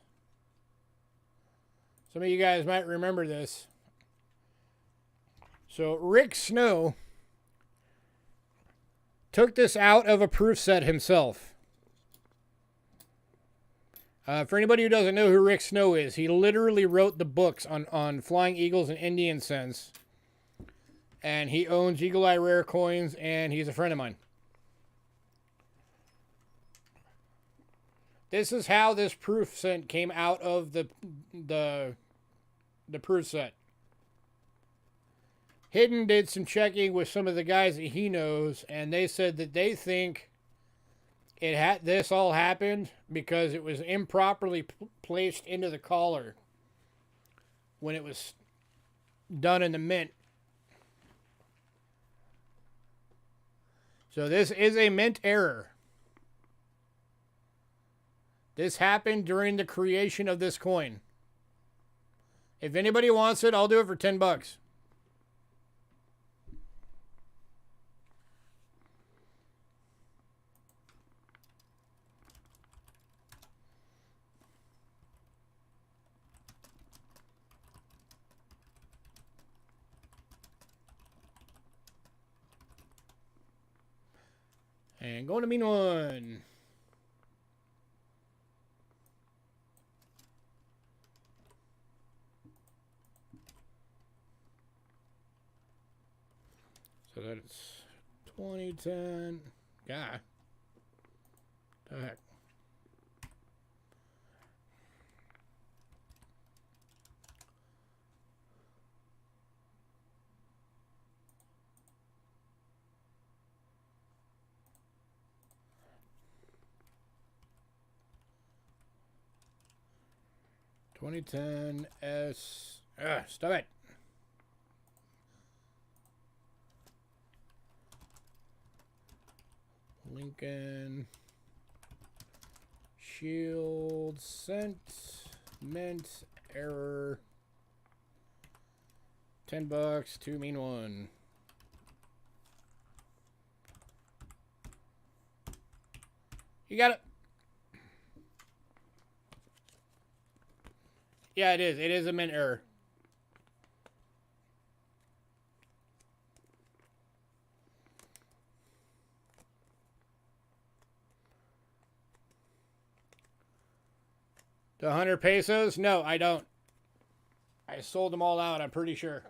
Some of you guys might remember this. So Rick Snow took this out of a proof set himself. For anybody who doesn't know who Rick Snow is, he literally wrote the books on Flying Eagles and Indian Cents. And he owns Eagle Eye Rare Coins, and he's a friend of mine. This is how this proof set came out of the proof set. Hidden did some checking with some of the guys that he knows, and they said that they think this all happened because it was improperly placed into the collar when it was done in the mint. So this is a mint error. This happened during the creation of this coin. If anybody wants it, I'll do it for 10 bucks. And going to mean one. So that's 2010. God. The heck. $2010 S. Stop it. Lincoln. Shield. Cent. Mint. Error. 10 bucks. 2 mean 1. You got it. Yeah, it is. It is a mint error. The 100 pesos? No, I don't. I sold them all out, I'm pretty sure.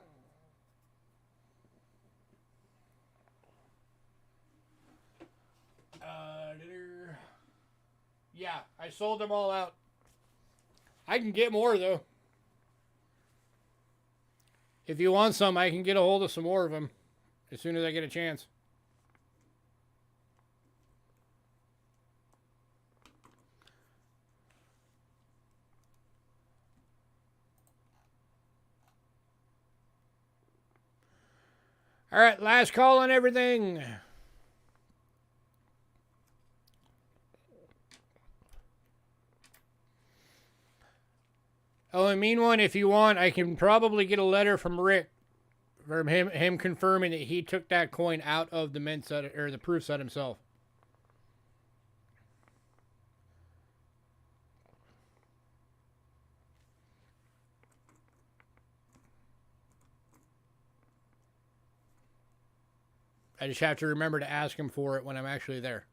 Yeah, I sold them all out. I can get more, though. If you want some, I can get a hold of some more of them as soon as I get a chance. All right, last call on everything. Oh, and mean one, if you want, I can probably get a letter from Rick, from him confirming that he took that coin out of the mint set or the proof set himself. I just have to remember to ask him for it when I'm actually there.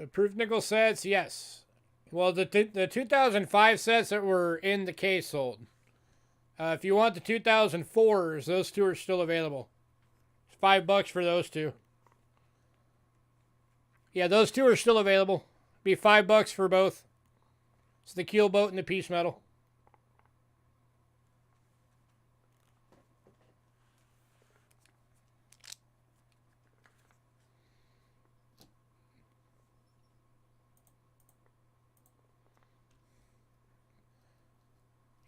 Approved nickel sets, yes. Well, the 2005 sets that were in the case sold. If you want the 2004s, those two are still available. It's $5 for those two. Yeah, those two are still available. Be $5 for both. It's the keel boat and the piece metal.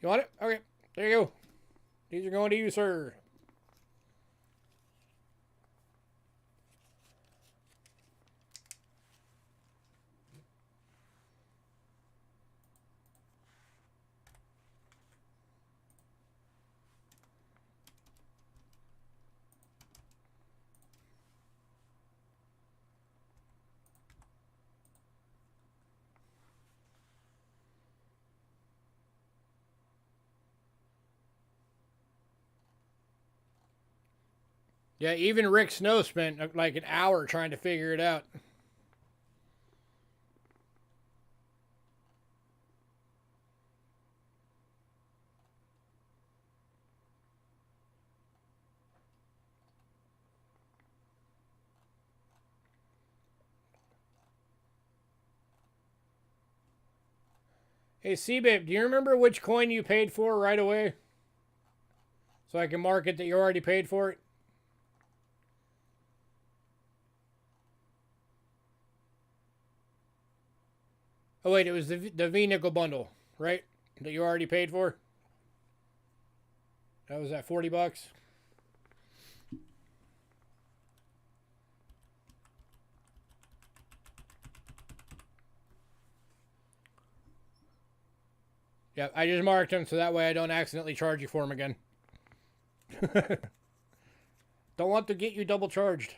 You want it? Okay. There you go. These are going to you, sir. Yeah, even Rick Snow spent like an hour trying to figure it out. Hey, CBIP, do you remember which coin you paid for right away? So I can mark it that you already paid for it? Oh, wait, it was the V-Nickel bundle, right? That you already paid for? That was at 40 bucks. Yeah, I just marked them so that way I don't accidentally charge you for them again. Don't want to get you double charged.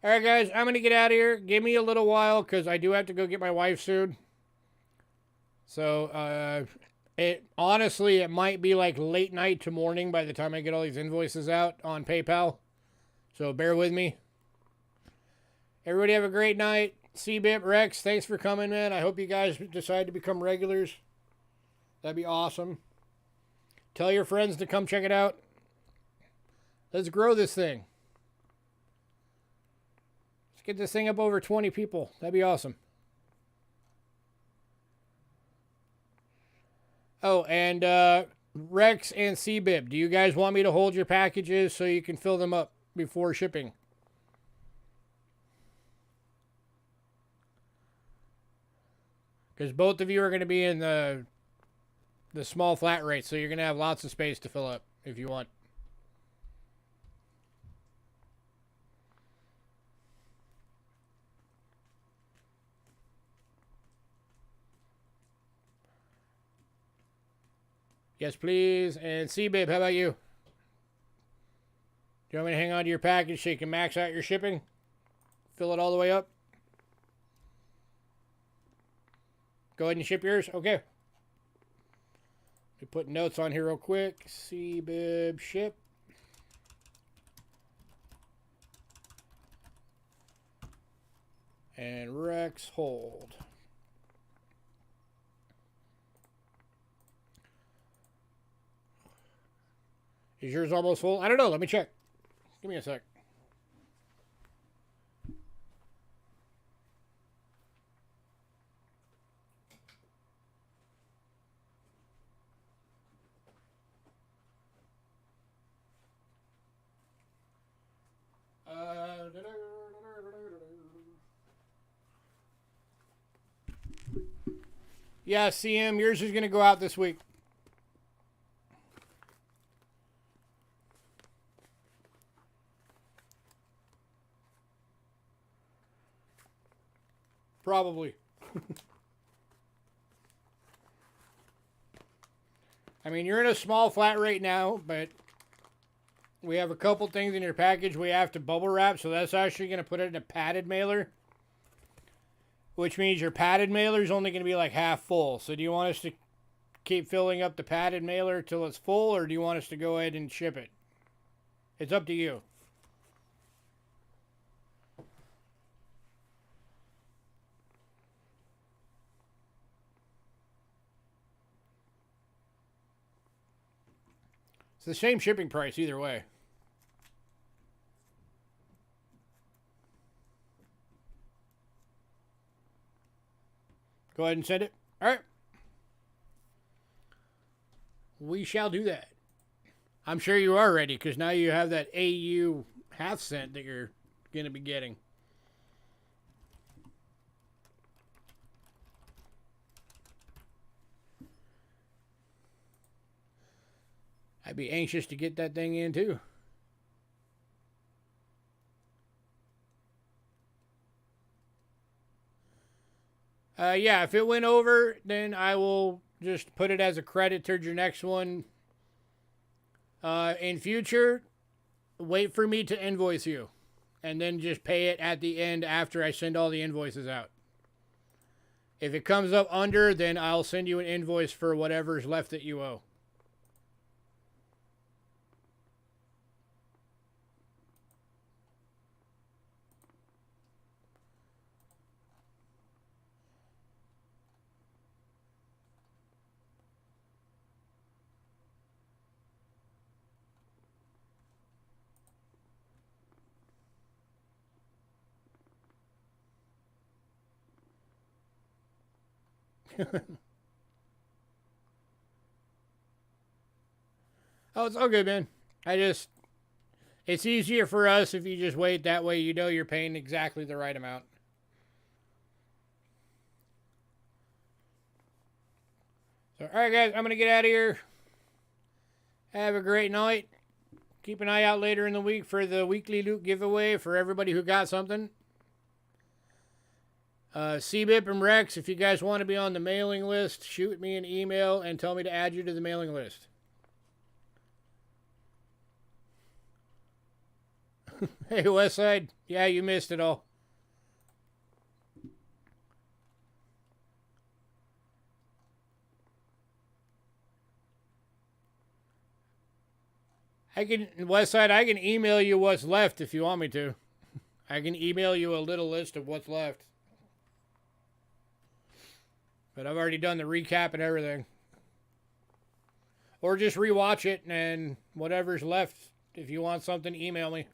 Alright, guys, I'm going to get out of here. Give me a little while because I do have to go get my wife soon. So, honestly, it might be like late night to morning by the time I get all these invoices out on PayPal. So, bear with me. Everybody have a great night. CBIP, Rex, thanks for coming, man. I hope you guys decide to become regulars. That'd be awesome. Tell your friends to come check it out. Let's grow this thing. Let's get this thing up over 20 people. That'd be awesome. Oh, and Rex and CBIP, do you guys want me to hold your packages so you can fill them up before shipping? Because both of you are going to be in the small flat rate, so you're going to have lots of space to fill up if you want. Yes, please. And CBIP, how about you? Do you want me to hang on to your package so you can max out your shipping? Fill it all the way up? Go ahead and ship yours? Okay. Let me put notes on here real quick. CBIB ship. And Rex hold. Is yours almost full? I don't know. Let me check. Give me a sec. Yeah, CM, yours is going to go out this week. Probably. I mean, you're in a small flat rate now, but we have a couple things in your package we have to bubble wrap, so that's actually going to put it in a padded mailer. Which means your padded mailer is only going to be like half full. So do you want us to keep filling up the padded mailer till it's full, or do you want us to go ahead and ship it? It's up to you. It's the same shipping price either way. Go ahead and send it. All right. We shall do that. I'm sure you are ready because now you have that AU half cent that you're going to be getting. I'd be anxious to get that thing in too. Yeah, if it went over, then I will just put it as a credit towards your next one. In future, wait for me to invoice you. And then just pay it at the end after I send all the invoices out. If it comes up under, then I'll send you an invoice for whatever's left that you owe. Oh, it's all good, man. It's easier for us if you just wait. That way you know you're paying exactly the right amount. So, all right, guys, I'm going to get out of here. Have a great night. Keep an eye out later in the week for the weekly loot giveaway for everybody who got something. CBIP and Rex, if you guys want to be on the mailing list, shoot me an email and tell me to add you to the mailing list. Hey, Westside. Yeah, you missed it all. Westside, I can email you what's left if you want me to. I can email you a little list of what's left. But I've already done the recap and everything. Or just rewatch it and whatever's left. If you want something, email me.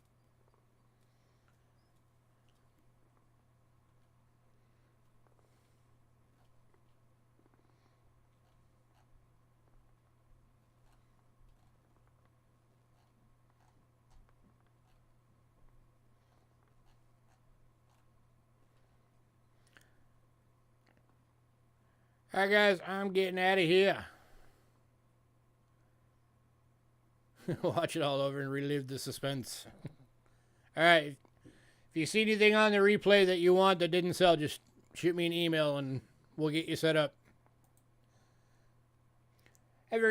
Alright, guys, I'm getting out of here. Watch it all over and relive the suspense. Alright, if you see anything on the replay that you want that didn't sell, just shoot me an email and we'll get you set up. Have a great